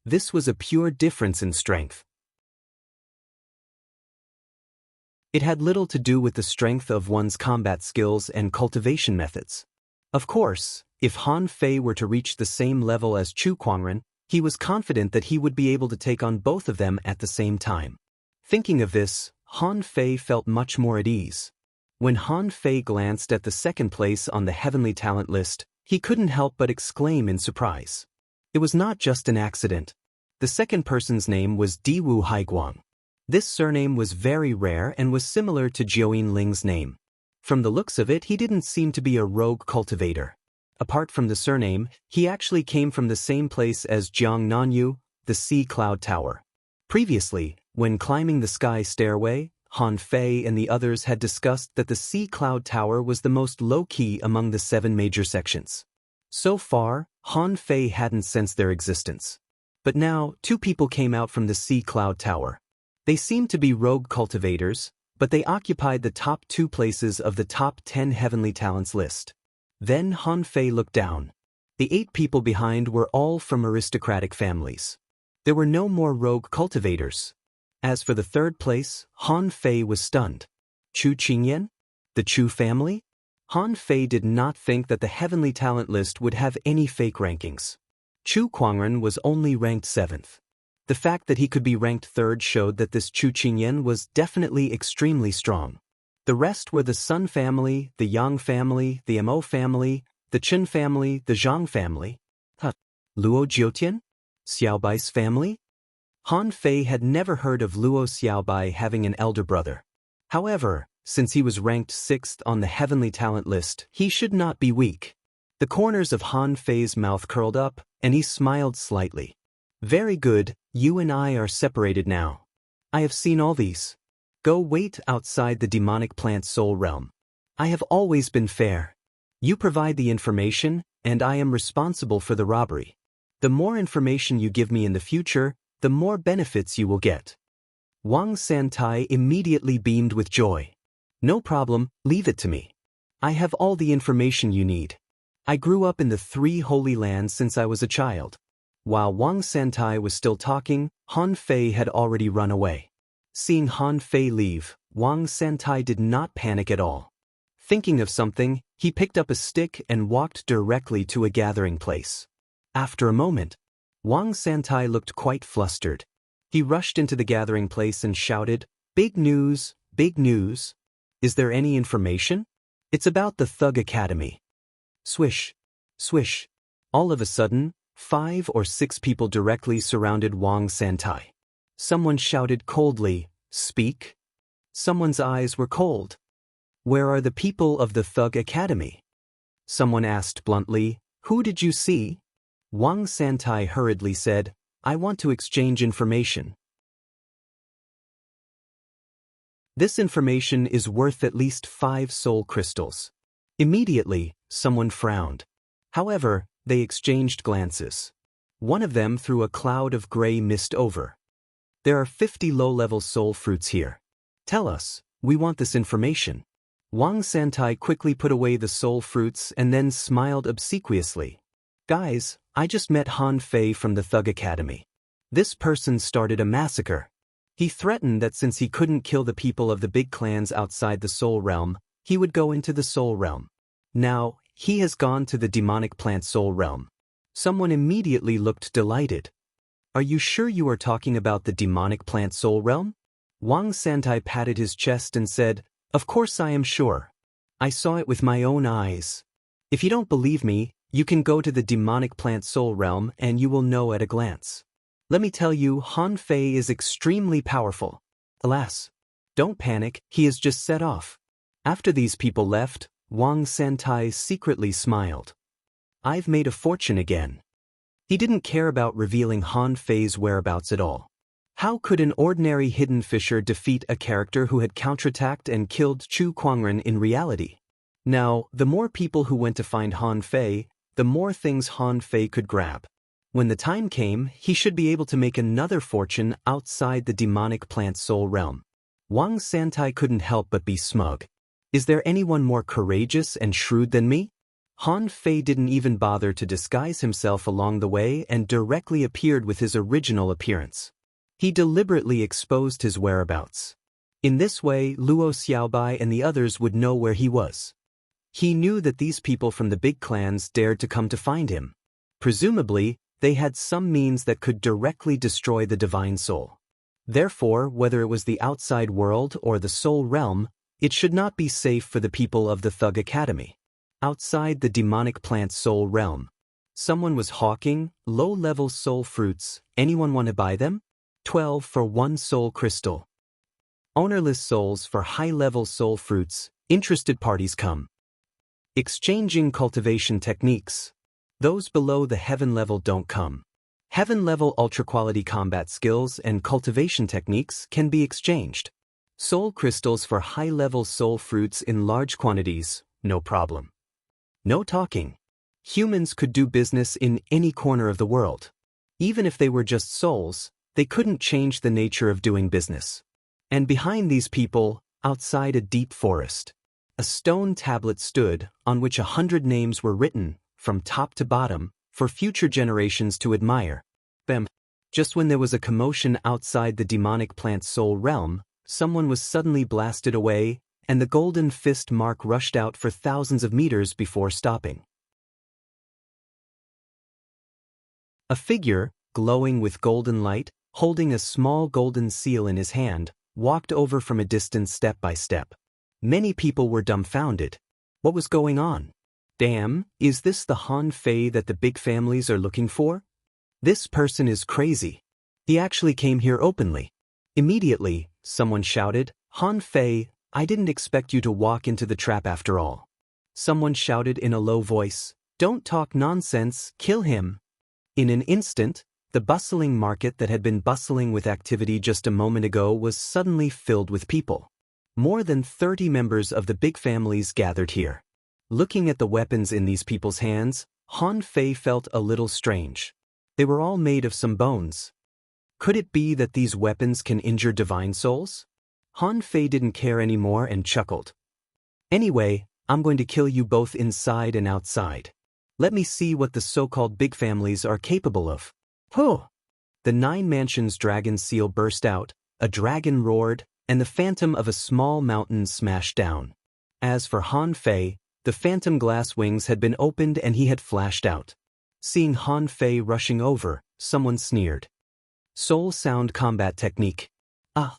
This was a pure difference in strength. It had little to do with the strength of one's combat skills and cultivation methods. Of course, if Han Fei were to reach the same level as Chu Kuangren, he was confident that he would be able to take on both of them at the same time. Thinking of this, Han Fei felt much more at ease. When Han Fei glanced at the second place on the Heavenly Talent list, he couldn't help but exclaim in surprise. It was not just an accident. The second person's name was Diwu Haiguang. This surname was very rare and was similar to Jiuyin Ling's name. From the looks of it, he didn't seem to be a rogue cultivator. Apart from the surname, he actually came from the same place as Jiang Nanyu, the Sea Cloud Tower. Previously, when climbing the sky stairway, Han Fei and the others had discussed that the Sea Cloud Tower was the most low-key among the 7 major sections. So far, Han Fei hadn't sensed their existence. But now, 2 people came out from the Sea Cloud Tower. They seemed to be rogue cultivators, but they occupied the top 2 places of the top 10 Heavenly Talents list. Then Han Fei looked down. The 8 people behind were all from aristocratic families. There were no more rogue cultivators. As for the third place, Han Fei was stunned. Chu Qingyan? The Chu family? Han Fei did not think that the Heavenly Talent list would have any fake rankings. Chu Kuangren was only ranked 7th. The fact that he could be ranked 3rd showed that this Chu Qingyan was definitely extremely strong. The rest were the Sun family, the Yang family, the Mo family, the Chen family, the Zhang family. Luo Jiutian? Xiaobai's family? Han Fei had never heard of Luo Xiaobai having an elder brother. However, since he was ranked 6th on the Heavenly Talent list, he should not be weak. The corners of Han Fei's mouth curled up, and he smiled slightly. Very good, you and I are separated now. I have seen all these. Go wait outside the demonic plant soul realm. I have always been fair. You provide the information, and I am responsible for the robbery. The more information you give me in the future, the more benefits you will get. Wang Santai immediately beamed with joy. No problem, leave it to me. I have all the information you need. I grew up in the 3 Holy Lands since I was a child. While Wang Santai was still talking, Han Fei had already run away. Seeing Han Fei leave, Wang Santai did not panic at all. Thinking of something, he picked up a stick and walked directly to a gathering place. After a moment, Wang Santai looked quite flustered. He rushed into the gathering place and shouted, "Big news, big news. Is there any information? It's about the Thug Academy." Swish, swish. All of a sudden, 5 or 6 people directly surrounded Wang Santai. Someone shouted coldly, "Speak?" Someone's eyes were cold. "Where are the people of the Thug Academy?" Someone asked bluntly, "Who did you see?" Wang Santai hurriedly said, "I want to exchange information. This information is worth at least 5 soul crystals." Immediately, someone frowned. However, they exchanged glances. One of them threw a cloud of gray mist over. "There are 50 low-level soul fruits here. Tell us, we want this information." Wang Santai quickly put away the soul fruits and then smiled obsequiously. "Guys, I just met Han Fei from the Thug Academy. This person started a massacre. He threatened that since he couldn't kill the people of the big clans outside the Soul Realm, he would go into the Soul Realm. Now, he has gone to the demonic plant Soul Realm." Someone immediately looked delighted. "Are you sure you are talking about the demonic plant Soul Realm?" Wang Santai patted his chest and said, "Of course I am sure. I saw it with my own eyes. If you don't believe me, you can go to the demonic plant soul realm and you will know at a glance. Let me tell you, Han Fei is extremely powerful. Alas, don't panic, he is just set off." After these people left, Wang Santai secretly smiled. "I've made a fortune again." He didn't care about revealing Han Fei's whereabouts at all. How could an ordinary hidden fisher defeat a character who had counterattacked and killed Chu Kuangren in reality? Now, the more people who went to find Han Fei, the more things Han Fei could grab. When the time came, he should be able to make another fortune outside the demonic plant soul realm. Wang Santai couldn't help but be smug. Is there anyone more courageous and shrewd than me? Han Fei didn't even bother to disguise himself along the way and directly appeared with his original appearance. He deliberately exposed his whereabouts. In this way, Luo Xiaobai and the others would know where he was. He knew that these people from the big clans dared to come to find him. Presumably, they had some means that could directly destroy the divine soul. Therefore, whether it was the outside world or the soul realm, it should not be safe for the people of the Thug Academy. Outside the demonic plant soul realm, someone was hawking low-level soul fruits. Anyone want to buy them? 12 for 1 soul crystal. Ownerless souls for high-level soul fruits. Interested parties come. Exchanging cultivation techniques. Those below the heaven level don't come. Heaven level ultra-quality combat skills and cultivation techniques can be exchanged. Soul crystals for high-level soul fruits in large quantities, no problem. No talking. Humans could do business in any corner of the world. Even if they were just souls, they couldn't change the nature of doing business. And behind these people, outside a deep forest, a stone tablet stood on which 100 names were written, from top to bottom, for future generations to admire. Bam! Just when there was a commotion outside the demonic plant soul realm, someone was suddenly blasted away, and the golden fist mark rushed out for thousands of meters before stopping. A figure, glowing with golden light, holding a small golden seal in his hand, walked over from a distance step by step. Many people were dumbfounded. What was going on? Damn, is this the Han Fei that the big families are looking for? This person is crazy. He actually came here openly. Immediately, someone shouted, "Han Fei, I didn't expect you to walk into the trap after all." Someone shouted in a low voice, "Don't talk nonsense, kill him." In an instant, the bustling market that had been bustling with activity just a moment ago was suddenly filled with people. More than 30 members of the big families gathered here. Looking at the weapons in these people's hands, Han Fei felt a little strange. They were all made of some bones. Could it be that these weapons can injure divine souls? Han Fei didn't care anymore and chuckled. "Anyway, I'm going to kill you both inside and outside. Let me see what the so-called big families are capable of." Huh! The 9 mansions dragon seal burst out, a dragon roared, and the phantom of a small mountain smashed down. As for Han Fei, the phantom glass wings had been opened and he had flashed out. Seeing Han Fei rushing over, someone sneered. Soul sound combat technique. Huh!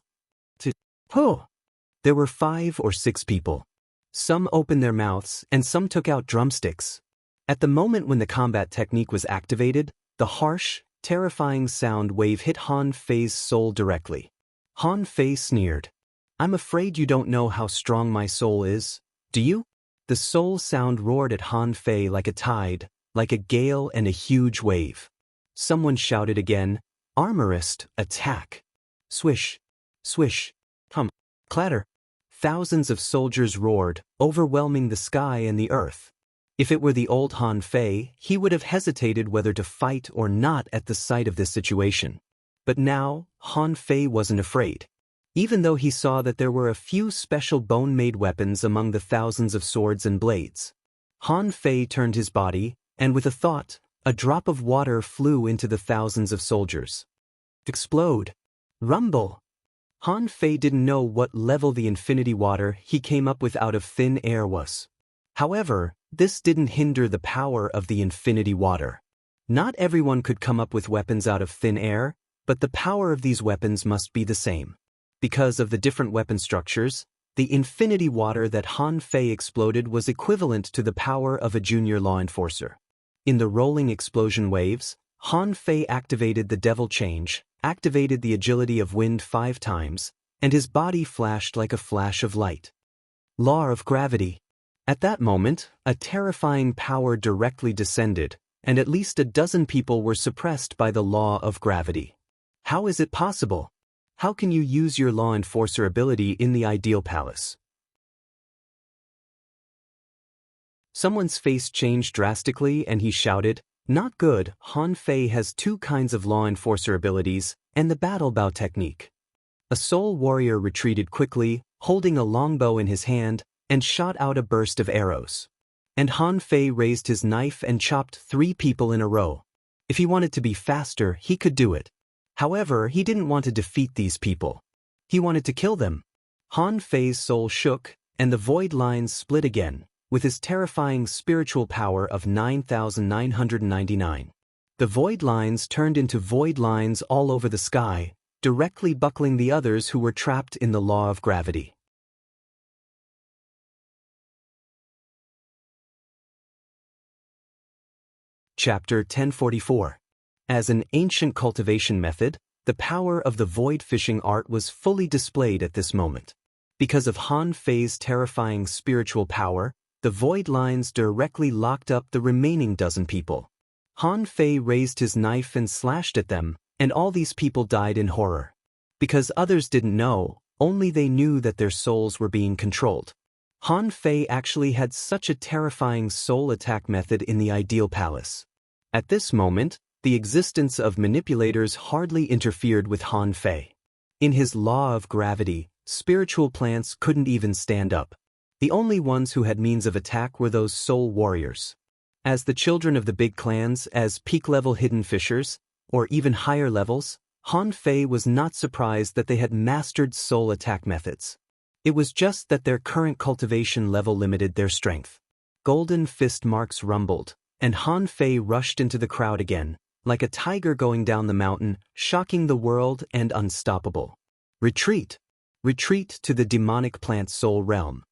There were 5 or 6 people. Some opened their mouths and some took out drumsticks. At the moment when the combat technique was activated, the harsh, terrifying sound wave hit Han Fei's soul directly. Han Fei sneered. "I'm afraid you don't know how strong my soul is, do you?" The soul sound roared at Han Fei like a tide, like a gale and a huge wave. Someone shouted again, "Armorist, attack!" Swish, swish, hum, clatter. Thousands of soldiers roared, overwhelming the sky and the earth. If it were the old Han Fei, he would have hesitated whether to fight or not at the sight of this situation. But now, Han Fei wasn't afraid. Even though he saw that there were a few special bone-made weapons among the thousands of swords and blades. Han Fei turned his body, and with a thought, a drop of water flew into the thousands of soldiers. Explode! Rumble! Han Fei didn't know what level the infinity water he came up with out of thin air was. However, this didn't hinder the power of the infinity water. Not everyone could come up with weapons out of thin air, but the power of these weapons must be the same. Because of the different weapon structures, the infinity water that Han Fei exploded was equivalent to the power of a junior law enforcer. In the rolling explosion waves, Han Fei activated the devil change, activated the agility of wind 5 times, and his body flashed like a flash of light. Law of gravity. At that moment, a terrifying power directly descended, and at least a dozen people were suppressed by the law of gravity. How is it possible? How can you use your law enforcer ability in the ideal palace? Someone's face changed drastically and he shouted, "Not good, Han Fei has 2 kinds of law enforcer abilities and the battle bow technique." A soul warrior retreated quickly, holding a longbow in his hand, and shot out a burst of arrows. And Han Fei raised his knife and chopped 3 people in a row. If he wanted to be faster, he could do it. However, he didn't want to defeat these people. He wanted to kill them. Han Fei's soul shook, and the void lines split again, with his terrifying spiritual power of 9,999. The void lines turned into void lines all over the sky, directly buckling the others who were trapped in the law of gravity. Chapter 1044. As an ancient cultivation method, the power of the void fishing art was fully displayed at this moment. Because of Han Fei's terrifying spiritual power, the void lines directly locked up the remaining dozen people. Han Fei raised his knife and slashed at them, and all these people died in horror. Because others didn't know, only they knew that their souls were being controlled. Han Fei actually had such a terrifying soul attack method in the ideal palace. At this moment, the existence of manipulators hardly interfered with Han Fei. In his law of gravity, spiritual plants couldn't even stand up. The only ones who had means of attack were those soul warriors. As the children of the big clans, as peak-level hidden fishers, or even higher levels, Han Fei was not surprised that they had mastered soul attack methods. It was just that their current cultivation level limited their strength. Golden fist marks rumbled, and Han Fei rushed into the crowd again, like a tiger going down the mountain, shocking the world and unstoppable. Retreat! Retreat to the demonic plant soul realm.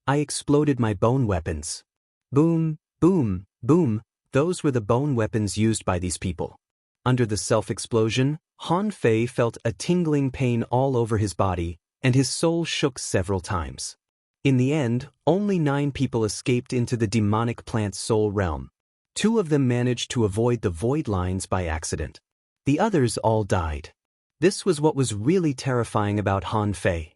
I exploded my bone weapons. Boom, boom, boom, those were the bone weapons used by these people. Under the self-explosion, Han Fei felt a tingling pain all over his body, and his soul shook several times. In the end, only 9 people escaped into the demonic plant soul realm. 2 of them managed to avoid the void lines by accident. The others all died. This was what was really terrifying about Han Fei.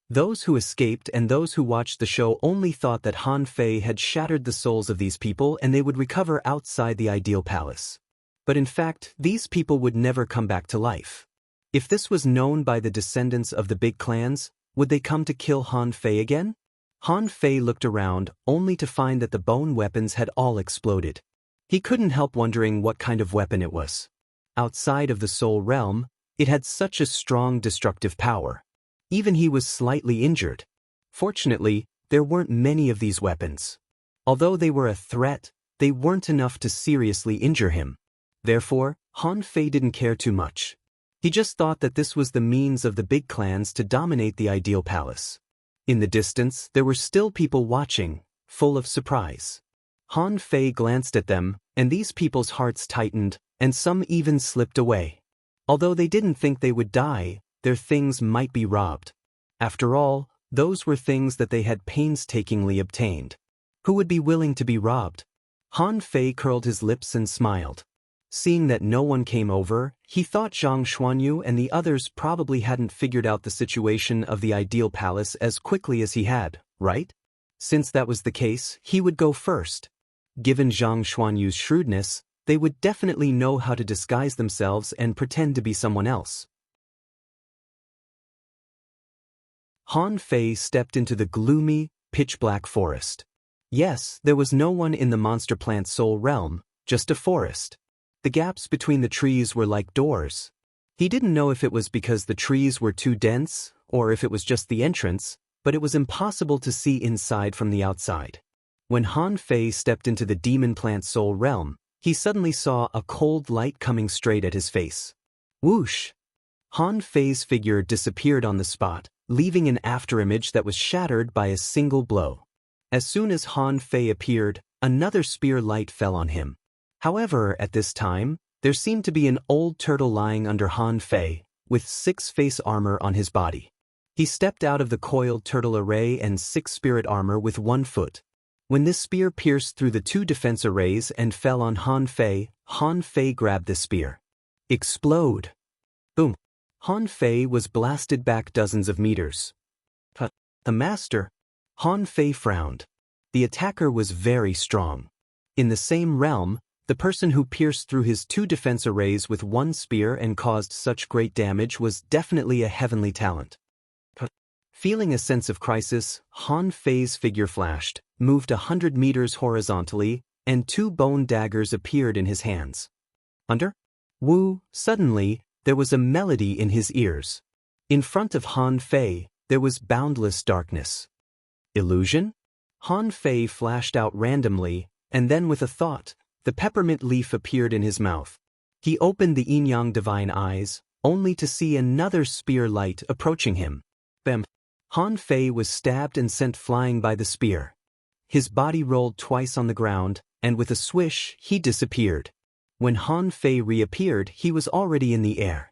Those who escaped and those who watched the show only thought that Han Fei had shattered the souls of these people and they would recover outside the ideal palace. But in fact, these people would never come back to life. If this was known by the descendants of the big clans, would they come to kill Han Fei again? Han Fei looked around, only to find that the bone weapons had all exploded. He couldn't help wondering what kind of weapon it was. Outside of the soul realm, it had such a strong destructive power. Even he was slightly injured. Fortunately, there weren't many of these weapons. Although they were a threat, they weren't enough to seriously injure him. Therefore, Han Fei didn't care too much. He just thought that this was the means of the big clans to dominate the ideal palace. In the distance, there were still people watching, full of surprise. Han Fei glanced at them, and these people's hearts tightened, and some even slipped away. Although they didn't think they would die, their things might be robbed. After all, those were things that they had painstakingly obtained. Who would be willing to be robbed? Han Fei curled his lips and smiled. Seeing that no one came over, he thought Zhang Xuanyu and the others probably hadn't figured out the situation of the ideal palace as quickly as he had, right? Since that was the case, he would go first. Given Zhang Xuanyu's shrewdness, they would definitely know how to disguise themselves and pretend to be someone else. Han Fei stepped into the gloomy, pitch-black forest. Yes, there was no one in the monster plant soul realm, just a forest. The gaps between the trees were like doors. He didn't know if it was because the trees were too dense, or if it was just the entrance, but it was impossible to see inside from the outside. When Han Fei stepped into the demon plant soul realm, he suddenly saw a cold light coming straight at his face. Whoosh! Han Fei's figure disappeared on the spot, leaving an afterimage that was shattered by a single blow. As soon as Han Fei appeared, another spear light fell on him. However, at this time, there seemed to be an old turtle lying under Han Fei, with 6 face armor on his body. He stepped out of the coiled turtle array and 6 spirit armor with 1 foot. When this spear pierced through the 2 defense arrays and fell on Han Fei grabbed the spear. Explode! Boom! Han Fei was blasted back dozens of meters. The master? Han Fei frowned. The attacker was very strong. In the same realm, the person who pierced through his 2 defense arrays with 1 spear and caused such great damage was definitely a heavenly talent. Feeling a sense of crisis, Han Fei's figure flashed, moved 100 meters horizontally, and 2 bone daggers appeared in his hands. Under? Woo! Suddenly, there was a melody in his ears. In front of Han Fei, there was boundless darkness. Illusion? Han Fei flashed out randomly, and then with a thought, the peppermint leaf appeared in his mouth. He opened the yin-yang divine eyes, only to see another spear light approaching him. Bam! Han Fei was stabbed and sent flying by the spear. His body rolled twice on the ground, and with a swish, he disappeared. When Han Fei reappeared, he was already in the air.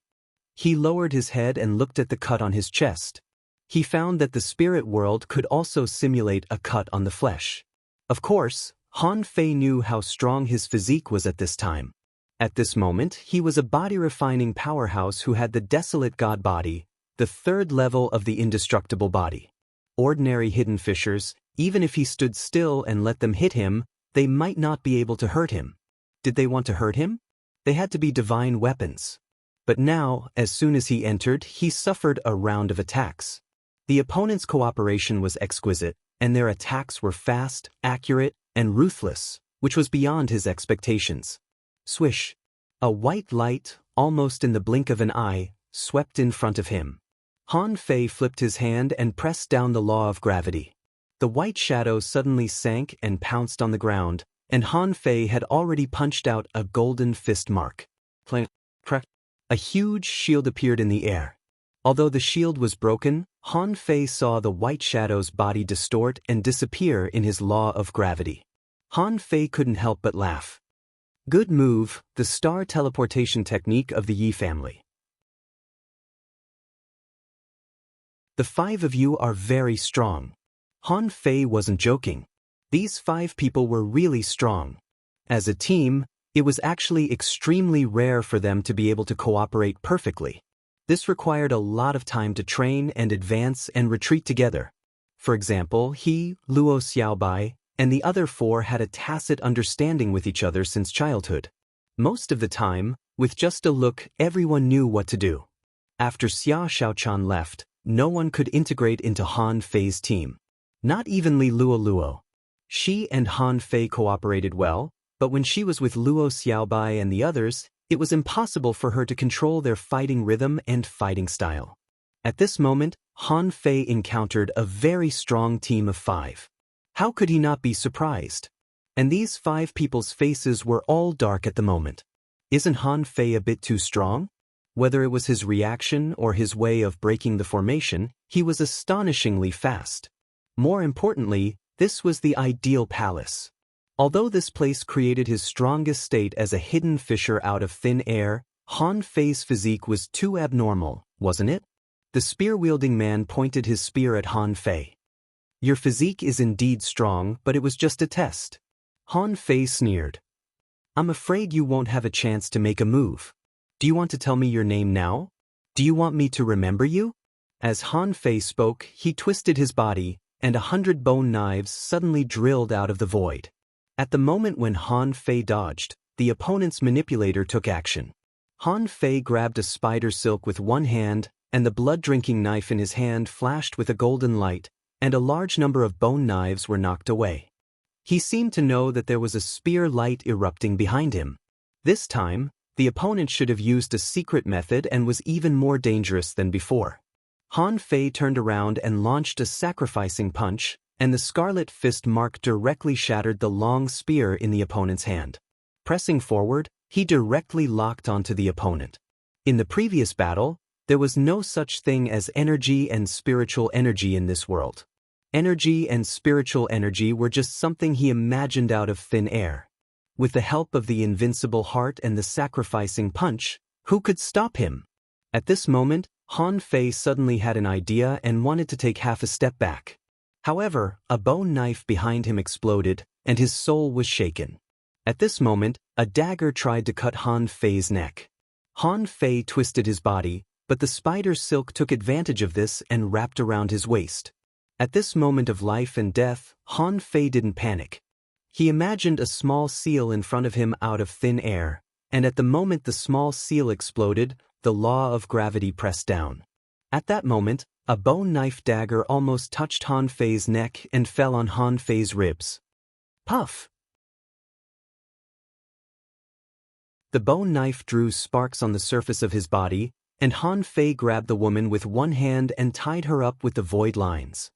He lowered his head and looked at the cut on his chest. He found that the spirit world could also simulate a cut on the flesh. Of course, Han Fei knew how strong his physique was at this time. At this moment, he was a body-refining powerhouse who had the desolate god body, the 3rd level of the indestructible body. Ordinary hidden fishers, even if he stood still and let them hit him, they might not be able to hurt him. Did they want to hurt him? They had to be divine weapons. But now, as soon as he entered, he suffered a round of attacks. The opponent's cooperation was exquisite, and their attacks were fast, accurate, and ruthless, which was beyond his expectations. Swish! A white light, almost in the blink of an eye, swept in front of him. Han Fei flipped his hand and pressed down the law of gravity. The white shadow suddenly sank and pounced on the ground, and Han Fei had already punched out a golden fist mark. Clank, crack. A huge shield appeared in the air. Although the shield was broken, Han Fei saw the white shadow's body distort and disappear in his law of gravity. Han Fei couldn't help but laugh. Good move, the star teleportation technique of the Yi family. The 5 of you are very strong. Han Fei wasn't joking. These 5 people were really strong. As a team, it was actually extremely rare for them to be able to cooperate perfectly. This required a lot of time to train and advance and retreat together. For example, he, Luo Xiaobai, and the other 4 had a tacit understanding with each other since childhood. Most of the time, with just a look, everyone knew what to do. After Xia Xiaochan left, no one could integrate into Han Fei's team. Not even Li Luo. She and Han Fei cooperated well, but when she was with Luo Xiaobai and the others, it was impossible for her to control their fighting rhythm and fighting style. At this moment, Han Fei encountered a very strong team of 5. How could he not be surprised? And these 5 people's faces were all dark at the moment. Isn't Han Fei a bit too strong? Whether it was his reaction or his way of breaking the formation, he was astonishingly fast. More importantly, this was the ideal palace. Although this place created his strongest state as a hidden fisher out of thin air, Han Fei's physique was too abnormal, wasn't it? The spear-wielding man pointed his spear at Han Fei. Your physique is indeed strong, but it was just a test. Han Fei sneered. I'm afraid you won't have a chance to make a move. Do you want to tell me your name now? Do you want me to remember you? As Han Fei spoke, he twisted his body, and 100 bone knives suddenly drilled out of the void. At the moment when Han Fei dodged, the opponent's manipulator took action. Han Fei grabbed a spider silk with one hand, and the blood-drinking knife in his hand flashed with a golden light, and a large number of bone knives were knocked away. He seemed to know that there was a spear light erupting behind him. This time, the opponent should have used a secret method and was even more dangerous than before. Han Fei turned around and launched a sacrificing punch, and the scarlet fist mark directly shattered the long spear in the opponent's hand. Pressing forward, he directly locked onto the opponent. In the previous battle, There was no such thing as energy and spiritual energy in this world. Energy and spiritual energy were just something he imagined out of thin air. With the help of the invincible heart and the sacrificing punch, who could stop him? At this moment, Han Fei suddenly had an idea and wanted to take half a step back. However, a bone knife behind him exploded, and his soul was shaken. At this moment, a dagger tried to cut Han Fei's neck. Han Fei twisted his body, but the spider silk took advantage of this and wrapped around his waist. At this moment of life and death, Han Fei didn't panic. He imagined a small seal in front of him out of thin air, and at the moment the small seal exploded, the law of gravity pressed down. At that moment, a bone knife dagger almost touched Han Fei's neck and fell on Han Fei's ribs. Puff! The bone knife drew sparks on the surface of his body, and Han Fei grabbed the woman with one hand and tied her up with the void lines.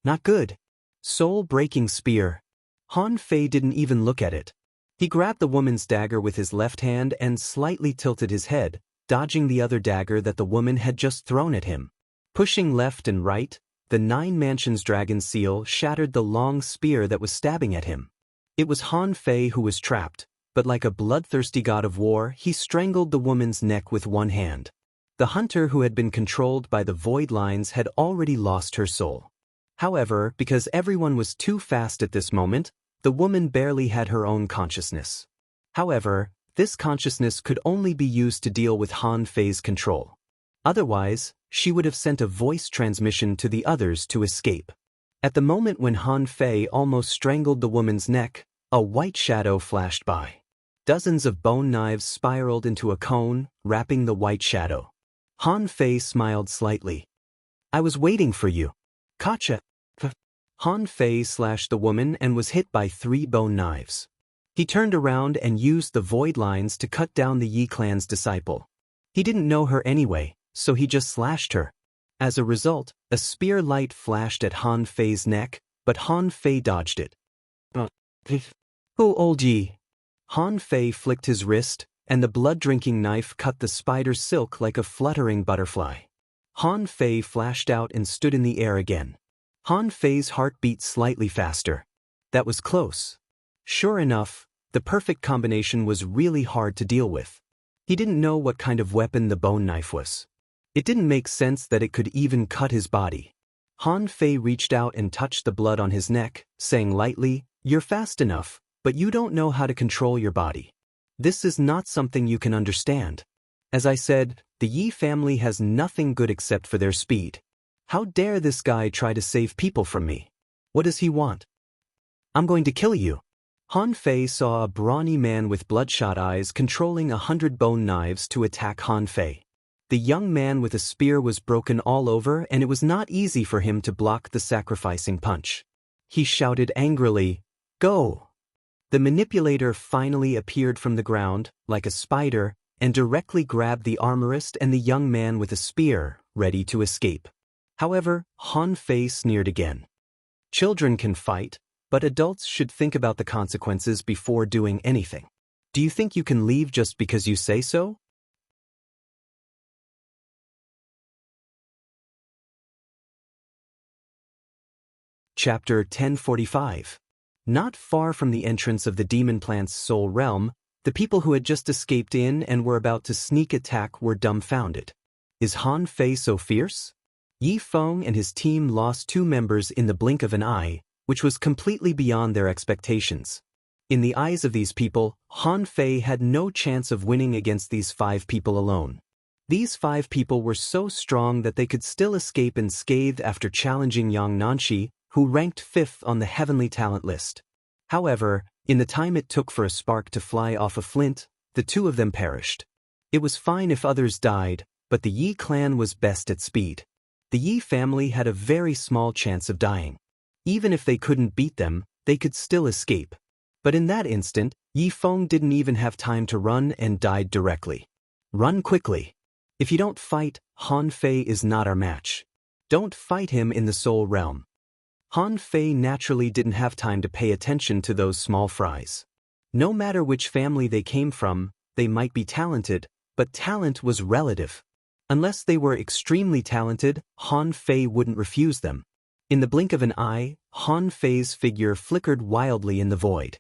Not good. Soul-breaking spear. Han Fei didn't even look at it. He grabbed the woman's dagger with his left hand and slightly tilted his head, dodging the other dagger that the woman had just thrown at him. Pushing left and right, the Nine Mansions dragon seal shattered the long spear that was stabbing at him. It was Han Fei who was trapped, but like a bloodthirsty god of war, he strangled the woman's neck with one hand. The hunter who had been controlled by the void lines had already lost her soul. However, because everyone was too fast at this moment, the woman barely had her own consciousness. However, this consciousness could only be used to deal with Han Fei's control. Otherwise, she would have sent a voice transmission to the others to escape. At the moment when Han Fei almost strangled the woman's neck, a white shadow flashed by. Dozens of bone knives spiraled into a cone, wrapping the white shadow. Han Fei smiled slightly. I was waiting for you. Gotcha. Han Fei slashed the woman and was hit by 3 bone knives. He turned around and used the void lines to cut down the Yi clan's disciple. He didn't know her anyway, so he just slashed her. As a result, a spear light flashed at Han Fei's neck, but Han Fei dodged it. Oh, old Yi. Han Fei flicked his wrist, and the blood-drinking knife cut the spider's silk like a fluttering butterfly. Han Fei flashed out and stood in the air again. Han Fei's heart beat slightly faster. That was close. Sure enough, the perfect combination was really hard to deal with. He didn't know what kind of weapon the bone knife was. It didn't make sense that it could even cut his body. Han Fei reached out and touched the blood on his neck, saying lightly, "You're fast enough, but you don't know how to control your body. This is not something you can understand. As I said, the Yi family has nothing good except for their speed. How dare this guy try to save people from me? What does he want? I'm going to kill you." Han Fei saw a brawny man with bloodshot eyes controlling 100 bone knives to attack Han Fei. The young man with a spear was broken all over, and it was not easy for him to block the sacrificing punch. He shouted angrily, "Go!" The manipulator finally appeared from the ground, like a spider, and directly grabbed the armorist and the young man with a spear, ready to escape. However, Han Fei sneered again. Children can fight, but adults should think about the consequences before doing anything. Do you think you can leave just because you say so? Chapter 1045. Not far from the entrance of the demon plant's soul realm, the people who had just escaped in and were about to sneak attack were dumbfounded. Is Han Fei so fierce? Yi Feng and his team lost 2 members in the blink of an eye, which was completely beyond their expectations. In the eyes of these people, Han Fei had no chance of winning against these 5 people alone. These 5 people were so strong that they could still escape unscathed after challenging Yang Nanshi, who ranked 5th on the heavenly talent list. However, in the time it took for a spark to fly off a flint, the 2 of them perished. It was fine if others died, but the Yi clan was best at speed. The Yi family had a very small chance of dying. Even if they couldn't beat them, they could still escape. But in that instant, Yi Feng didn't even have time to run and died directly. Run quickly. If you don't fight, Han Fei is not our match. Don't fight him in the soul realm. Han Fei naturally didn't have time to pay attention to those small fries. No matter which family they came from, they might be talented, but talent was relative. Unless they were extremely talented, Han Fei wouldn't refuse them. In the blink of an eye, Han Fei's figure flickered wildly in the void.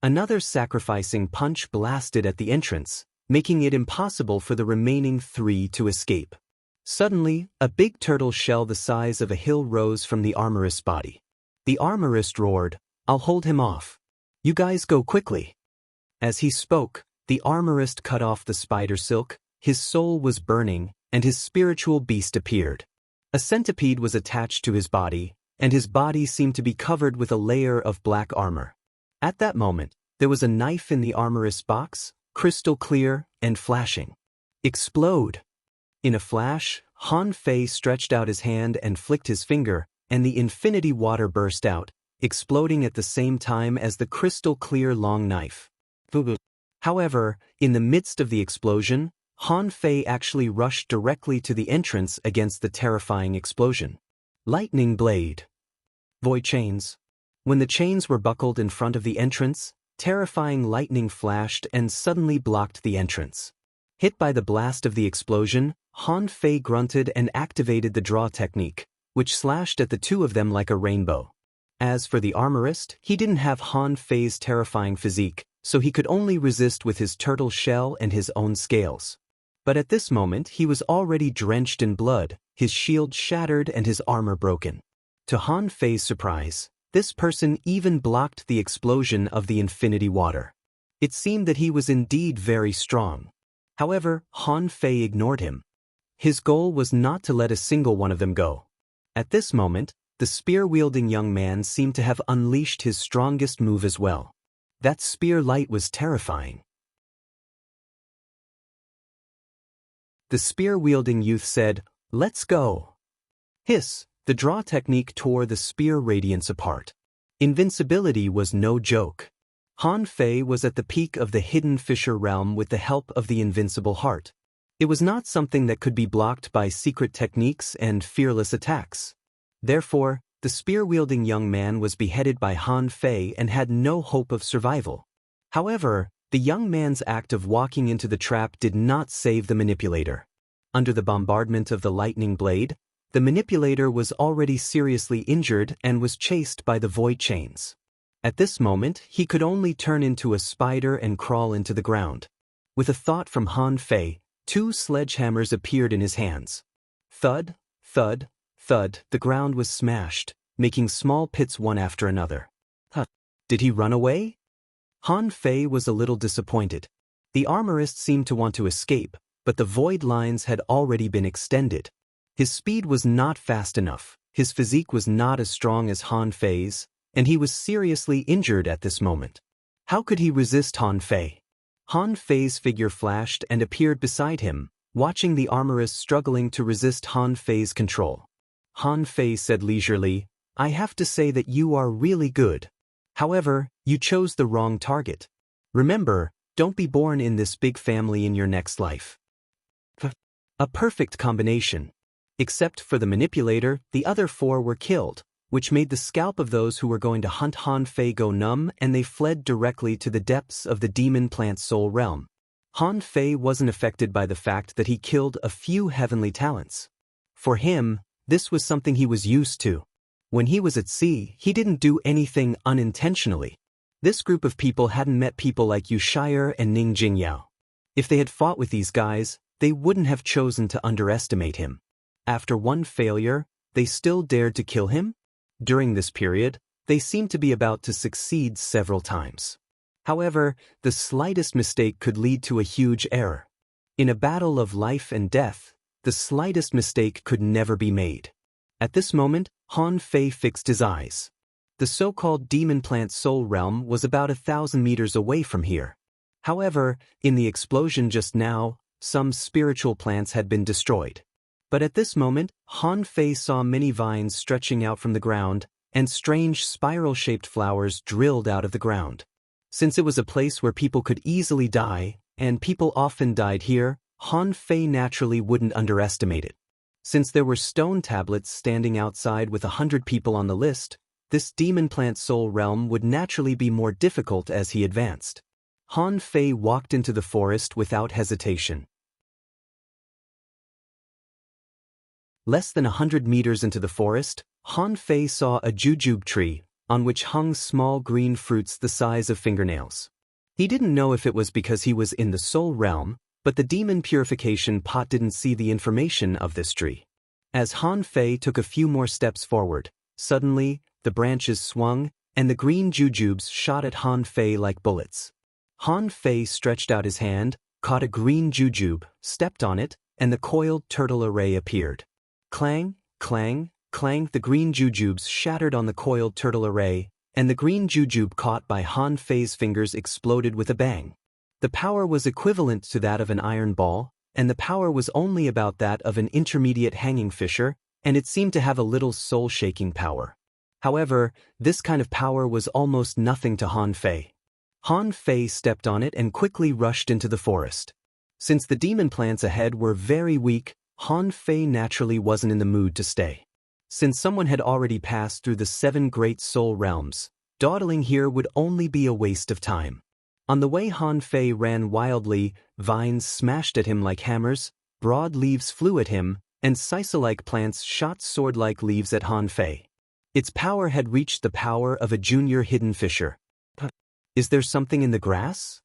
Another sacrificing punch blasted at the entrance, making it impossible for the remaining 3 to escape. Suddenly, a big turtle shell the size of a hill rose from the armorist's body. The armorist roared, "I'll hold him off. You guys go quickly." As he spoke, the armorist cut off the spider silk, his soul was burning, and his spiritual beast appeared. A centipede was attached to his body, and his body seemed to be covered with a layer of black armor. At that moment, there was a knife in the armorist's box, crystal clear and flashing. Explode! In a flash, Han Fei stretched out his hand and flicked his finger, and the infinity water burst out, exploding at the same time as the crystal clear long knife. However, in the midst of the explosion, Han Fei actually rushed directly to the entrance against the terrifying explosion. Lightning blade. Void chains. When the chains were buckled in front of the entrance, terrifying lightning flashed and suddenly blocked the entrance. Hit by the blast of the explosion, Han Fei grunted and activated the draw technique, which slashed at the 2 of them like a rainbow. As for the armorist, he didn't have Han Fei's terrifying physique, so he could only resist with his turtle shell and his own scales. But at this moment he was already drenched in blood, his shield shattered and his armor broken. To Han Fei's surprise, this person even blocked the explosion of the infinity water. It seemed that he was indeed very strong. However, Han Fei ignored him. His goal was not to let a single one of them go. At this moment, the spear-wielding young man seemed to have unleashed his strongest move as well. That spear light was terrifying. The spear-wielding youth said, "Let's go." Hiss, the draw technique tore the spear radiance apart. Invincibility was no joke. Han Fei was at the peak of the hidden fissure realm with the help of the invincible heart. It was not something that could be blocked by secret techniques and fearless attacks. Therefore, the spear-wielding young man was beheaded by Han Fei and had no hope of survival. However, the young man's act of walking into the trap did not save the manipulator. Under the bombardment of the lightning blade, the manipulator was already seriously injured and was chased by the void chains. At this moment, he could only turn into a spider and crawl into the ground. With a thought from Han Fei, 2 sledgehammers appeared in his hands. Thud, thud, thud, the ground was smashed, making small pits one after another. Did he run away? Han Fei was a little disappointed. The armorist seemed to want to escape, but the void lines had already been extended. His speed was not fast enough, his physique was not as strong as Han Fei's, and he was seriously injured at this moment. How could he resist Han Fei? Han Fei's figure flashed and appeared beside him, watching the armorist struggling to resist Han Fei's control. Han Fei said leisurely, "I have to say that you are really good. However, you chose the wrong target. Remember, don't be born in this big family in your next life." A perfect combination. Except for the manipulator, the other 4 were killed, which made the scalp of those who were going to hunt Han Fei go numb, and they fled directly to the depths of the demon plant soul realm. Han Fei wasn't affected by the fact that he killed a few heavenly talents. For him, this was something he was used to. When he was at sea, he didn't do anything unintentionally. This group of people hadn't met people like Yu Shire and Ning Jingyao. If they had fought with these guys, they wouldn't have chosen to underestimate him. After one failure, they still dared to kill him? During this period, they seemed to be about to succeed several times. However, the slightest mistake could lead to a huge error. In a battle of life and death, the slightest mistake could never be made. At this moment, Han Fei fixed his eyes. The so-called demon plant soul realm was about 1,000 meters away from here. However, in the explosion just now, some spiritual plants had been destroyed. But at this moment, Han Fei saw many vines stretching out from the ground, and strange spiral-shaped flowers drilled out of the ground. Since it was a place where people could easily die, and people often died here, Han Fei naturally wouldn't underestimate it. Since there were stone tablets standing outside with 100 people on the list, this demon plant soul realm would naturally be more difficult as he advanced. Han Fei walked into the forest without hesitation. Less than 100 meters into the forest, Han Fei saw a jujube tree, on which hung small green fruits the size of fingernails. He didn't know if it was because he was in the soul realm, but the demon purification pot didn't see the information of this tree. As Han Fei took a few more steps forward, suddenly, the branches swung, and the green jujubes shot at Han Fei like bullets. Han Fei stretched out his hand, caught a green jujube, stepped on it, and the coiled turtle array appeared. Clang, clang, clang, the green jujubes shattered on the coiled turtle array, and the green jujube caught by Han Fei's fingers exploded with a bang. The power was equivalent to that of an iron ball, and the power was only about that of an intermediate hanging fisher, and it seemed to have a little soul-shaking power. However, this kind of power was almost nothing to Han Fei. Han Fei stepped on it and quickly rushed into the forest. Since the demon plants ahead were very weak, Han Fei naturally wasn't in the mood to stay. Since someone had already passed through the 7 great soul realms, dawdling here would only be a waste of time. On the way Han Fei ran wildly, vines smashed at him like hammers, broad leaves flew at him, and sisal-like plants shot sword-like leaves at Han Fei. Its power had reached the power of a junior hidden fisher. Is there something in the grass?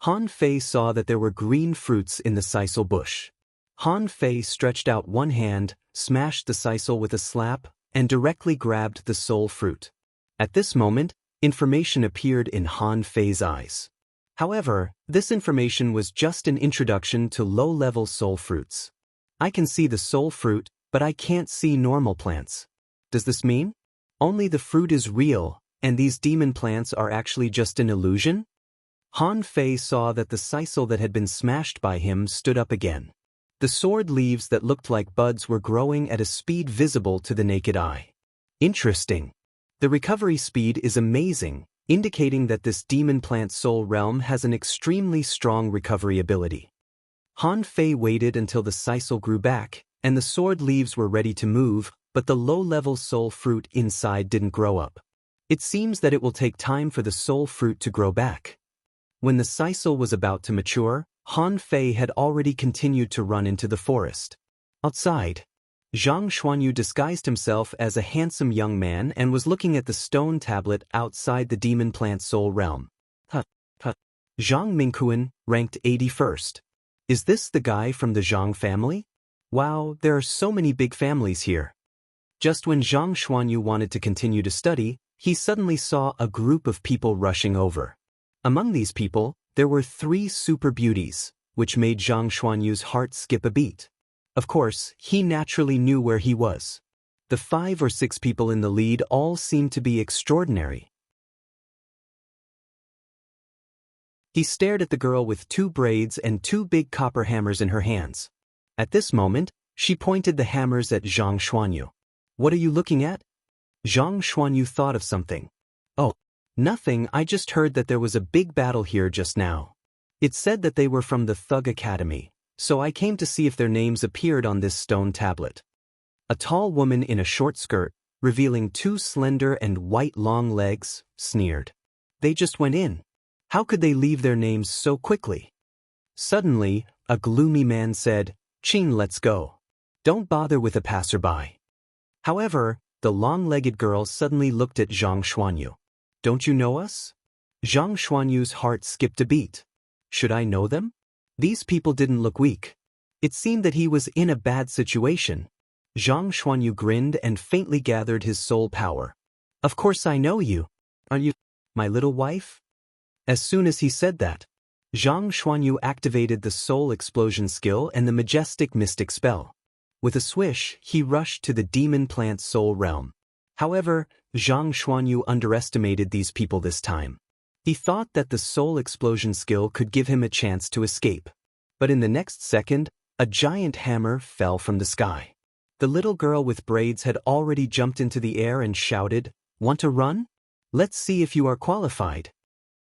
Han Fei saw that there were green fruits in the sisal bush. Han Fei stretched out one hand, smashed the sisal with a slap, and directly grabbed the soul fruit. At this moment, information appeared in Han Fei's eyes. However, this information was just an introduction to low-level soul fruits. I can see the soul fruit, but I can't see normal plants. Does this mean? Only the fruit is real, and these demon plants are actually just an illusion? Han Fei saw that the sisal that had been smashed by him stood up again. The sword leaves that looked like buds were growing at a speed visible to the naked eye. Interesting. The recovery speed is amazing, indicating that this demon plant soul realm has an extremely strong recovery ability. Han Fei waited until the sisal grew back, and the sword leaves were ready to move, but the low-level soul fruit inside didn't grow up. It seems that it will take time for the soul fruit to grow back. When the sisal was about to mature, Han Fei had already continued to run into the forest. Outside, Zhang Xuanyu disguised himself as a handsome young man and was looking at the stone tablet outside the demon plant soul realm. Zhang Mingquan, ranked 81st. Is this the guy from the Zhang family? Wow, there are so many big families here. Just when Zhang Xuanyu wanted to continue to study, he suddenly saw a group of people rushing over. Among these people, there were 3 super beauties, which made Zhang Xuanyu's heart skip a beat. Of course, he naturally knew where he was. The 5 or 6 people in the lead all seemed to be extraordinary. He stared at the girl with 2 braids and 2 big copper hammers in her hands. At this moment, she pointed the hammers at Zhang Xuanyu. What are you looking at? Zhang Xuanyu thought of something. Oh, nothing, I just heard that there was a big battle here just now. It said that they were from the Thug Academy, so I came to see if their names appeared on this stone tablet. A tall woman in a short skirt, revealing 2 slender and white long legs, sneered. They just went in. How could they leave their names so quickly? Suddenly, a gloomy man said, "Qing, let's go. Don't bother with a passerby." However, the long-legged girl suddenly looked at Zhang Xuanyu. Don't you know us? Zhang Xuanyu's heart skipped a beat. Should I know them? These people didn't look weak. It seemed that he was in a bad situation. Zhang Xuanyu grinned and faintly gathered his soul power. Of course I know you. Are you my little wife? As soon as he said that, Zhang Xuanyu activated the soul explosion skill and the majestic mystic spell. With a swish, he rushed to the demon plant soul realm. However, Zhang Xuanyu underestimated these people this time. He thought that the soul explosion skill could give him a chance to escape. But in the next second, a giant hammer fell from the sky. The little girl with braids had already jumped into the air and shouted, "Want to run? Let's see if you are qualified."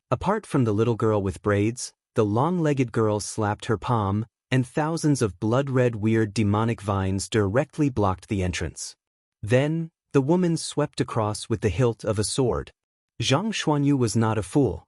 Apart from the little girl with braids, the long-legged girl slapped her palm, and thousands of blood-red weird demonic vines directly blocked the entrance. Then, the woman swept across with the hilt of a sword. Zhang Xuanyu was not a fool.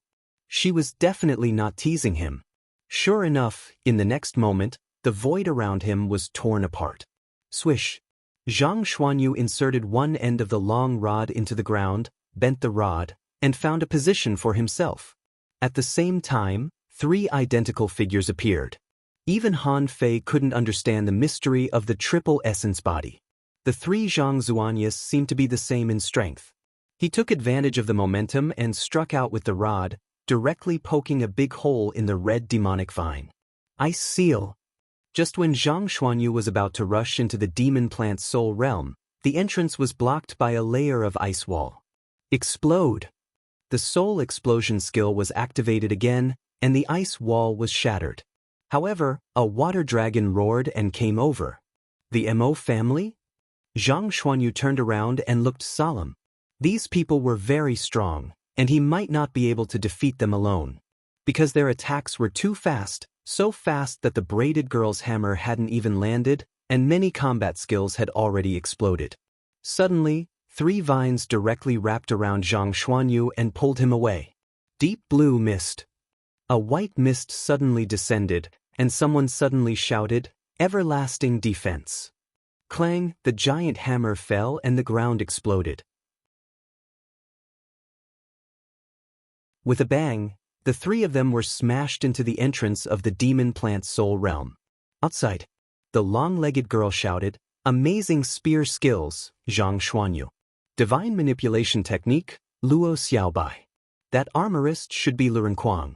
She was definitely not teasing him. Sure enough, in the next moment, the void around him was torn apart. Swish, Zhang Xuanyu inserted one end of the long rod into the ground, bent the rod, and found a position for himself. At the same time, 3 identical figures appeared. Even Han Fei couldn't understand the mystery of the triple essence body. The 3 Zhang Zuanyas seemed to be the same in strength. He took advantage of the momentum and struck out with the rod, directly poking a big hole in the red demonic vine. Ice seal. Just when Zhang Xuanyu was about to rush into the demon plant's soul realm, the entrance was blocked by a layer of ice wall. Explode. The soul explosion skill was activated again, and the ice wall was shattered. However, a water dragon roared and came over. The Mo family? Zhang Xuanyu turned around and looked solemn. These people were very strong, and he might not be able to defeat them alone. Because their attacks were too fast, so fast that the braided girl's hammer hadn't even landed, and many combat skills had already exploded. Suddenly, 3 vines directly wrapped around Zhang Xuanyu and pulled him away. Deep blue mist. A white mist suddenly descended, and someone suddenly shouted, "Everlasting defense." Clang, the giant hammer fell and the ground exploded. With a bang, the 3 of them were smashed into the entrance of the demon plant's soul realm. Outside, the long-legged girl shouted, "Amazing spear skills, Zhang Xuanyu. Divine manipulation technique, Luo Xiaobai. That armorist should be Lurenquang."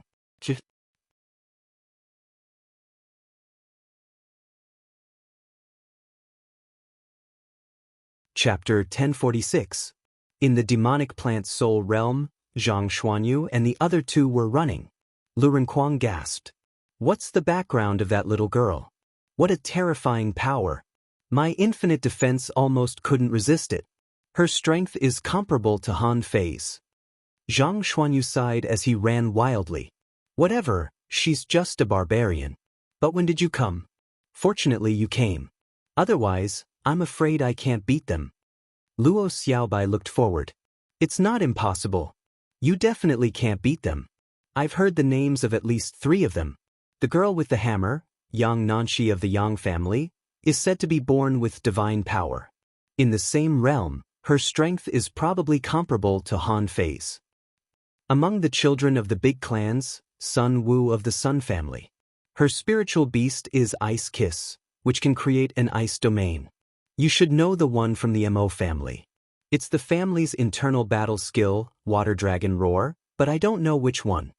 Chapter 1046. In the demonic plant's soul realm, Zhang Xuanyu and the other 2 were running. Lurenquang gasped. "What's the background of that little girl? What a terrifying power. My infinite defense almost couldn't resist it. Her strength is comparable to Han Fei's." Zhang Xuanyu sighed as he ran wildly. "Whatever, she's just a barbarian. But when did you come? Fortunately you came. Otherwise, I'm afraid I can't beat them." Luo Xiaobai looked forward. "It's not impossible. You definitely can't beat them. I've heard the names of at least 3 of them. The girl with the hammer, Yang Nanshi of the Yang family, is said to be born with divine power. In the same realm, her strength is probably comparable to Han Fei's. Among the children of the big clans, Sun Wu of the Sun family. Her spiritual beast is Ice Kiss, which can create an ice domain. You should know the one from the Mo family. It's the family's internal battle skill, Water Dragon Roar, but I don't know which one."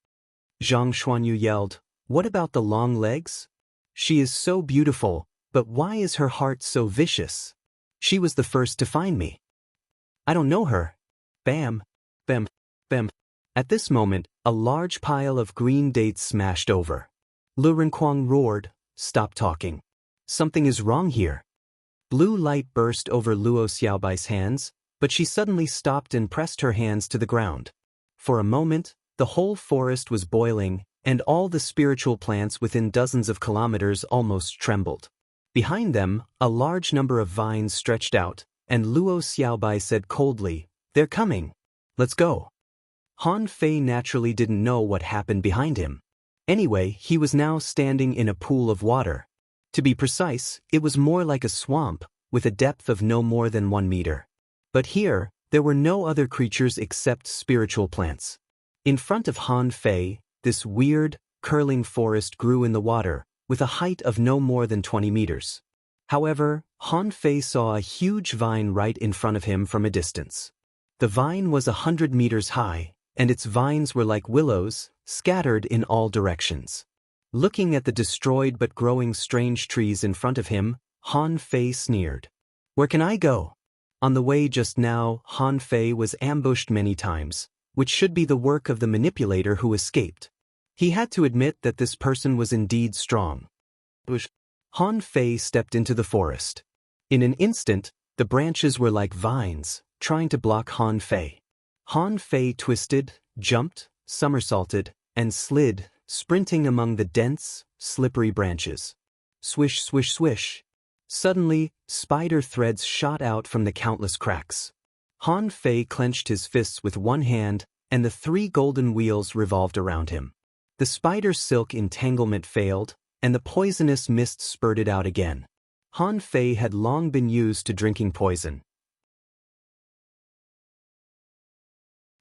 Zhang Xuanyu yelled, "What about the long legs? She is so beautiful, but why is her heart so vicious? She was the first to find me." "I don't know her." Bam, bam, bam. At this moment, a large pile of green dates smashed over. Lurenquang roared, "Stop talking. Something is wrong here." Blue light burst over Luo Xiaobai's hands, but she suddenly stopped and pressed her hands to the ground. For a moment, the whole forest was boiling, and all the spiritual plants within dozens of kilometers almost trembled. Behind them, a large number of vines stretched out, and Luo Xiaobai said coldly, "They're coming. Let's go." Han Fei naturally didn't know what happened behind him. Anyway, he was now standing in a pool of water. To be precise, it was more like a swamp, with a depth of no more than 1 meter. But here, there were no other creatures except spiritual plants. In front of Han Fei, this weird, curling forest grew in the water, with a height of no more than 20 meters. However, Han Fei saw a huge vine right in front of him from a distance. The vine was 100 meters high, and its vines were like willows, scattered in all directions. Looking at the destroyed but growing strange trees in front of him, Han Fei sneered. "Where can I go?" On the way just now, Han Fei was ambushed many times, which should be the work of the manipulator who escaped. He had to admit that this person was indeed strong. Han Fei stepped into the forest. In an instant, the branches were like vines, trying to block Han Fei. Han Fei twisted, jumped, somersaulted, and slid, sprinting among the dense, slippery branches. Swish, swish, swish. Suddenly, spider threads shot out from the countless cracks. Han Fei clenched his fists with one hand, and the 3 golden wheels revolved around him. The spider silk entanglement failed, and the poisonous mist spurted out again. Han Fei had long been used to drinking poison.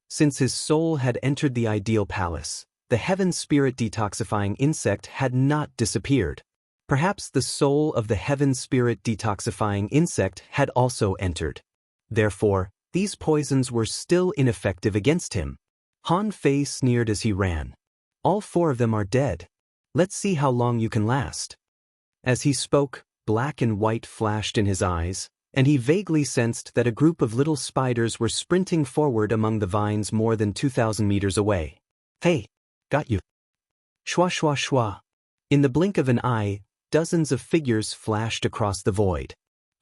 Since his soul had entered the ideal palace, the heaven spirit detoxifying insect had not disappeared. Perhaps the soul of the heaven spirit detoxifying insect had also entered. Therefore, these poisons were still ineffective against him. Han Fei sneered as he ran. All 4 of them are dead. Let's see how long you can last. As he spoke, black and white flashed in his eyes, and he vaguely sensed that a group of little spiders were sprinting forward among the vines more than 2,000 meters away. Hey! Got you! Shwa shwa shwa! In the blink of an eye, dozens of figures flashed across the void.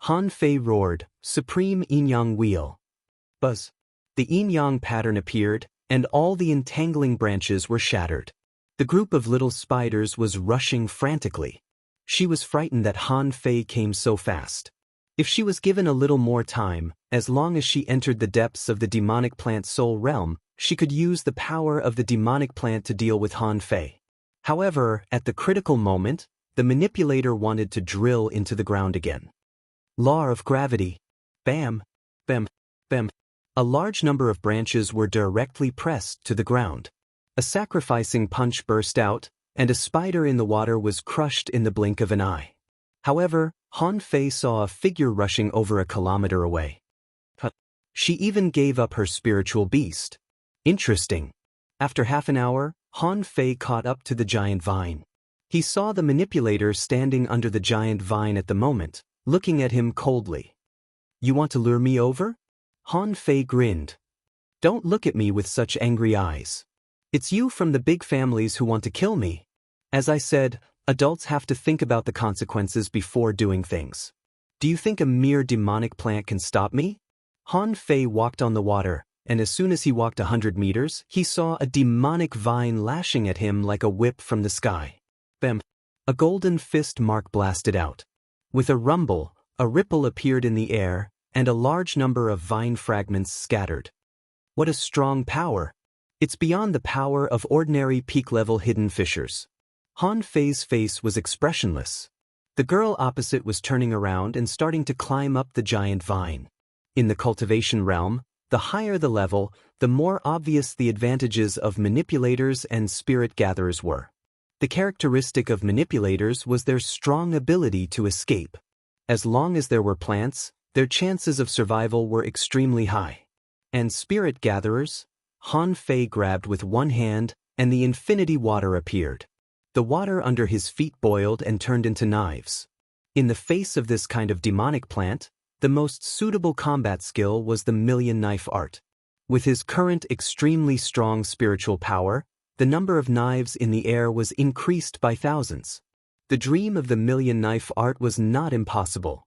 Han Fei roared, "Supreme Yin-Yang Wheel!" Buzz! The yin-yang pattern appeared, and all the entangling branches were shattered. The group of little spiders was rushing frantically. She was frightened that Han Fei came so fast. If she was given a little more time, as long as she entered the depths of the demonic plant soul realm, she could use the power of the demonic plant to deal with Han Fei. However, at the critical moment, the manipulator wanted to drill into the ground again. Law of gravity. Bam! Bam! Bam! A large number of branches were directly pressed to the ground. A sacrificing punch burst out, and a spider in the water was crushed in the blink of an eye. However, Han Fei saw a figure rushing over a kilometer away. She even gave up her spiritual beast. Interesting. After half an hour, Han Fei caught up to the giant vine. He saw the manipulator standing under the giant vine at the moment, looking at him coldly. "You want to lure me over?" Han Fei grinned. "Don't look at me with such angry eyes. It's you from the big families who want to kill me. As I said, adults have to think about the consequences before doing things. Do you think a mere demonic plant can stop me?" Han Fei walked on the water, and as soon as he walked 100 meters, he saw a demonic vine lashing at him like a whip from the sky. Bam! A golden fist mark blasted out. With a rumble, a ripple appeared in the air, and a large number of vine fragments scattered. What a strong power! It's beyond the power of ordinary peak-level hidden fissures. Han Fei's face was expressionless. The girl opposite was turning around and starting to climb up the giant vine. In the cultivation realm, the higher the level, the more obvious the advantages of manipulators and spirit gatherers were. The characteristic of manipulators was their strong ability to escape. As long as there were plants, their chances of survival were extremely high. And spirit gatherers? Han Fei grabbed with one hand, and the infinity water appeared. The water under his feet boiled and turned into knives. In the face of this kind of demonic plant, the most suitable combat skill was the million knife art. With his current extremely strong spiritual power, the number of knives in the air was increased by thousands. The dream of the million knife art was not impossible.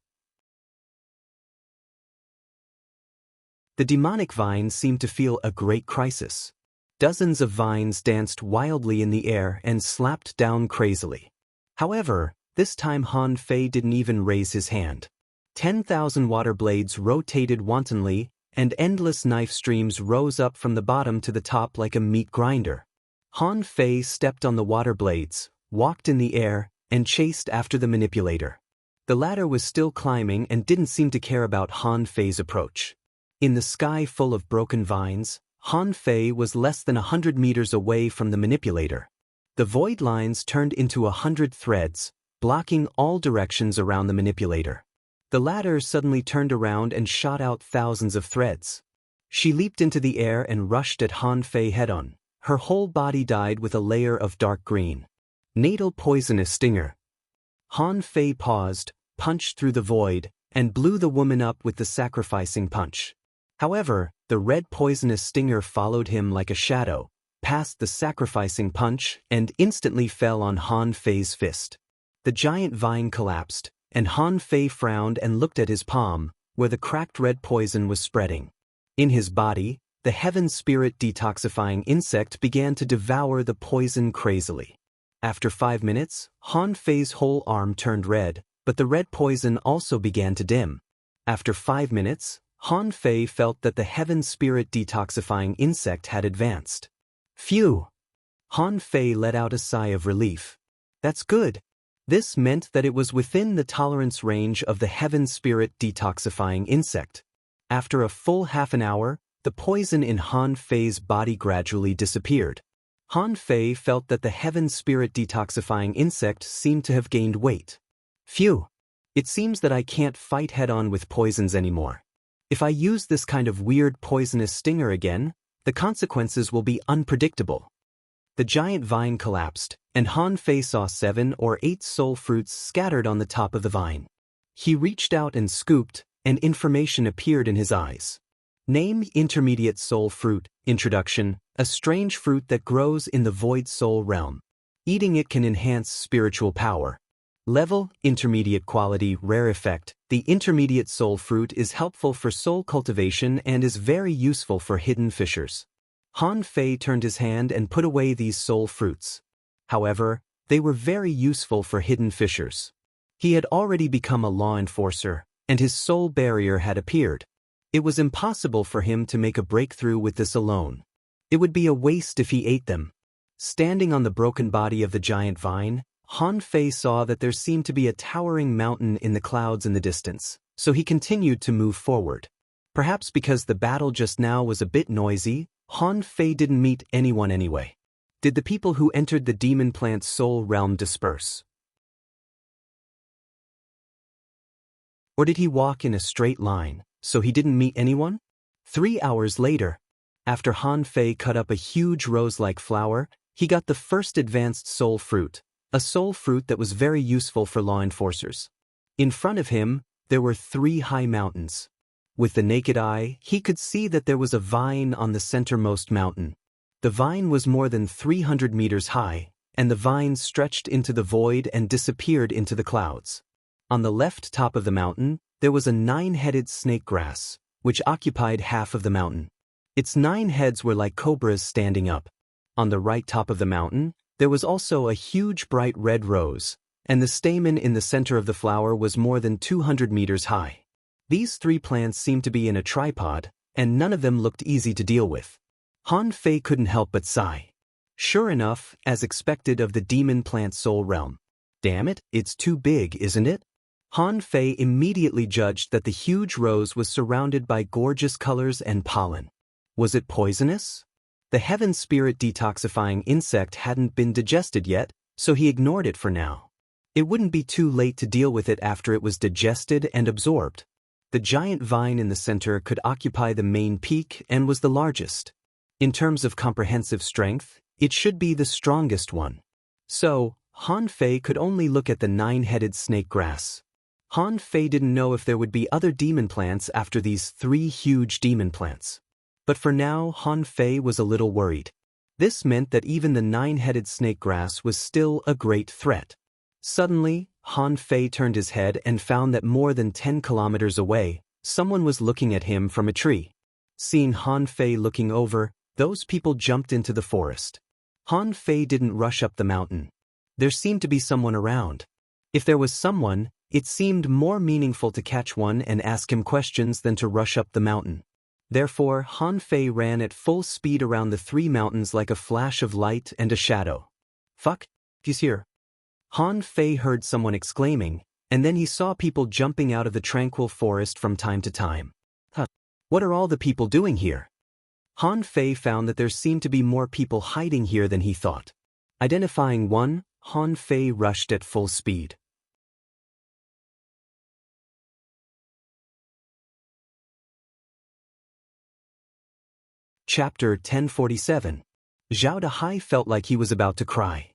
The demonic vine seemed to feel a great crisis. Dozens of vines danced wildly in the air and slapped down crazily. However, this time Han Fei didn't even raise his hand. 10,000 water blades rotated wantonly, and endless knife streams rose up from the bottom to the top like a meat grinder. Han Fei stepped on the water blades, walked in the air, and chased after the manipulator. The latter was still climbing and didn't seem to care about Han Fei's approach. In the sky full of broken vines, Han Fei was less than 100 meters away from the manipulator. The void lines turned into 100 threads, blocking all directions around the manipulator. The latter suddenly turned around and shot out thousands of threads. She leaped into the air and rushed at Han Fei head-on. Her whole body dyed with a layer of dark green. Natal poisonous stinger. Han Fei paused, punched through the void, and blew the woman up with the sacrificing punch. However, the red poisonous stinger followed him like a shadow, passed the sacrificing punch, and instantly fell on Han Fei's fist. The giant vine collapsed, and Han Fei frowned and looked at his palm, where the cracked red poison was spreading. In his body, the heaven spirit detoxifying insect began to devour the poison crazily. After 5 minutes, Han Fei's whole arm turned red, but the red poison also began to dim. After 5 minutes, Han Fei felt that the heaven spirit detoxifying insect had advanced. Phew! Han Fei let out a sigh of relief. That's good. This meant that it was within the tolerance range of the heaven spirit detoxifying insect. After a full half an hour, the poison in Han Fei's body gradually disappeared. Han Fei felt that the heaven spirit detoxifying insect seemed to have gained weight. Phew! It seems that I can't fight head-on with poisons anymore. If I use this kind of weird poisonous stinger again, the consequences will be unpredictable. The giant vine collapsed, and Han Fei saw 7 or 8 soul fruits scattered on the top of the vine. He reached out and scooped, and information appeared in his eyes. Name: Intermediate Soul Fruit. Introduction: a strange fruit that grows in the void soul realm. Eating it can enhance spiritual power. Level: Intermediate Quality. Rare effect: the intermediate soul fruit is helpful for soul cultivation and is very useful for hidden fissures. Han Fei turned his hand and put away these soul fruits. However, they were very useful for hidden fissures. He had already become a law enforcer, and his soul barrier had appeared. It was impossible for him to make a breakthrough with this alone. It would be a waste if he ate them. Standing on the broken body of the giant vine, Han Fei saw that there seemed to be a towering mountain in the clouds in the distance, so he continued to move forward. Perhaps because the battle just now was a bit noisy, Han Fei didn't meet anyone anyway. Did the people who entered the demon plant's soul realm disperse? Or did he walk in a straight line, so he didn't meet anyone? 3 hours later, after Han Fei cut up a huge rose-like flower, he got the first advanced soul fruit, a soul fruit that was very useful for law enforcers. In front of him, there were 3 high mountains. With the naked eye, he could see that there was a vine on the centermost mountain. The vine was more than 300 meters high, and the vine stretched into the void and disappeared into the clouds. On the left top of the mountain, there was a 9-headed snake grass, which occupied half of the mountain. Its 9 heads were like cobras standing up. On the right top of the mountain, there was also a huge bright red rose, and the stamen in the center of the flower was more than 200 meters high. These 3 plants seemed to be in a tripod, and none of them looked easy to deal with. Han Fei couldn't help but sigh. Sure enough, as expected of the demon plant soul realm. Damn it, it's too big, isn't it? Han Fei immediately judged that the huge rose was surrounded by gorgeous colors and pollen. Was it poisonous? The heaven spirit detoxifying insect hadn't been digested yet, so he ignored it for now. It wouldn't be too late to deal with it after it was digested and absorbed. The giant vine in the center could occupy the main peak and was the largest. In terms of comprehensive strength, it should be the strongest one. So, Han Fei could only look at the 9-headed snake grass. Han Fei didn't know if there would be other demon plants after these 3 huge demon plants. But for now, Han Fei was a little worried. This meant that even the 9-headed snake grass was still a great threat. Suddenly, Han Fei turned his head and found that more than 10 kilometers away, someone was looking at him from a tree. Seeing Han Fei looking over, those people jumped into the forest. Han Fei didn't rush up the mountain. There seemed to be someone around. If there was someone, it seemed more meaningful to catch one and ask him questions than to rush up the mountain. Therefore, Han Fei ran at full speed around the 3 mountains like a flash of light and a shadow. Fuck, he's here. Han Fei heard someone exclaiming, and then he saw people jumping out of the tranquil forest from time to time. What are all the people doing here? Han Fei found that there seemed to be more people hiding here than he thought. Identifying one, Han Fei rushed at full speed. Chapter 1047. Zhao Dehai felt like he was about to cry.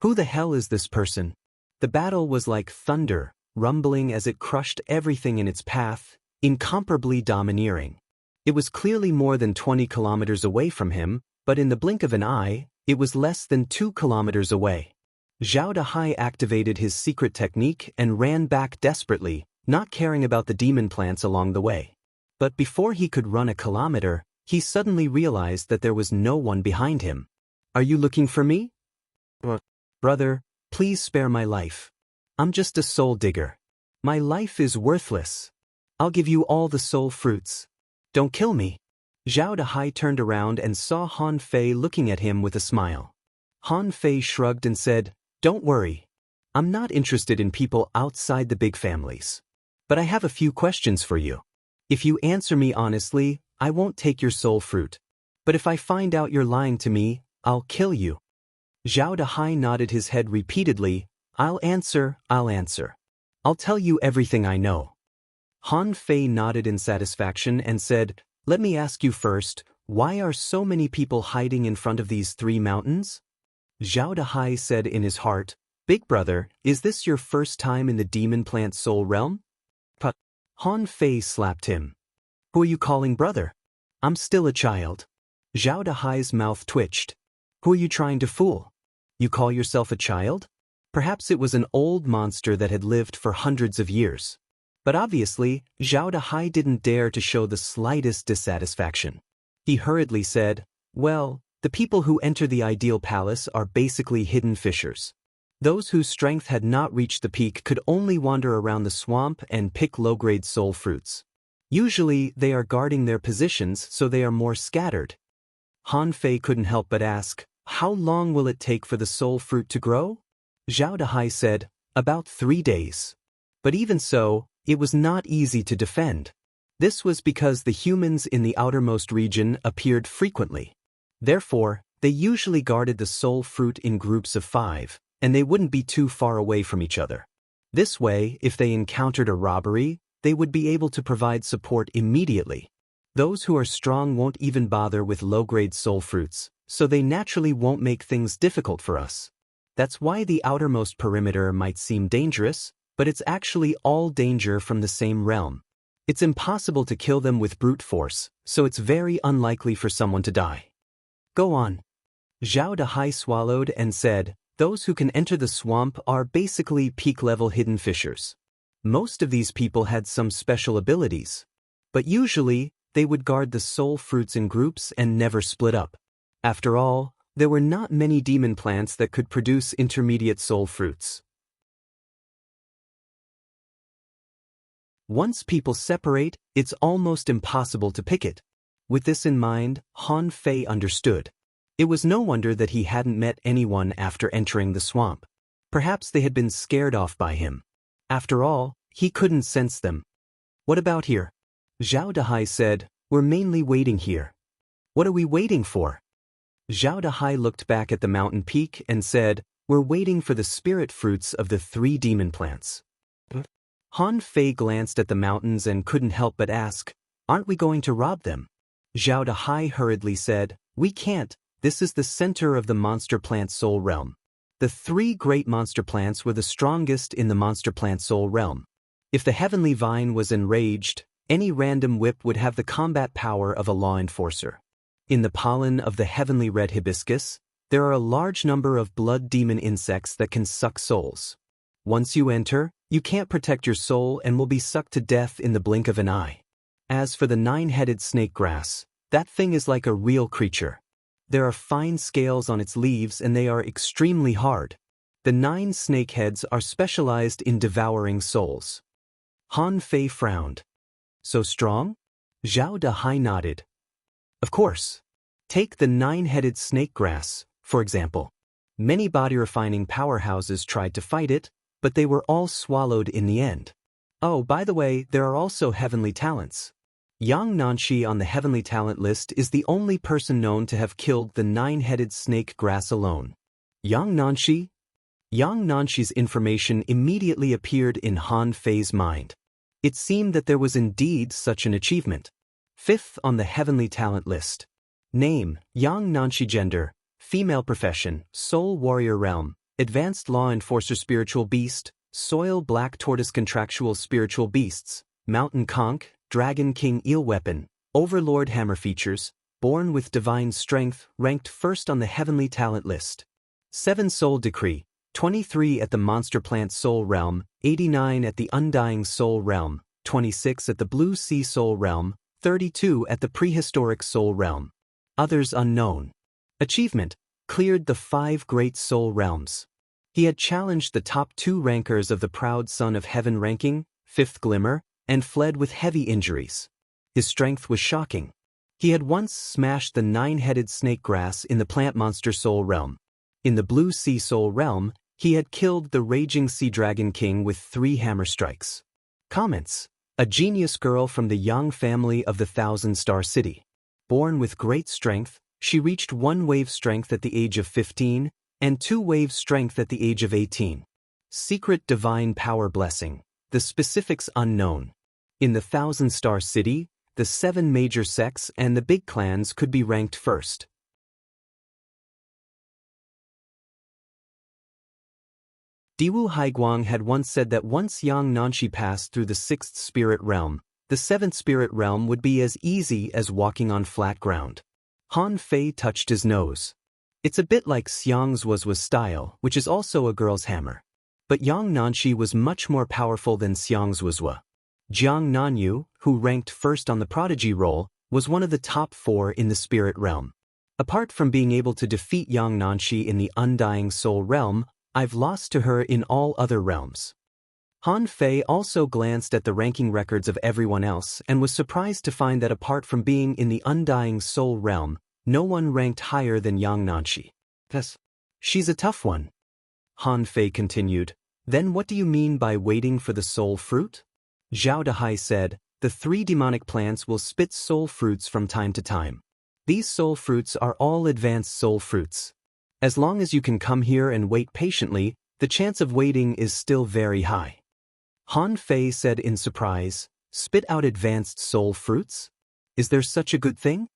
Who the hell is this person? The battle was like thunder, rumbling as it crushed everything in its path, incomparably domineering. It was clearly more than 20 kilometers away from him, but in the blink of an eye, it was less than 2 kilometers away. Zhao Dehai activated his secret technique and ran back desperately, not caring about the demon plants along the way. But before he could run a kilometer, he suddenly realized that there was no one behind him. Are you looking for me? Brother, please spare my life. I'm just a soul digger. My life is worthless. I'll give you all the soul fruits. Don't kill me. Zhao Dehai turned around and saw Han Fei looking at him with a smile. Han Fei shrugged and said, Don't worry. I'm not interested in people outside the big families. But I have a few questions for you. If you answer me honestly, I won't take your soul fruit. But if I find out you're lying to me, I'll kill you. Zhao Dahai nodded his head repeatedly. I'll answer. I'll tell you everything I know. Han Fei nodded in satisfaction and said, let me ask you first, why are so many people hiding in front of these 3 mountains? Zhao Dahai said in his heart, Big brother, is this your first time in the demon plant soul realm? But Han Fei slapped him. Who are you calling brother? I'm still a child. Zhao Dahai's mouth twitched. Who are you trying to fool? You call yourself a child? Perhaps it was an old monster that had lived for hundreds of years. But obviously, Zhao Dahai didn't dare to show the slightest dissatisfaction. He hurriedly said, well, the people who enter the ideal palace are basically hidden fishers. Those whose strength had not reached the peak could only wander around the swamp and pick low-grade soul fruits. Usually, they are guarding their positions so they are more scattered. Han Fei couldn't help but ask, how long will it take for the soul fruit to grow? Zhao Dahai said, about 3 days. But even so, it was not easy to defend. This was because the humans in the outermost region appeared frequently. Therefore, they usually guarded the soul fruit in groups of 5, and they wouldn't be too far away from each other. This way, if they encountered a robbery, they would be able to provide support immediately. Those who are strong won't even bother with low-grade soul fruits, so they naturally won't make things difficult for us. That's why the outermost perimeter might seem dangerous, but it's actually all danger from the same realm. It's impossible to kill them with brute force, so it's very unlikely for someone to die. Go on. Zhao Dahai swallowed and said, those who can enter the swamp are basically peak-level hidden fishers. Most of these people had some special abilities. But usually, they would guard the soul fruits in groups and never split up. After all, there were not many demon plants that could produce intermediate soul fruits. Once people separate, it's almost impossible to pick it. With this in mind, Han Fei understood. It was no wonder that he hadn't met anyone after entering the swamp. Perhaps they had been scared off by him. After all, he couldn't sense them. What about here? Zhao Dahai said, we're mainly waiting here. What are we waiting for? Zhao Dahai looked back at the mountain peak and said, we're waiting for the spirit fruits of the 3 demon plants. Han Fei glanced at the mountains and couldn't help but ask, aren't we going to rob them? Zhao Dahai hurriedly said, we can't, this is the center of the monster plant soul realm. The 3 great monster plants were the strongest in the monster plant soul realm. If the heavenly vine was enraged, any random whip would have the combat power of a law enforcer. In the pollen of the heavenly red hibiscus, there are a large number of blood demon insects that can suck souls. Once you enter, you can't protect your soul and will be sucked to death in the blink of an eye. As for the 9-headed snake grass, that thing is like a real creature. There are fine scales on its leaves and they are extremely hard. The 9 snake heads are specialized in devouring souls. Han Fei frowned. So strong? Zhao Dahai nodded. Of course. Take the 9-headed snake grass, for example. Many body-refining powerhouses tried to fight it, but they were all swallowed in the end. Oh, by the way, there are also heavenly talents. Yang Nanshi on the heavenly talent list is the only person known to have killed the 9-headed snake grass alone. Yang Nanshi? Yang Nanshi's information immediately appeared in Han Fei's mind. It seemed that there was indeed such an achievement. 5th on the heavenly talent list. Name, Yang Nanshi. Gender, female. Profession, soul warrior. Realm, advanced law enforcer. Spiritual beast, soil black tortoise. Contractual spiritual beasts, mountain conch, dragon king. Eel weapon, overlord. Hammer. Features, born with divine strength, ranked 1st on the heavenly talent list. 7 soul decree, 23 at the monster plant soul realm, 89 at the undying soul realm, 26 at the blue sea soul realm, 32 at the prehistoric soul realm. Others unknown. Achievement, cleared the 5 great soul realms. He had challenged the top 2 rankers of the proud son of heaven ranking, 5th glimmer, and fled with heavy injuries. His strength was shocking. He had once smashed the 9-headed snake grass in the plant monster soul realm. In the blue sea soul realm, He had killed the raging sea dragon king with 3 hammer strikes. Comments. A genius girl from the Yang family of the Thousand-Star City. Born with great strength, she reached 1 wave strength at the age of 15, and 2 wave strength at the age of 18. Secret divine power blessing. The specifics unknown. In the Thousand-Star City, the 7 major sects and the big clans could be ranked first. Diwu Haiguang had once said that once Yang Nanshi passed through the 6th spirit realm, the 7th spirit realm would be as easy as walking on flat ground. Han Fei touched his nose. It's a bit like Xiang Zuo's style, which is also a girl's hammer. But Yang Nanshi was much more powerful than Xiang Zuo. Jiang Nanyu, who ranked first on the prodigy roll, was one of the top 4 in the spirit realm. Apart from being able to defeat Yang Nanshi in the undying soul realm, I've lost to her in all other realms. Han Fei also glanced at the ranking records of everyone else and was surprised to find that apart from being in the undying soul realm, no one ranked higher than Yang Nanshi. Thus, she's a tough one. Han Fei continued, then what do you mean by waiting for the soul fruit? Zhao Dahai said, the 3 demonic plants will spit soul fruits from time to time. These soul fruits are all advanced soul fruits. As long as you can come here and wait patiently, the chance of waiting is still very high. Han Fei said in surprise, spit out advanced soul fruits? Is there such a good thing?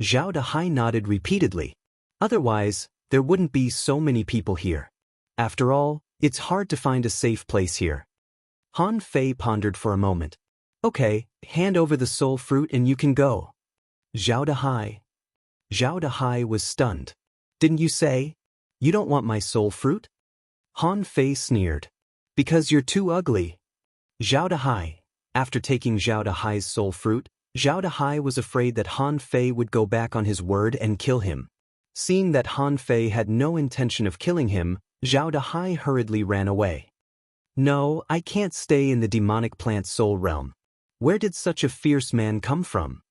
Zhao Dahai nodded repeatedly. Otherwise, there wouldn't be so many people here. After all, it's hard to find a safe place here. Han Fei pondered for a moment. Okay, hand over the soul fruit and you can go. Zhao Dahai. Zhao Dahai was stunned. Didn't you say? You don't want my soul fruit? Han Fei sneered. Because you're too ugly. Zhao Dahai. After taking Zhao Dahai's soul fruit, Zhao Dahai was afraid that Han Fei would go back on his word and kill him. Seeing that Han Fei had no intention of killing him, Zhao Dahai hurriedly ran away. No, I can't stay in the demonic plant soul realm. Where did such a fierce man come from?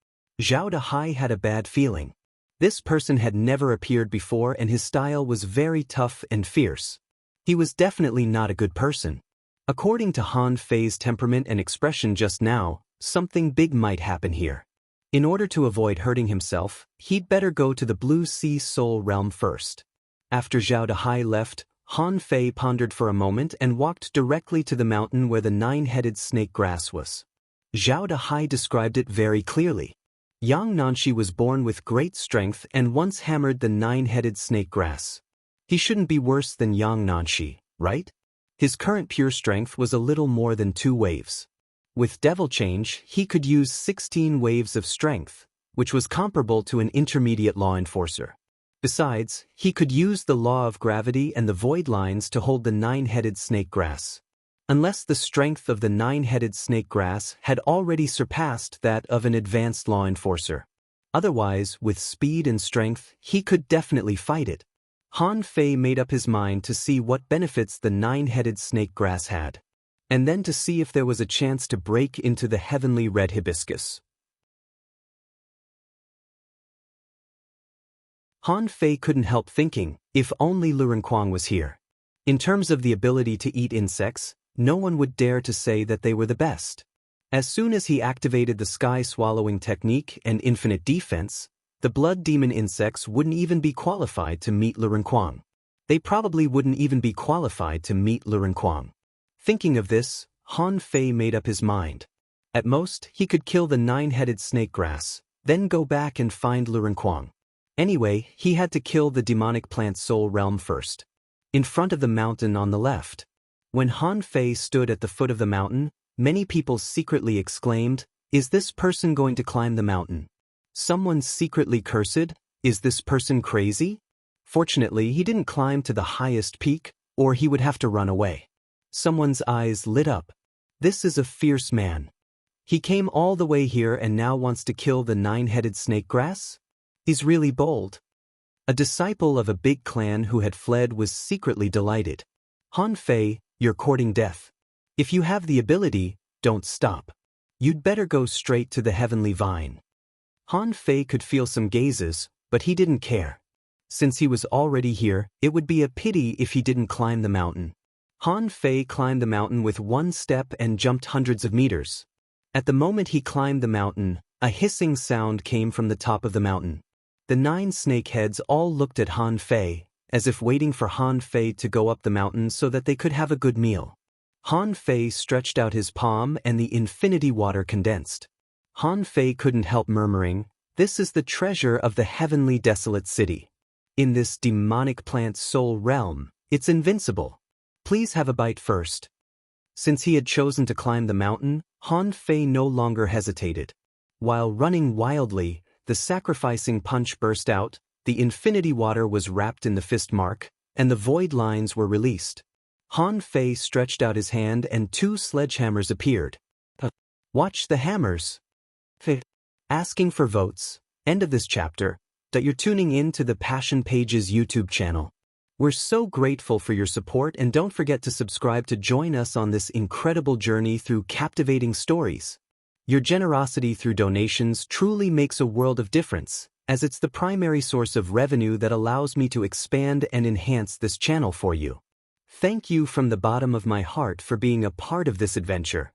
Zhao Dahai had a bad feeling. This person had never appeared before and his style was very tough and fierce. He was definitely not a good person. According to Han Fei's temperament and expression just now, something big might happen here. In order to avoid hurting himself, he'd better go to the Blue Sea Soul Realm first. After Zhao Dahai left, Han Fei pondered for a moment and walked directly to the mountain where the 9-headed snake grass was. Zhao Dahai described it very clearly. Yang Nanshi was born with great strength and once hammered the 9-headed snake grass. He shouldn't be worse than Yang Nanshi, right? His current pure strength was a little more than 2 waves. With Devil Change, he could use 16 waves of strength, which was comparable to an intermediate law enforcer. Besides, he could use the law of gravity and the void lines to hold the 9-headed snake grass. Unless the strength of the 9-headed snake grass had already surpassed that of an advanced law enforcer. Otherwise, with speed and strength, he could definitely fight it. Han Fei made up his mind to see what benefits the 9-headed snake grass had, and then to see if there was a chance to break into the heavenly red hibiscus. Han Fei couldn't help thinking, if only Lurenquang was here. In terms of the ability to eat insects, no one would dare to say that they were the best. As soon as he activated the sky-swallowing technique and infinite defense, the blood demon insects wouldn't even be qualified to meet Lurenquang. They probably wouldn't even be qualified to meet Lurenquang. Thinking of this, Han Fei made up his mind. At most, he could kill the 9-headed snake grass, then go back and find Lurenquang. Anyway, he had to kill the demonic plant soul realm first. In front of the mountain on the left. When Han Fei stood at the foot of the mountain, many people secretly exclaimed, "Is this person going to climb the mountain? Someone secretly cursed? Is this person crazy?" Fortunately, he didn't climb to the highest peak, or he would have to run away. Someone's eyes lit up. This is a fierce man. He came all the way here and now wants to kill the 9-headed snake grass? He's really bold. A disciple of a big clan who had fled was secretly delighted. Han Fei, you're courting death. If you have the ability, don't stop. You'd better go straight to the heavenly vine. Han Fei could feel some gazes, but he didn't care. Since he was already here, it would be a pity if he didn't climb the mountain. Han Fei climbed the mountain with one step and jumped hundreds of meters. At the moment he climbed the mountain, a hissing sound came from the top of the mountain. The 9 snakeheads all looked at Han Fei, as if waiting for Han Fei to go up the mountain so that they could have a good meal. Han Fei stretched out his palm and the infinity water condensed. Han Fei couldn't help murmuring, "This is the treasure of the heavenly desolate city. In this demonic plant soul realm, it's invincible. Please have a bite first." Since he had chosen to climb the mountain, Han Fei no longer hesitated. While running wildly, the sacrificing punch burst out, the infinity water was wrapped in the fist mark, and the void lines were released. Han Fei stretched out his hand and 2 sledgehammers appeared. Watch the hammers. Asking for votes. End of this chapter. That you're tuning in to the Passion Pages YouTube channel. We're so grateful for your support, and don't forget to subscribe to join us on this incredible journey through captivating stories. Your generosity through donations truly makes a world of difference, as it's the primary source of revenue that allows me to expand and enhance this channel for you. Thank you from the bottom of my heart for being a part of this adventure.